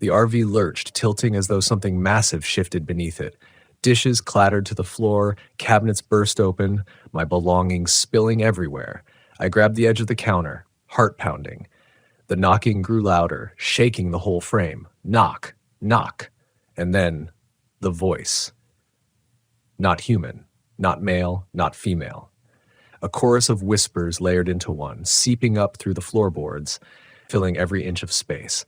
The RV lurched, tilting as though something massive shifted beneath it. Dishes clattered to the floor, cabinets burst open, my belongings spilling everywhere. I grabbed the edge of the counter, heart pounding. The knocking grew louder, shaking the whole frame. Knock, knock. And then, the voice. Not human, not male, not female. A chorus of whispers layered into one, seeping up through the floorboards, filling every inch of space.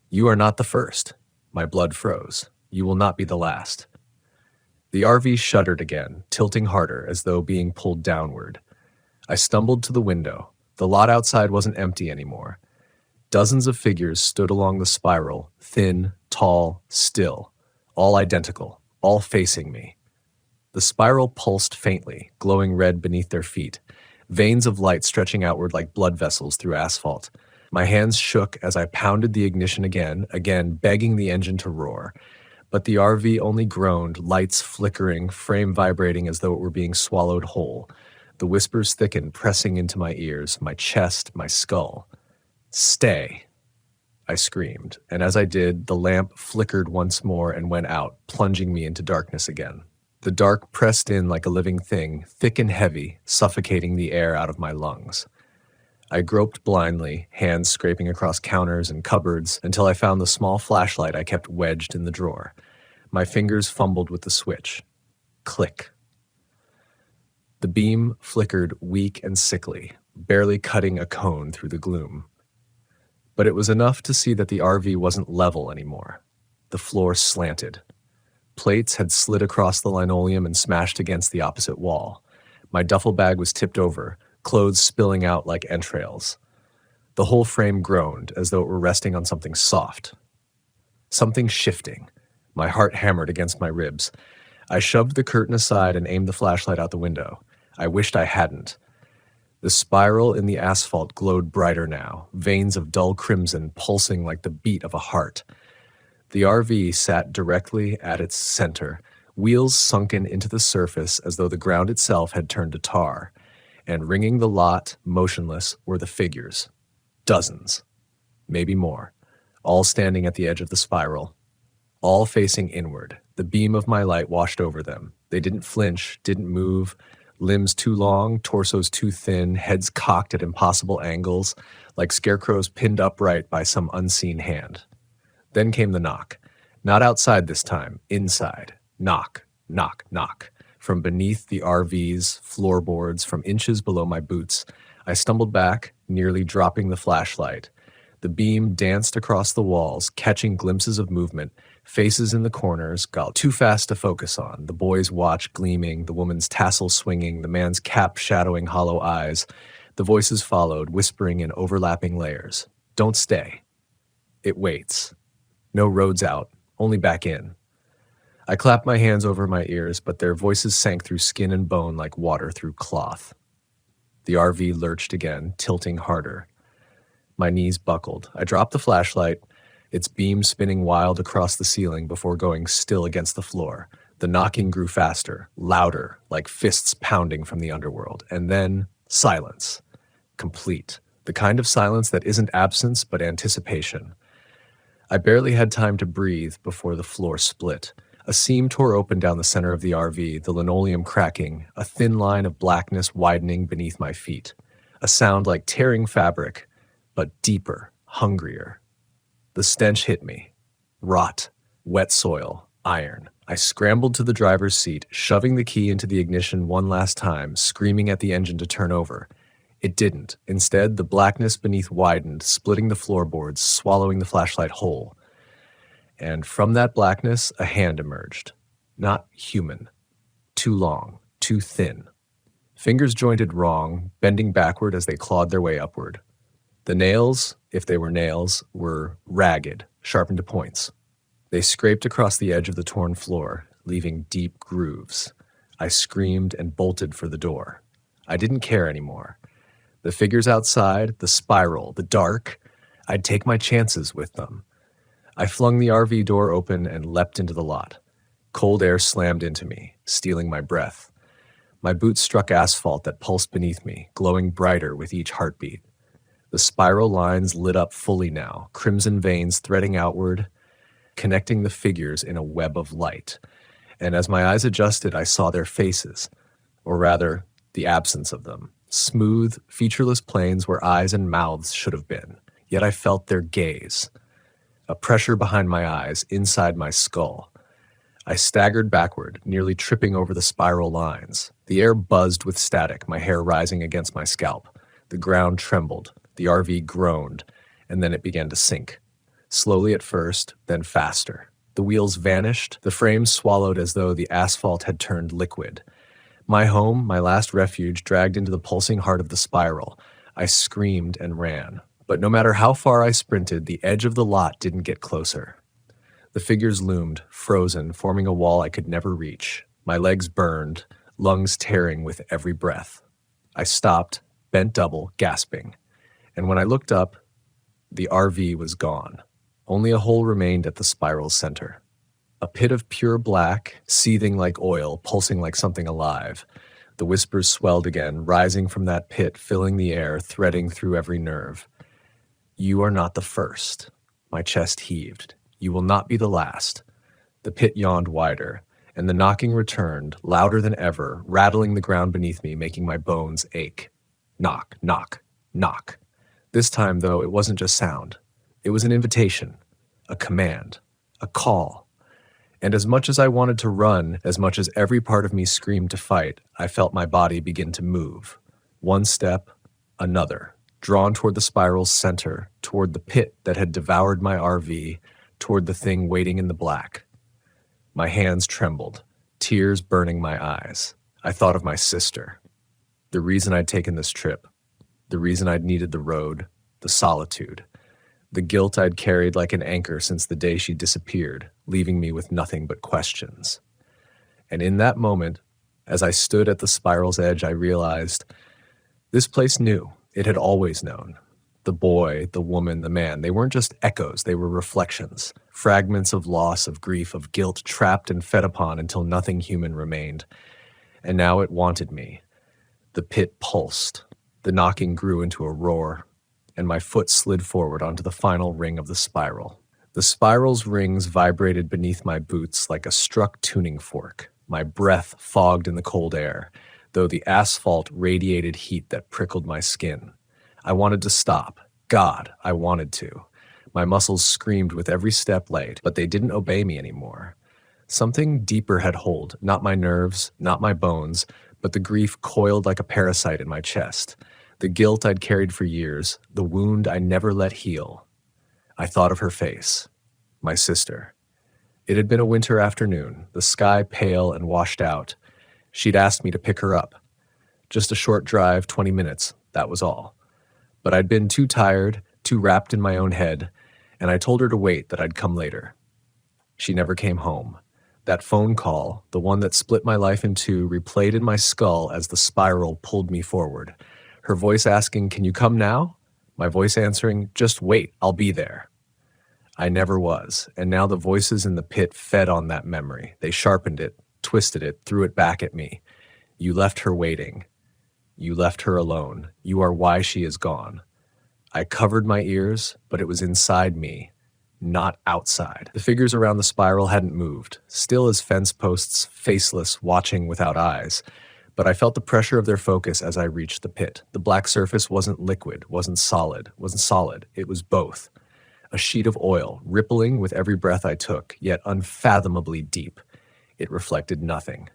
"You are not the first." My blood froze. "You will not be the last." The RV shuddered again, tilting harder as though being pulled downward. I stumbled to the window. The lot outside wasn't empty anymore. Dozens of figures stood along the spiral, thin, tall, still, all identical, all facing me. The spiral pulsed faintly, glowing red beneath their feet, veins of light stretching outward like blood vessels through asphalt. My hands shook as I pounded the ignition again, begging the engine to roar. But the RV only groaned, lights flickering, frame vibrating as though it were being swallowed whole. The whispers thickened, pressing into my ears, my chest, my skull. "Stay," I screamed, and as I did, the lamp flickered once more and went out, plunging me into darkness again. The dark pressed in like a living thing, thick and heavy, suffocating the air out of my lungs. I groped blindly, hands scraping across counters and cupboards, until I found the small flashlight I kept wedged in the drawer. My fingers fumbled with the switch. Click. The beam flickered weak and sickly, barely cutting a cone through the gloom. But it was enough to see that the RV wasn't level anymore. The floor slanted. Plates had slid across the linoleum and smashed against the opposite wall. My duffel bag was tipped over, clothes spilling out like entrails. The whole frame groaned, as though it were resting on something soft. Something shifting. My heart hammered against my ribs. I shoved the curtain aside and aimed the flashlight out the window. I wished I hadn't. The spiral in the asphalt glowed brighter now, veins of dull crimson pulsing like the beat of a heart. The RV sat directly at its center, wheels sunken into the surface as though the ground itself had turned to tar, and ringing the lot, motionless, were the figures. Dozens, maybe more, all standing at the edge of the spiral, all facing inward. The beam of my light washed over them. They didn't flinch, didn't move, limbs too long, torsos too thin, heads cocked at impossible angles, like scarecrows pinned upright by some unseen hand. Then came the knock. Not outside this time, inside. Knock, knock, knock. From beneath the RV's floorboards, from inches below my boots, I stumbled back, nearly dropping the flashlight. The beam danced across the walls, catching glimpses of movement, faces in the corners, got too fast to focus on, the boy's watch gleaming, the woman's tassel swinging, the man's cap shadowing hollow eyes. The voices followed, whispering in overlapping layers. Don't stay. It waits. No roads out, only back in. I clapped my hands over my ears, but their voices sank through skin and bone like water through cloth. The RV lurched again, tilting harder. My knees buckled. I dropped the flashlight, its beam spinning wild across the ceiling before going still against the floor. The knocking grew faster, louder, like fists pounding from the underworld. And then silence. Complete. The kind of silence that isn't absence, but anticipation. I barely had time to breathe before the floor split. A seam tore open down the center of the RV, the linoleum cracking, a thin line of blackness widening beneath my feet. A sound like tearing fabric, but deeper, hungrier. The stench hit me. Rot, wet soil, iron. I scrambled to the driver's seat, shoving the key into the ignition one last time, screaming at the engine to turn over. It didn't. Instead, the blackness beneath widened, splitting the floorboards, swallowing the flashlight whole. And from that blackness, a hand emerged. Not human. Too long, too thin. Fingers jointed wrong, bending backward as they clawed their way upward. The nails, if they were nails, were ragged, sharpened to points. They scraped across the edge of the torn floor, leaving deep grooves. I screamed and bolted for the door. I didn't care anymore. The figures outside, the spiral, the dark, I'd take my chances with them. I flung the RV door open and leapt into the lot. Cold air slammed into me, stealing my breath. My boots struck asphalt that pulsed beneath me, glowing brighter with each heartbeat. The spiral lines lit up fully now, crimson veins threading outward, connecting the figures in a web of light. And as my eyes adjusted, I saw their faces, or rather, the absence of them. Smooth, featureless planes where eyes and mouths should have been. Yet I felt their gaze. A pressure behind my eyes, inside my skull. I staggered backward, nearly tripping over the spiral lines. The air buzzed with static, my hair rising against my scalp. The ground trembled. The RV groaned, and then it began to sink. Slowly at first, then faster. The wheels vanished, the frame swallowed as though the asphalt had turned liquid. My home, my last refuge, dragged into the pulsing heart of the spiral. I screamed and ran. But no matter how far I sprinted, the edge of the lot didn't get closer. The figures loomed, frozen, forming a wall I could never reach. My legs burned, lungs tearing with every breath. I stopped, bent double, gasping. And when I looked up, the RV was gone. Only a hole remained at the spiral's center. A pit of pure black, seething like oil, pulsing like something alive. The whispers swelled again, rising from that pit, filling the air, threading through every nerve. You are not the first. My chest heaved. You will not be the last. The pit yawned wider, and the knocking returned, louder than ever, rattling the ground beneath me, making my bones ache. Knock, knock, knock. This time, though, it wasn't just sound. It was an invitation, a command, a call. And as much as I wanted to run, as much as every part of me screamed to fight, I felt my body begin to move. One step, another, drawn toward the spiral's center, toward the pit that had devoured my RV, toward the thing waiting in the black. My hands trembled, tears burning my eyes. I thought of my sister. The reason I'd taken this trip. The reason I'd needed the road, the solitude. The guilt I'd carried like an anchor since the day she disappeared, leaving me with nothing but questions. And in that moment, as I stood at the spiral's edge, I realized this place knew. It had always known. The boy, the woman, the man, they weren't just echoes, they were reflections, fragments of loss, of grief, of guilt, trapped and fed upon until nothing human remained. And now it wanted me. The pit pulsed. The knocking grew into a roar, and my foot slid forward onto the final ring of the spiral. The spiral's rings vibrated beneath my boots like a struck tuning fork. My breath fogged in the cold air, though the asphalt radiated heat that prickled my skin. I wanted to stop. God, I wanted to. My muscles screamed with every step late, but they didn't obey me anymore. Something deeper had hold, not my nerves, not my bones, but the grief coiled like a parasite in my chest. The guilt I'd carried for years, the wound I never let heal. I thought of her face, my sister. It had been a winter afternoon, the sky pale and washed out. She'd asked me to pick her up. Just a short drive, 20 minutes, that was all. But I'd been too tired, too wrapped in my own head, and I told her to wait, that I'd come later. She never came home. That phone call, the one that split my life in two, replayed in my skull as the spiral pulled me forward. Her voice asking, "Can you come now?" My voice answering, "Just wait, I'll be there." I never was, and now the voices in the pit fed on that memory. They sharpened it, twisted it, threw it back at me. You left her waiting. You left her alone. You are why she is gone. I covered my ears, but it was inside me, not outside. The figures around the spiral hadn't moved, still as fence posts, faceless, watching without eyes. But I felt the pressure of their focus as I reached the pit. The black surface wasn't liquid, wasn't solid. It was both. A sheet of oil, rippling with every breath I took, yet unfathomably deep. It reflected nothing.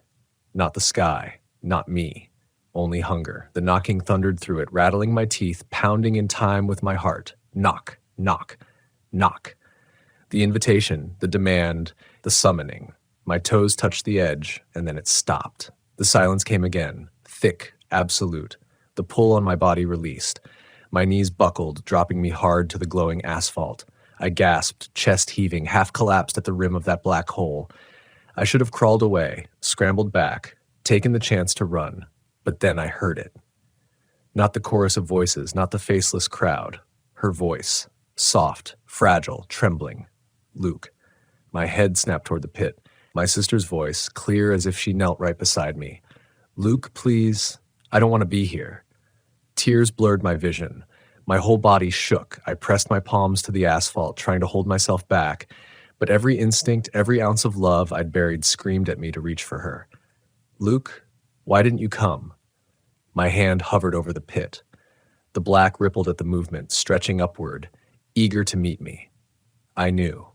Not the sky, not me. Only hunger. The knocking thundered through it, rattling my teeth, pounding in time with my heart. Knock, knock, knock. The invitation, the demand, the summoning. My toes touched the edge, and then it stopped. The silence came again, thick, absolute. The pull on my body released. My knees buckled, dropping me hard to the glowing asphalt. I gasped, chest heaving, half collapsed at the rim of that black hole. I should have crawled away, scrambled back, taken the chance to run. But then I heard it. Not the chorus of voices, not the faceless crowd. Her voice, soft, fragile, trembling. Luke. My head snapped toward the pit. My sister's voice, clear as if she knelt right beside me. Luke, please. I don't want to be here. Tears blurred my vision. My whole body shook. I pressed my palms to the asphalt, trying to hold myself back. But every instinct, every ounce of love I'd buried screamed at me to reach for her. Luke, why didn't you come? My hand hovered over the pit. The black rippled at the movement, stretching upward, eager to meet me. I knew.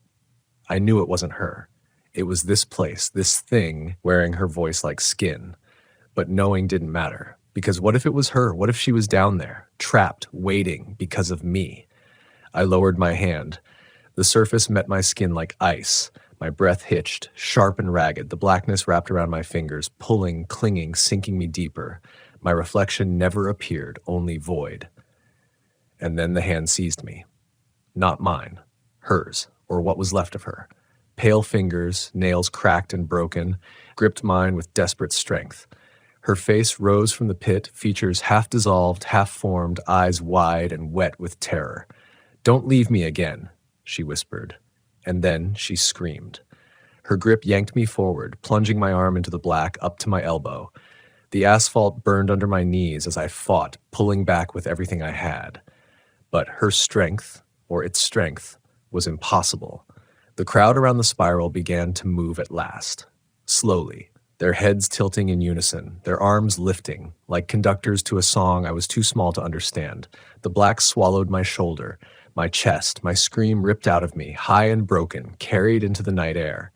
I knew it wasn't her. It was this place, this thing, wearing her voice like skin. But knowing didn't matter, because what if it was her? What if she was down there, trapped, waiting because of me? I lowered my hand. The surface met my skin like ice. My breath hitched, sharp and ragged, the blackness wrapped around my fingers, pulling, clinging, sinking me deeper. My reflection never appeared, only void. And then the hand seized me. Not mine. Hers, or what was left of her. Pale fingers, nails cracked and broken, gripped mine with desperate strength. Her face rose from the pit, features half dissolved, half formed, eyes wide and wet with terror. "Don't leave me again," she whispered. And then she screamed. Her grip yanked me forward, plunging my arm into the black up to my elbow. The asphalt burned under my knees as I fought, pulling back with everything I had. But her strength, or its strength, was impossible. The crowd around the spiral began to move at last. Slowly, their heads tilting in unison, their arms lifting, like conductors to a song I was too small to understand. The black swallowed my shoulder, my chest, my scream ripped out of me, high and broken, carried into the night air.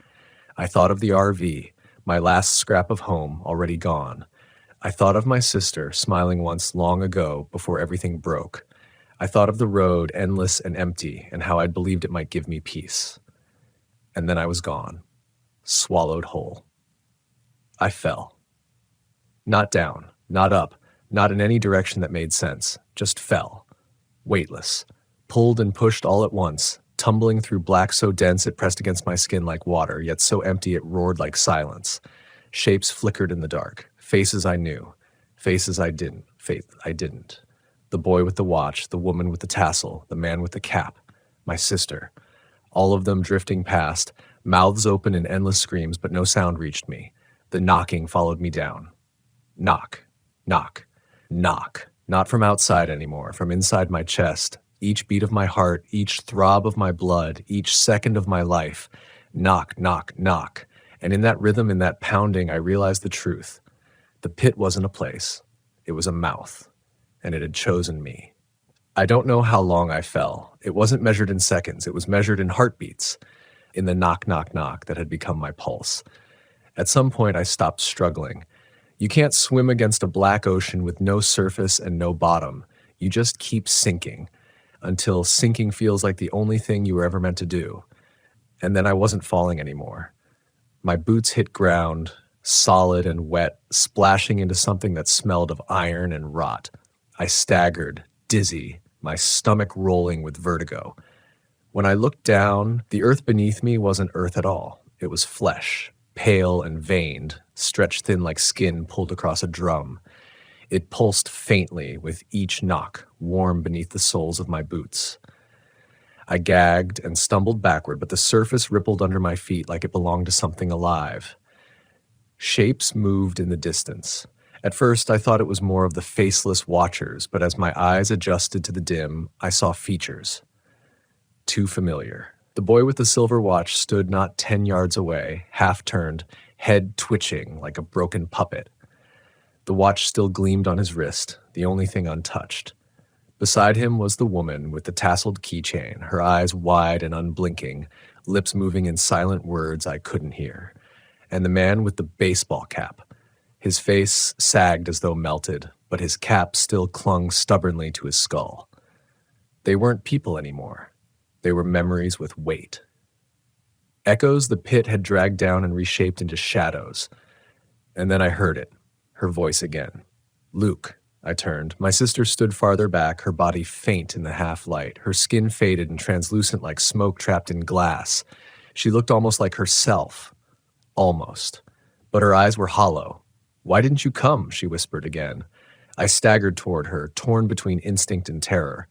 I thought of the RV, my last scrap of home, already gone. I thought of my sister, smiling once long ago before everything broke. I thought of the road, endless and empty, and how I'd believed it might give me peace. And then I was gone, swallowed whole. I fell. Not down, not up, not in any direction that made sense, just fell. Weightless, pulled and pushed all at once, tumbling through black so dense it pressed against my skin like water, yet so empty it roared like silence. Shapes flickered in the dark, faces I knew, faces I didn't, faith I didn't. The boy with the watch, the woman with the tassel, the man with the cap, my sister. All of them drifting past, mouths open in endless screams, but no sound reached me. The knocking followed me down. Knock, knock, knock. Not from outside anymore, from inside my chest. Each beat of my heart, each throb of my blood, each second of my life. Knock, knock, knock. And in that rhythm, in that pounding, I realized the truth. The pit wasn't a place. It was a mouth. And it had chosen me. I don't know how long I fell. It wasn't measured in seconds. It was measured in heartbeats, in the knock, knock, knock that had become my pulse. At some point, I stopped struggling. You can't swim against a black ocean with no surface and no bottom. You just keep sinking until sinking feels like the only thing you were ever meant to do. And then I wasn't falling anymore. My boots hit ground, solid and wet, splashing into something that smelled of iron and rot. I staggered, dizzy, my stomach rolling with vertigo. When I looked down, the earth beneath me wasn't earth at all. It was flesh, pale and veined, stretched thin like skin pulled across a drum. It pulsed faintly with each knock, warm beneath the soles of my boots. I gagged and stumbled backward, but the surface rippled under my feet like it belonged to something alive. Shapes moved in the distance. At first, I thought it was more of the faceless watchers, but as my eyes adjusted to the dim, I saw features. Too familiar. The boy with the silver watch stood not 10 yards away, half-turned, head twitching like a broken puppet. The watch still gleamed on his wrist, the only thing untouched. Beside him was the woman with the tasseled keychain, her eyes wide and unblinking, lips moving in silent words I couldn't hear. And the man with the baseball cap. His face sagged as though melted, but his cap still clung stubbornly to his skull. They weren't people anymore. They were memories with weight. Echoes the pit had dragged down and reshaped into shadows. And then I heard it, her voice again. "Luke," I turned. My sister stood farther back, her body faint in the half-light, her skin faded and translucent like smoke trapped in glass. She looked almost like herself. Almost. But her eyes were hollow. "Why didn't you come?" she whispered again. I staggered toward her, torn between instinct and terror.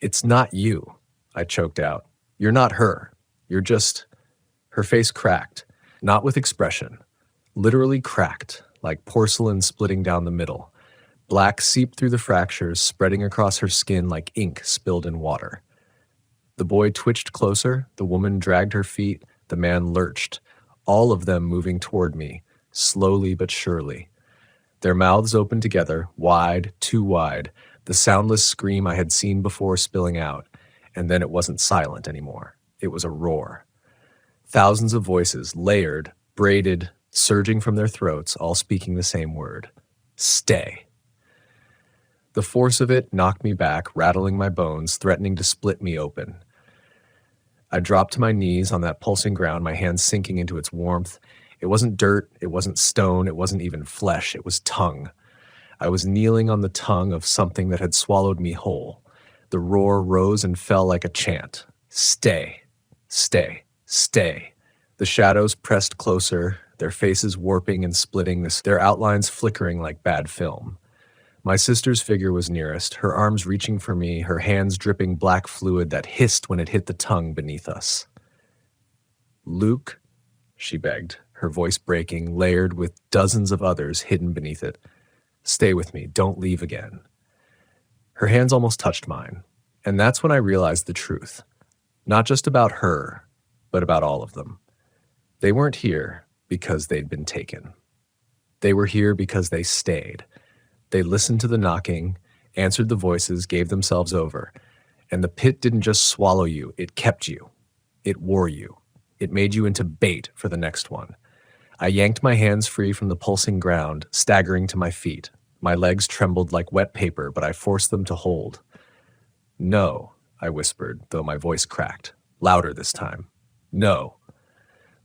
"It's not you," I choked out. "You're not her. You're just..." Her face cracked, not with expression. Literally cracked, like porcelain splitting down the middle. Black seeped through the fractures, spreading across her skin like ink spilled in water. The boy twitched closer, the woman dragged her feet, the man lurched, all of them moving toward me, slowly but surely. Their mouths opened together, wide, too wide, the soundless scream I had seen before spilling out, and then it wasn't silent anymore. It was a roar. Thousands of voices, layered, braided, surging from their throats, all speaking the same word. Stay. The force of it knocked me back, rattling my bones, threatening to split me open. I dropped to my knees on that pulsing ground, my hands sinking into its warmth. It wasn't dirt, it wasn't stone, it wasn't even flesh, it was tongue. I was kneeling on the tongue of something that had swallowed me whole. The roar rose and fell like a chant. Stay, stay, stay. The shadows pressed closer, their faces warping and splitting, their outlines flickering like bad film. My sister's figure was nearest, her arms reaching for me, her hands dripping black fluid that hissed when it hit the tongue beneath us. Luke, she begged, her voice breaking, layered with dozens of others hidden beneath it. Stay with me, don't leave again. Her hands almost touched mine, and that's when I realized the truth. Not just about her, but about all of them. They weren't here because they'd been taken. They were here because they stayed. They listened to the knocking, answered the voices, gave themselves over. And the pit didn't just swallow you, it kept you. It wore you. It made you into bait for the next one. I yanked my hands free from the pulsing ground, staggering to my feet. My legs trembled like wet paper, but I forced them to hold. No, I whispered, though my voice cracked. Louder this time. No.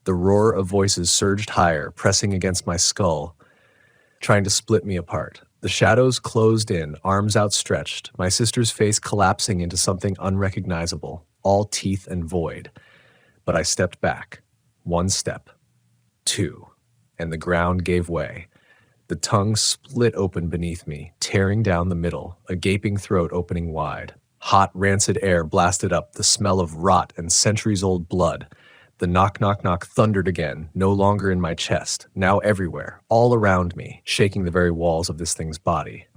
The roar of voices surged higher, pressing against my skull, trying to split me apart. The shadows closed in, arms outstretched, my sister's face collapsing into something unrecognizable, all teeth and void. But I stepped back. 1 step. 2. And the ground gave way. The tongue split open beneath me, tearing down the middle, a gaping throat opening wide. Hot, rancid air blasted up, the smell of rot and centuries-old blood. The knock, knock, knock thundered again, no longer in my chest, now everywhere, all around me, shaking the very walls of this thing's body.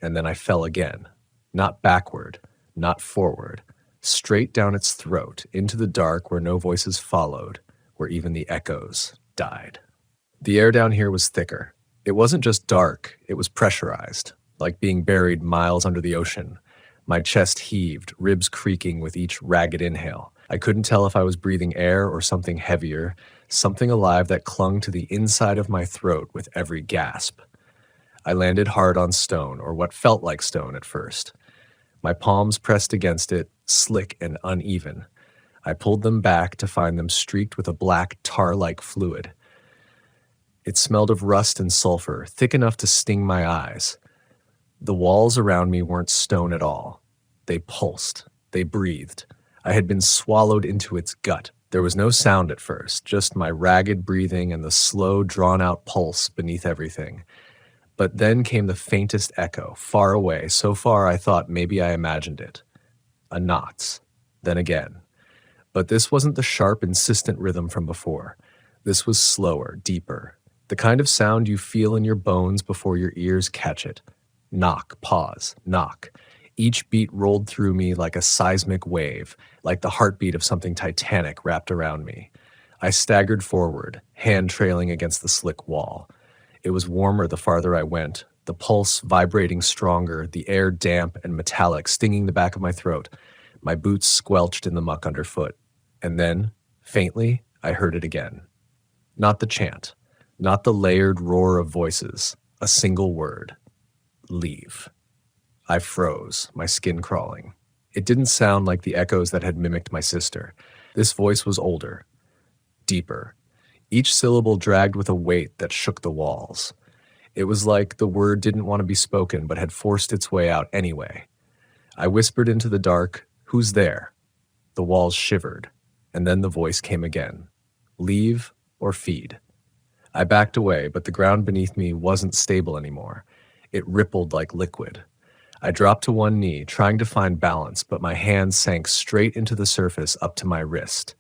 And then I fell again. Not backward, not forward. Straight down its throat, into the dark where no voices followed, where even the echoes died. The air down here was thicker. It wasn't just dark, it was pressurized, like being buried miles under the ocean. My chest heaved, ribs creaking with each ragged inhale. I couldn't tell if I was breathing air or something heavier, something alive that clung to the inside of my throat with every gasp. I landed hard on stone, or what felt like stone at first. My palms pressed against it, slick and uneven. I pulled them back to find them streaked with a black tar-like fluid. It smelled of rust and sulfur, thick enough to sting my eyes. The walls around me weren't stone at all. They pulsed. They breathed. I had been swallowed into its gut. There was no sound at first, just my ragged breathing and the slow, drawn-out pulse beneath everything. But then came the faintest echo, far away, so far I thought maybe I imagined it. A knots. Then again. But this wasn't the sharp, insistent rhythm from before. This was slower, deeper. The kind of sound you feel in your bones before your ears catch it. Knock, pause, knock. Each beat rolled through me like a seismic wave, like the heartbeat of something titanic wrapped around me. I staggered forward, hand trailing against the slick wall. It was warmer the farther I went, the pulse vibrating stronger, the air damp and metallic, stinging the back of my throat. My boots squelched in the muck underfoot. And then, faintly, I heard it again. Not the chant, not the layered roar of voices, a single word. Leave. I froze, my skin crawling. It didn't sound like the echoes that had mimicked my sister. This voice was older, deeper. Each syllable dragged with a weight that shook the walls. It was like the word didn't want to be spoken but had forced its way out anyway. I whispered into the dark, "Who's there?" The walls shivered, and then the voice came again. Leave or feed. I backed away, but the ground beneath me wasn't stable anymore. It rippled like liquid. I dropped to one knee, trying to find balance, but my hand sank straight into the surface up to my wrist.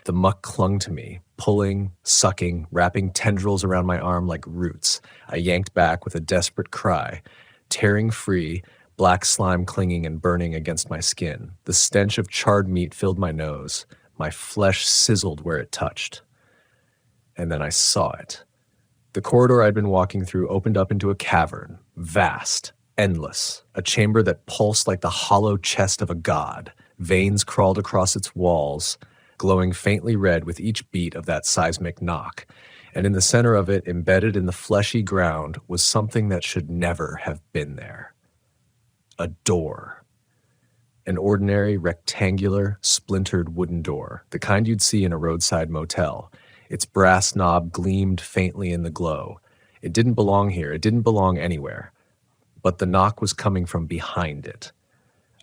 The muck clung to me, pulling, sucking, wrapping tendrils around my arm like roots. I yanked back with a desperate cry. Tearing free, black slime clinging and burning against my skin. The stench of charred meat filled my nose. My flesh sizzled where it touched. And then I saw it. The corridor I'd been walking through opened up into a cavern, vast, endless, a chamber that pulsed like the hollow chest of a god. Veins crawled across its walls, glowing faintly red with each beat of that seismic knock. And in the center of it, embedded in the fleshy ground, was something that should never have been there. A door. An ordinary, rectangular, splintered wooden door, the kind you'd see in a roadside motel. Its brass knob gleamed faintly in the glow. It didn't belong here. It didn't belong anywhere. But the knock was coming from behind it.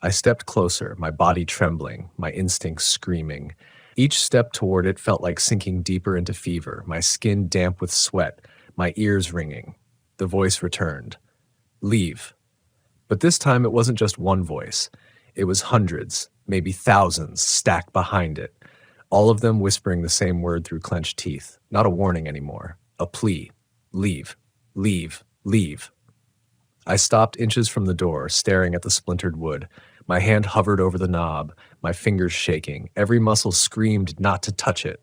I stepped closer, my body trembling, my instincts screaming. Each step toward it felt like sinking deeper into fever, my skin damp with sweat, my ears ringing. The voice returned. Leave. But this time it wasn't just one voice. It was hundreds, maybe thousands, stacked behind it, all of them whispering the same word through clenched teeth. Not a warning anymore. A plea. Leave. Leave. Leave. I stopped inches from the door, staring at the splintered wood. My hand hovered over the knob, my fingers shaking. Every muscle screamed not to touch it.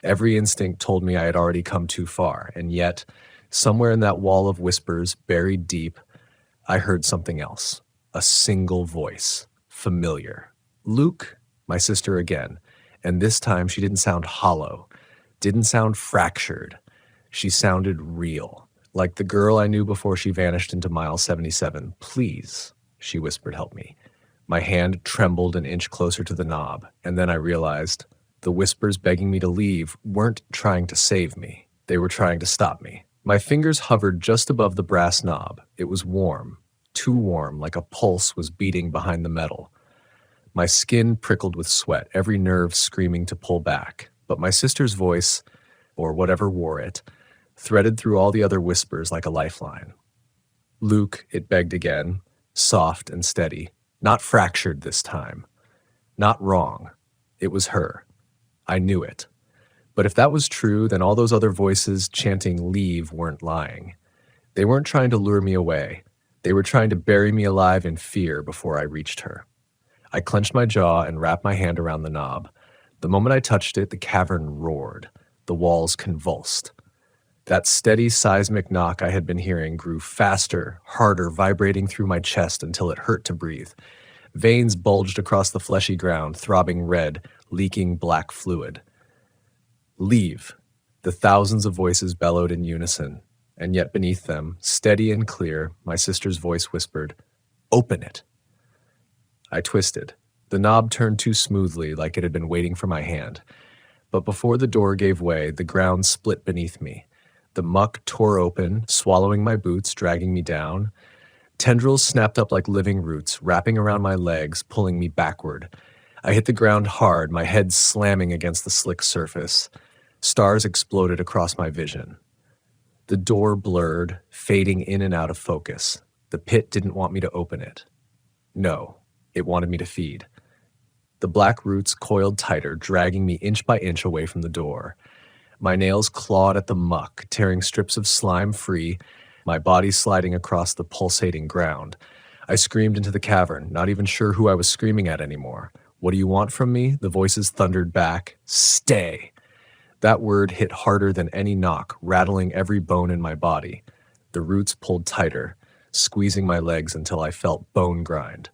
Every instinct told me I had already come too far, and yet, somewhere in that wall of whispers, buried deep, I heard something else. A single voice. Familiar. Luke, my sister again, and this time she didn't sound hollow, didn't sound fractured. She sounded real. Like the girl I knew before she vanished into mile 77. Please, she whispered, help me. My hand trembled an inch closer to the knob, and then I realized the whispers begging me to leave weren't trying to save me. They were trying to stop me. My fingers hovered just above the brass knob. It was warm, too warm, like a pulse was beating behind the metal. My skin prickled with sweat, every nerve screaming to pull back. But my sister's voice, or whatever wore it, threaded through all the other whispers like a lifeline. Luke, it begged again, soft and steady, not fractured this time, not wrong. It was her. I knew it. But if that was true, then all those other voices chanting leave weren't lying. They weren't trying to lure me away. They were trying to bury me alive in fear before I reached her. I clenched my jaw and wrapped my hand around the knob. The moment I touched it, the cavern roared. The walls convulsed. That steady seismic knock I had been hearing grew faster, harder, vibrating through my chest until it hurt to breathe. Veins bulged across the fleshy ground, throbbing red, leaking black fluid. Leave. The thousands of voices bellowed in unison, and yet beneath them, steady and clear, my sister's voice whispered, "Open it." I twisted. The knob turned too smoothly, like it had been waiting for my hand. But before the door gave way, the ground split beneath me. The muck tore open, swallowing my boots, dragging me down. Tendrils snapped up like living roots, wrapping around my legs, pulling me backward. I hit the ground hard, my head slamming against the slick surface. Stars exploded across my vision. The door blurred, fading in and out of focus. The pit didn't want me to open it. No, it wanted me to feed. The black roots coiled tighter, dragging me inch by inch away from the door. My nails clawed at the muck, tearing strips of slime free, my body sliding across the pulsating ground. I screamed into the cavern, not even sure who I was screaming at anymore. "What do you want from me?" The voices thundered back. "Stay!" That word hit harder than any knock, rattling every bone in my body. The roots pulled tighter, squeezing my legs until I felt bone grind.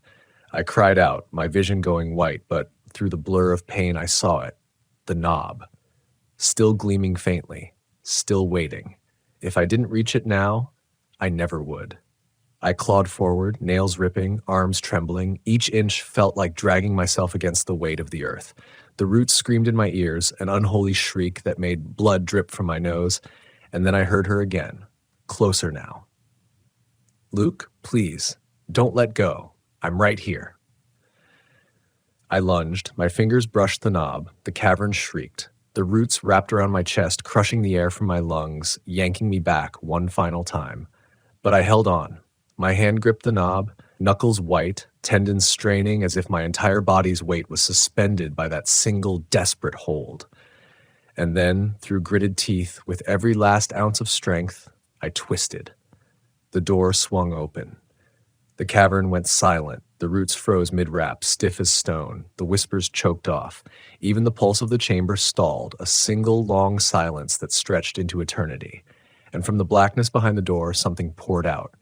I cried out, my vision going white, but through the blur of pain I saw it. The knob. Still gleaming faintly, still waiting. If I didn't reach it now, I never would. I clawed forward, nails ripping, arms trembling. Each inch felt like dragging myself against the weight of the earth. The roots screamed in my ears, an unholy shriek that made blood drip from my nose, and then I heard her again, closer now. "Luke, please, don't let go. I'm right here." I lunged, my fingers brushed the knob, the cavern shrieked. The roots wrapped around my chest, crushing the air from my lungs, yanking me back one final time. But I held on. My hand gripped the knob, knuckles white, tendons straining as if my entire body's weight was suspended by that single desperate hold. And then, through gritted teeth, with every last ounce of strength, I twisted. The door swung open. The cavern went silent. The roots froze mid-wrap, stiff as stone. The whispers choked off. Even the pulse of the chamber stalled, a single long silence that stretched into eternity. And from the blackness behind the door, something poured out.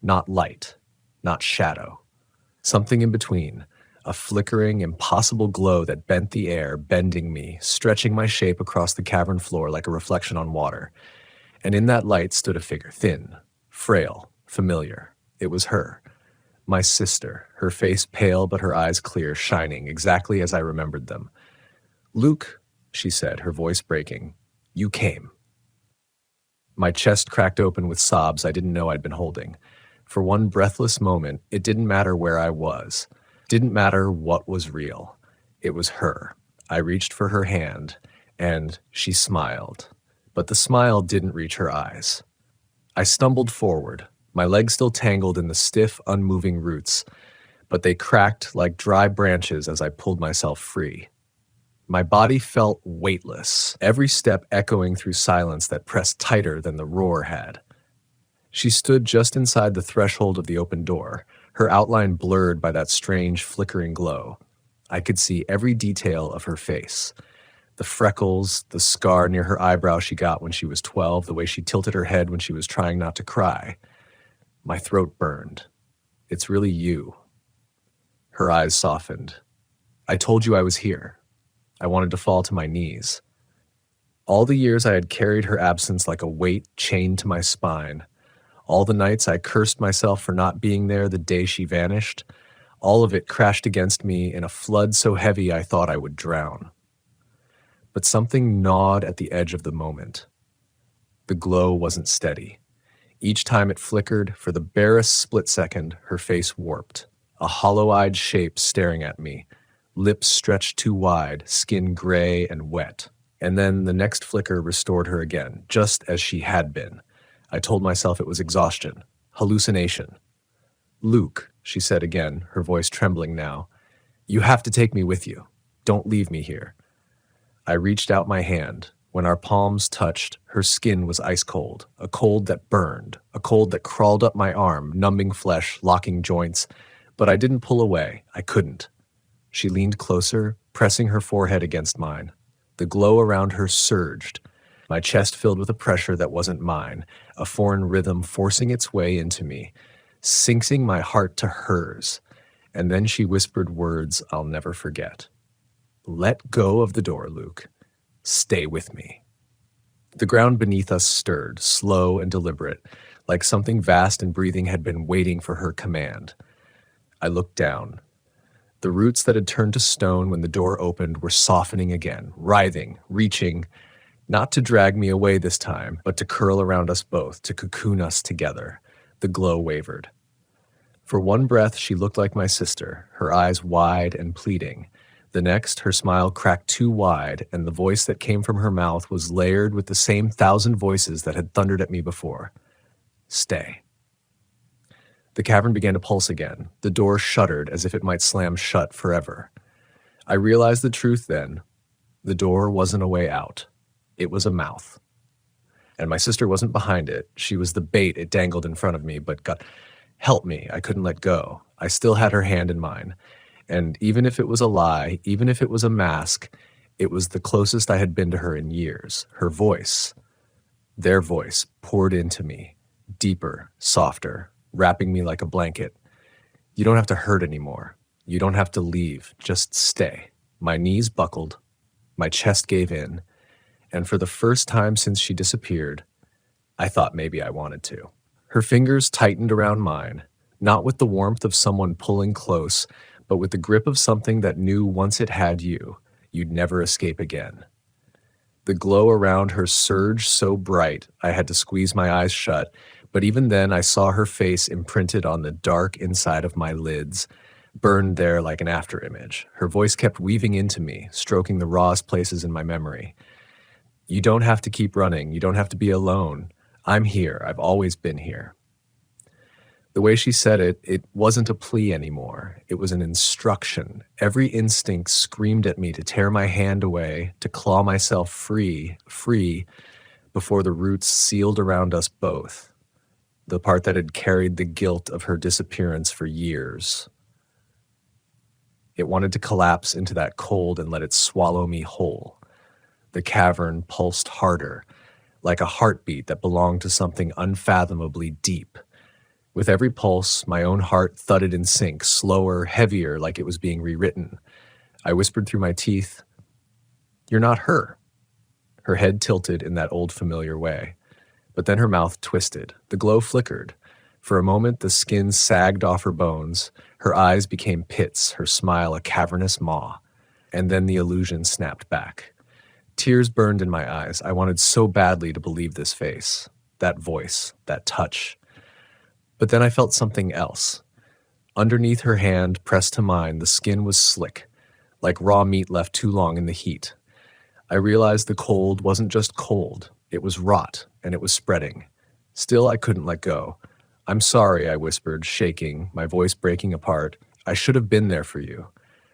Not light, not shadow. Something in between, a flickering, impossible glow that bent the air, bending me, stretching my shape across the cavern floor like a reflection on water. And in that light stood a figure, thin, frail, familiar. It was her. My sister, her face pale but her eyes clear, shining, exactly as I remembered them. "Luke," she said, her voice breaking, "you came." My chest cracked open with sobs I didn't know I'd been holding. For one breathless moment, it didn't matter where I was. Didn't matter what was real. It was her. I reached for her hand, and she smiled. But the smile didn't reach her eyes. I stumbled forward, my legs still tangled in the stiff, unmoving roots, but they cracked like dry branches as I pulled myself free. My body felt weightless, every step echoing through silence that pressed tighter than the roar had. She stood just inside the threshold of the open door, her outline blurred by that strange, flickering glow. I could see every detail of her face. The freckles, the scar near her eyebrow she got when she was 12, the way she tilted her head when she was trying not to cry. My throat burned. It's really you. Her eyes softened. I told you I was here. I wanted to fall to my knees. All the years I had carried her absence like a weight chained to my spine. All the nights I cursed myself for not being there the day she vanished. All of it crashed against me in a flood so heavy I thought I would drown. But something gnawed at the edge of the moment. The glow wasn't steady. Each time it flickered, for the barest split second, her face warped. A hollow-eyed shape staring at me, lips stretched too wide, skin gray and wet. And then the next flicker restored her again, just as she had been. I told myself it was exhaustion, hallucination. "Luke," she said again, her voice trembling now, "you have to take me with you. Don't leave me here." I reached out my hand. When our palms touched, her skin was ice cold, a cold that burned, a cold that crawled up my arm, numbing flesh, locking joints. But I didn't pull away. I couldn't. She leaned closer, pressing her forehead against mine. The glow around her surged, my chest filled with a pressure that wasn't mine, a foreign rhythm forcing its way into me, sinking my heart to hers. And then she whispered words I'll never forget. "Let go of the door, Luke. Stay with me." The ground beneath us stirred, slow and deliberate, like something vast and breathing had been waiting for her command. I looked down. The roots that had turned to stone when the door opened were softening again, writhing, reaching, not to drag me away this time, but to curl around us both, to cocoon us together. The glow wavered. For one breath, she looked like my sister, her eyes wide and pleading. The next, her smile cracked too wide, and the voice that came from her mouth was layered with the same 1,000 voices that had thundered at me before. "Stay." The cavern began to pulse again. The door shuddered as if it might slam shut forever. I realized the truth then. The door wasn't a way out. It was a mouth. And my sister wasn't behind it. She was the bait it dangled in front of me, but God, help me, I couldn't let go. I still had her hand in mine. And even if it was a lie, even if it was a mask, it was the closest I had been to her in years. Her voice, their voice, poured into me, deeper, softer, wrapping me like a blanket. "You don't have to hurt anymore. You don't have to leave. Just stay." My knees buckled, my chest gave in, and for the first time since she disappeared, I thought maybe I wanted to. Her fingers tightened around mine, not with the warmth of someone pulling close, but with the grip of something that knew once it had you, you'd never escape again. The glow around her surged so bright I had to squeeze my eyes shut, but even then I saw her face imprinted on the dark inside of my lids, burned there like an afterimage. Her voice kept weaving into me, stroking the rawest places in my memory. "You don't have to keep running. You don't have to be alone. I'm here. I've always been here." The way she said it, it wasn't a plea anymore. It was an instruction. Every instinct screamed at me to tear my hand away, to claw myself free, before the roots sealed around us both. The part that had carried the guilt of her disappearance for years. It wanted to collapse into that cold and let it swallow me whole. The cavern pulsed harder, like a heartbeat that belonged to something unfathomably deep. With every pulse, my own heart thudded in sync, slower, heavier, like it was being rewritten. I whispered through my teeth, "You're not her." Her head tilted in that old familiar way. But then her mouth twisted. The glow flickered. For a moment, the skin sagged off her bones. Her eyes became pits, her smile a cavernous maw. And then the illusion snapped back. Tears burned in my eyes. I wanted so badly to believe this face, that voice, that touch. But then I felt something else. Underneath her hand, pressed to mine, the skin was slick, like raw meat left too long in the heat. I realized the cold wasn't just cold, it was rot, and it was spreading. Still, I couldn't let go. "I'm sorry," I whispered, shaking, my voice breaking apart. "I should have been there for you."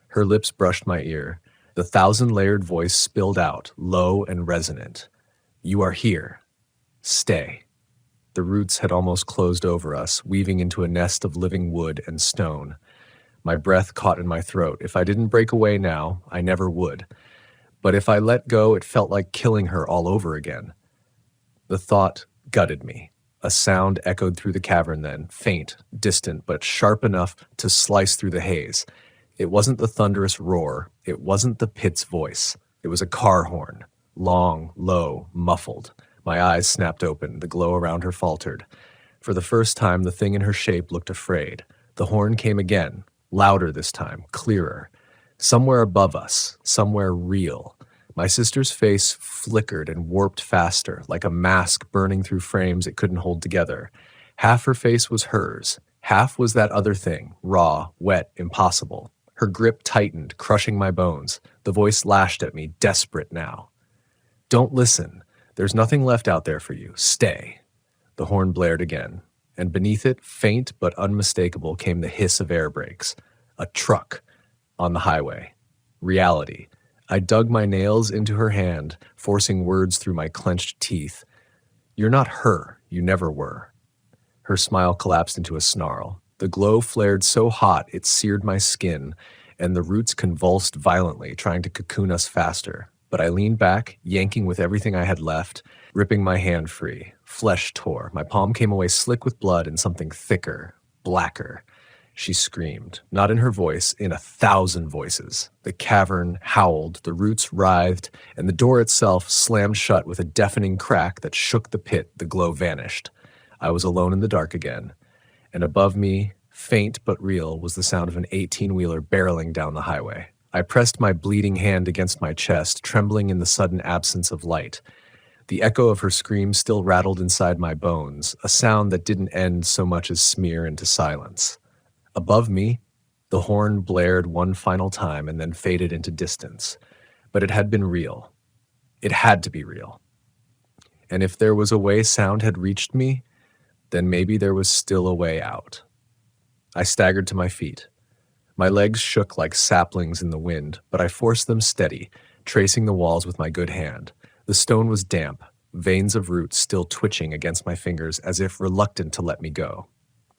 Her lips brushed my ear. The thousand-layered voice spilled out, low and resonant. "You are here. Stay." The roots had almost closed over us, weaving into a nest of living wood and stone. My breath caught in my throat. If I didn't break away now, I never would. But if I let go, it felt like killing her all over again. The thought gutted me. A sound echoed through the cavern then, faint, distant, but sharp enough to slice through the haze. It wasn't the thunderous roar. It wasn't the pit's voice. It was a car horn. Long, low, muffled. My eyes snapped open. The glow around her faltered. For the first time, the thing in her shape looked afraid. The horn came again, louder this time, clearer. Somewhere above us, somewhere real. My sister's face flickered and warped faster, like a mask burning through frames it couldn't hold together. Half her face was hers. Half was that other thing, raw, wet, impossible. Her grip tightened, crushing my bones. The voice lashed at me, desperate now. "Don't listen. There's nothing left out there for you. Stay." The horn blared again, and beneath it, faint but unmistakable, came the hiss of air brakes. A truck on the highway. Reality. I dug my nails into her hand, forcing words through my clenched teeth. "You're not her. You never were." Her smile collapsed into a snarl. The glow flared so hot it seared my skin, and the roots convulsed violently, trying to cocoon us faster. But I leaned back, yanking with everything I had left, ripping my hand free. Flesh tore. My palm came away slick with blood and something thicker, blacker. She screamed, not in her voice, in 1,000 voices. The cavern howled, the roots writhed, and the door itself slammed shut with a deafening crack that shook the pit. The glow vanished. I was alone in the dark again. And above me, faint but real, was the sound of an 18-wheeler barreling down the highway. I pressed my bleeding hand against my chest, trembling in the sudden absence of light. The echo of her scream still rattled inside my bones, a sound that didn't end so much as smear into silence. Above me, the horn blared one final time and then faded into distance. But it had been real. It had to be real. And if there was a way sound had reached me, then maybe there was still a way out. I staggered to my feet. My legs shook like saplings in the wind, but I forced them steady, tracing the walls with my good hand. The stone was damp, veins of roots still twitching against my fingers as if reluctant to let me go.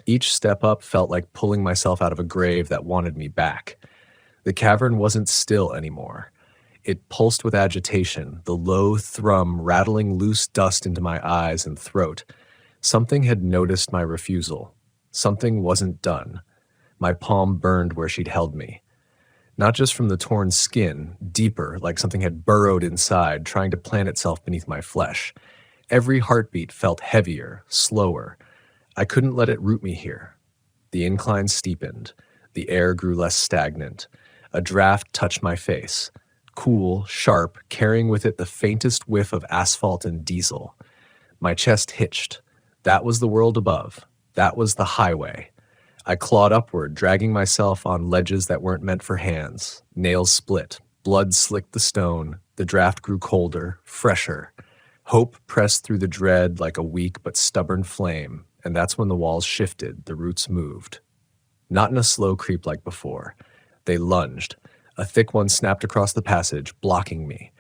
Each step up felt like pulling myself out of a grave that wanted me back. The cavern wasn't still anymore. It pulsed with agitation, the low thrum rattling loose dust into my eyes and throat. Something had noticed my refusal. Something wasn't done. My palm burned where she'd held me. Not just from the torn skin, deeper, like something had burrowed inside, trying to plant itself beneath my flesh. Every heartbeat felt heavier, slower. I couldn't let it root me here. The incline steepened. The air grew less stagnant. A draft touched my face. Cool, sharp, carrying with it the faintest whiff of asphalt and diesel. My chest hitched. That was the world above. That was the highway. I clawed upward, dragging myself on ledges that weren't meant for hands. Nails split. Blood slicked the stone. The draft grew colder, fresher. Hope pressed through the dread like a weak but stubborn flame, and that's when the walls shifted, the roots moved. Not in a slow creep like before. They lunged. A thick one snapped across the passage, blocking me.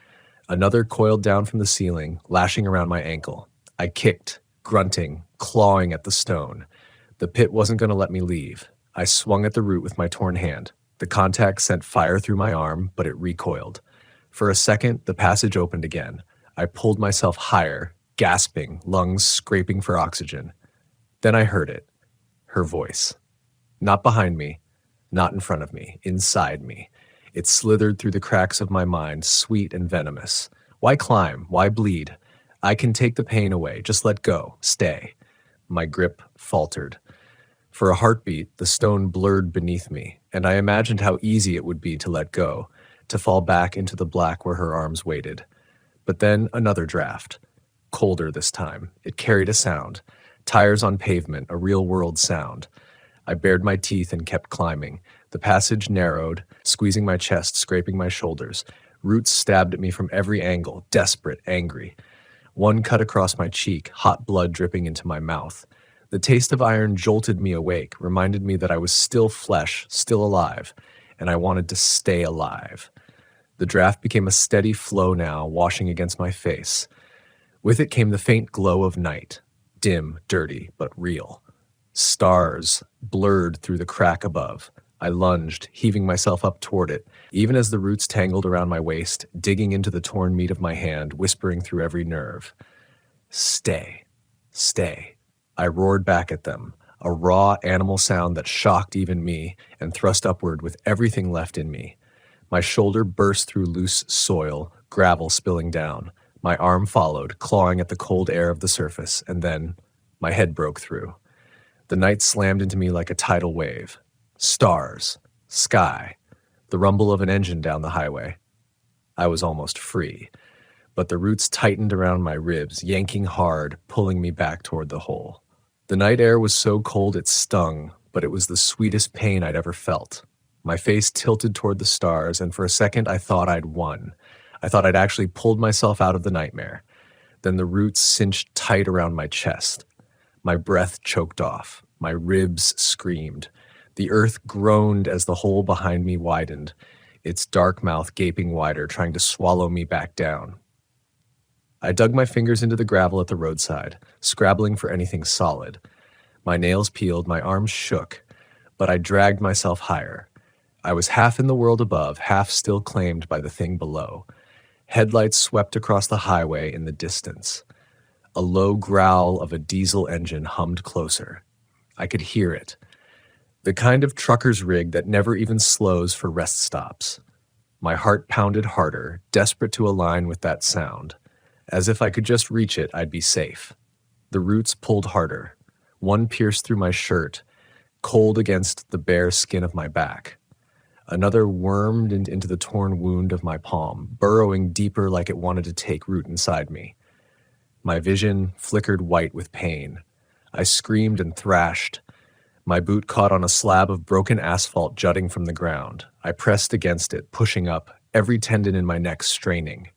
Another coiled down from the ceiling, lashing around my ankle. I kicked, grunting, clawing at the stone. The pit wasn't going to let me leave. I swung at the root with my torn hand. The contact sent fire through my arm, but it recoiled. For a second, the passage opened again. I pulled myself higher, gasping, lungs scraping for oxygen. Then I heard it. Her voice. Not behind me, not in front of me, inside me. It slithered through the cracks of my mind, sweet and venomous. Why climb? Why bleed? I can take the pain away. Just let go. Stay. My grip faltered. For a heartbeat, the stone blurred beneath me, and I imagined how easy it would be to let go, to fall back into the black where her arms waited. But then another draft. Colder this time. It carried a sound. Tires on pavement, a real-world sound. I bared my teeth and kept climbing. The passage narrowed, squeezing my chest, scraping my shoulders. Roots stabbed at me from every angle, desperate, angry. One cut across my cheek, hot blood dripping into my mouth. The taste of iron jolted me awake, reminded me that I was still flesh, still alive, and I wanted to stay alive. The draft became a steady flow now, washing against my face. With it came the faint glow of night, dim, dirty, but real. Stars blurred through the crack above. I lunged, heaving myself up toward it, even as the roots tangled around my waist, digging into the torn meat of my hand, whispering through every nerve. Stay, stay. I roared back at them, a raw animal sound that shocked even me and thrust upward with everything left in me. My shoulder burst through loose soil, gravel spilling down. My arm followed, clawing at the cold air of the surface, and then my head broke through. The night slammed into me like a tidal wave. Stars, sky, the rumble of an engine down the highway. I was almost free, but the roots tightened around my ribs, yanking hard, pulling me back toward the hole. The night air was so cold it stung, but it was the sweetest pain I'd ever felt. My face tilted toward the stars, and for a second I thought I'd won. I thought I'd actually pulled myself out of the nightmare. Then the roots cinched tight around my chest. My breath choked off. My ribs screamed. The earth groaned as the hole behind me widened, its dark mouth gaping wider, trying to swallow me back down. I dug my fingers into the gravel at the roadside, scrabbling for anything solid. My nails peeled, my arms shook, but I dragged myself higher. I was half in the world above, half still claimed by the thing below. Headlights swept across the highway in the distance. A low growl of a diesel engine hummed closer. I could hear it. The kind of trucker's rig that never even slows for rest stops. My heart pounded harder, desperate to align with that sound. As if I could just reach it, I'd be safe. The roots pulled harder. One pierced through my shirt, cold against the bare skin of my back. Another wormed into the torn wound of my palm, burrowing deeper like it wanted to take root inside me. My vision flickered white with pain. I screamed and thrashed. My boot caught on a slab of broken asphalt jutting from the ground. I pressed against it, pushing up, every tendon in my neck straining.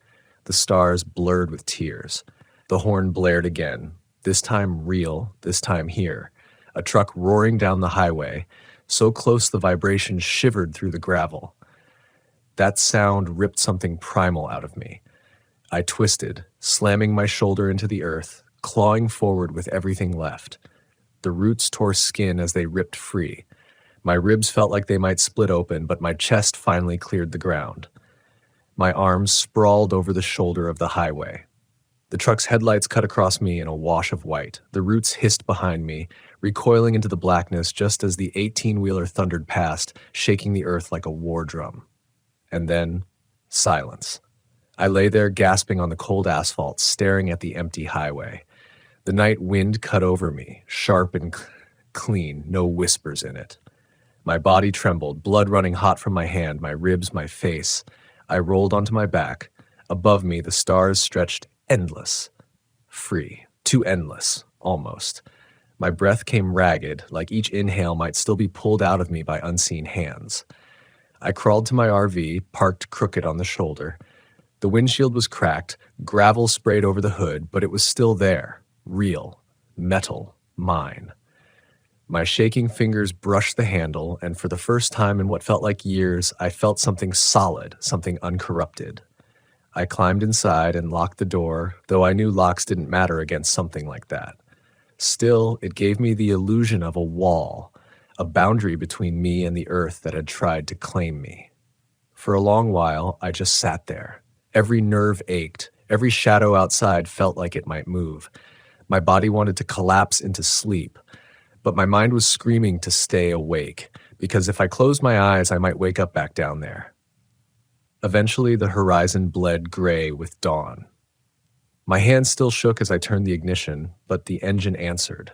The stars blurred with tears. The horn blared again, this time real, this time here. A truck roaring down the highway, so close the vibration shivered through the gravel. That sound ripped something primal out of me. I twisted, slamming my shoulder into the earth, clawing forward with everything left. The roots tore skin as they ripped free. My ribs felt like they might split open, but my chest finally cleared the ground. My arms sprawled over the shoulder of the highway. The truck's headlights cut across me in a wash of white. The roots hissed behind me, recoiling into the blackness just as the 18-wheeler thundered past, shaking the earth like a war drum. And then, silence. I lay there gasping on the cold asphalt, staring at the empty highway. The night wind cut over me, sharp and clean, no whispers in it. My body trembled, blood running hot from my hand, my ribs, my face. I rolled onto my back. Above me, the stars stretched endless. Free. Too endless, almost. My breath came ragged, like each inhale might still be pulled out of me by unseen hands. I crawled to my RV, parked crooked on the shoulder. The windshield was cracked, gravel sprayed over the hood, but it was still there. Real. Metal. Mine. My shaking fingers brushed the handle, and for the first time in what felt like years, I felt something solid, something uncorrupted. I climbed inside and locked the door, though I knew locks didn't matter against something like that. Still, it gave me the illusion of a wall, a boundary between me and the earth that had tried to claim me. For a long while, I just sat there. Every nerve ached. Every shadow outside felt like it might move. My body wanted to collapse into sleep, but my mind was screaming to stay awake, because if I closed my eyes, I might wake up back down there. Eventually, the horizon bled gray with dawn. My hand still shook as I turned the ignition, but the engine answered.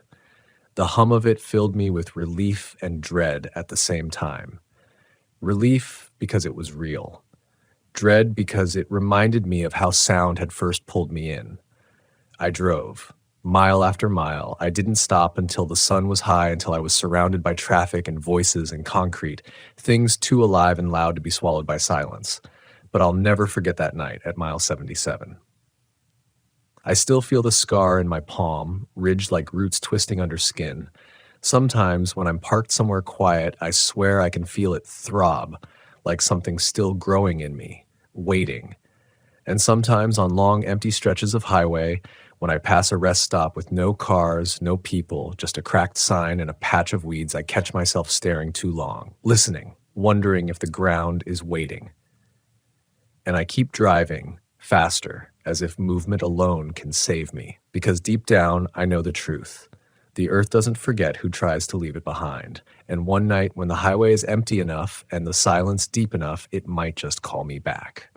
The hum of it filled me with relief and dread at the same time. Relief because it was real. Dread because it reminded me of how sound had first pulled me in. I drove. Mile after mile, I didn't stop until the sun was high, until I was surrounded by traffic and voices and concrete, things too alive and loud to be swallowed by silence. But I'll never forget that night at mile 77. I still feel the scar in my palm, ridged like roots twisting under skin. Sometimes, when I'm parked somewhere quiet, I swear I can feel it throb, like something still growing in me, waiting. And sometimes, on long, empty stretches of highway, when I pass a rest stop with no cars, no people, just a cracked sign and a patch of weeds, I catch myself staring too long, listening, wondering if the ground is waiting. And I keep driving, faster, as if movement alone can save me, because deep down, I know the truth. The earth doesn't forget who tries to leave it behind, and one night when the highway is empty enough and the silence deep enough, it might just call me back.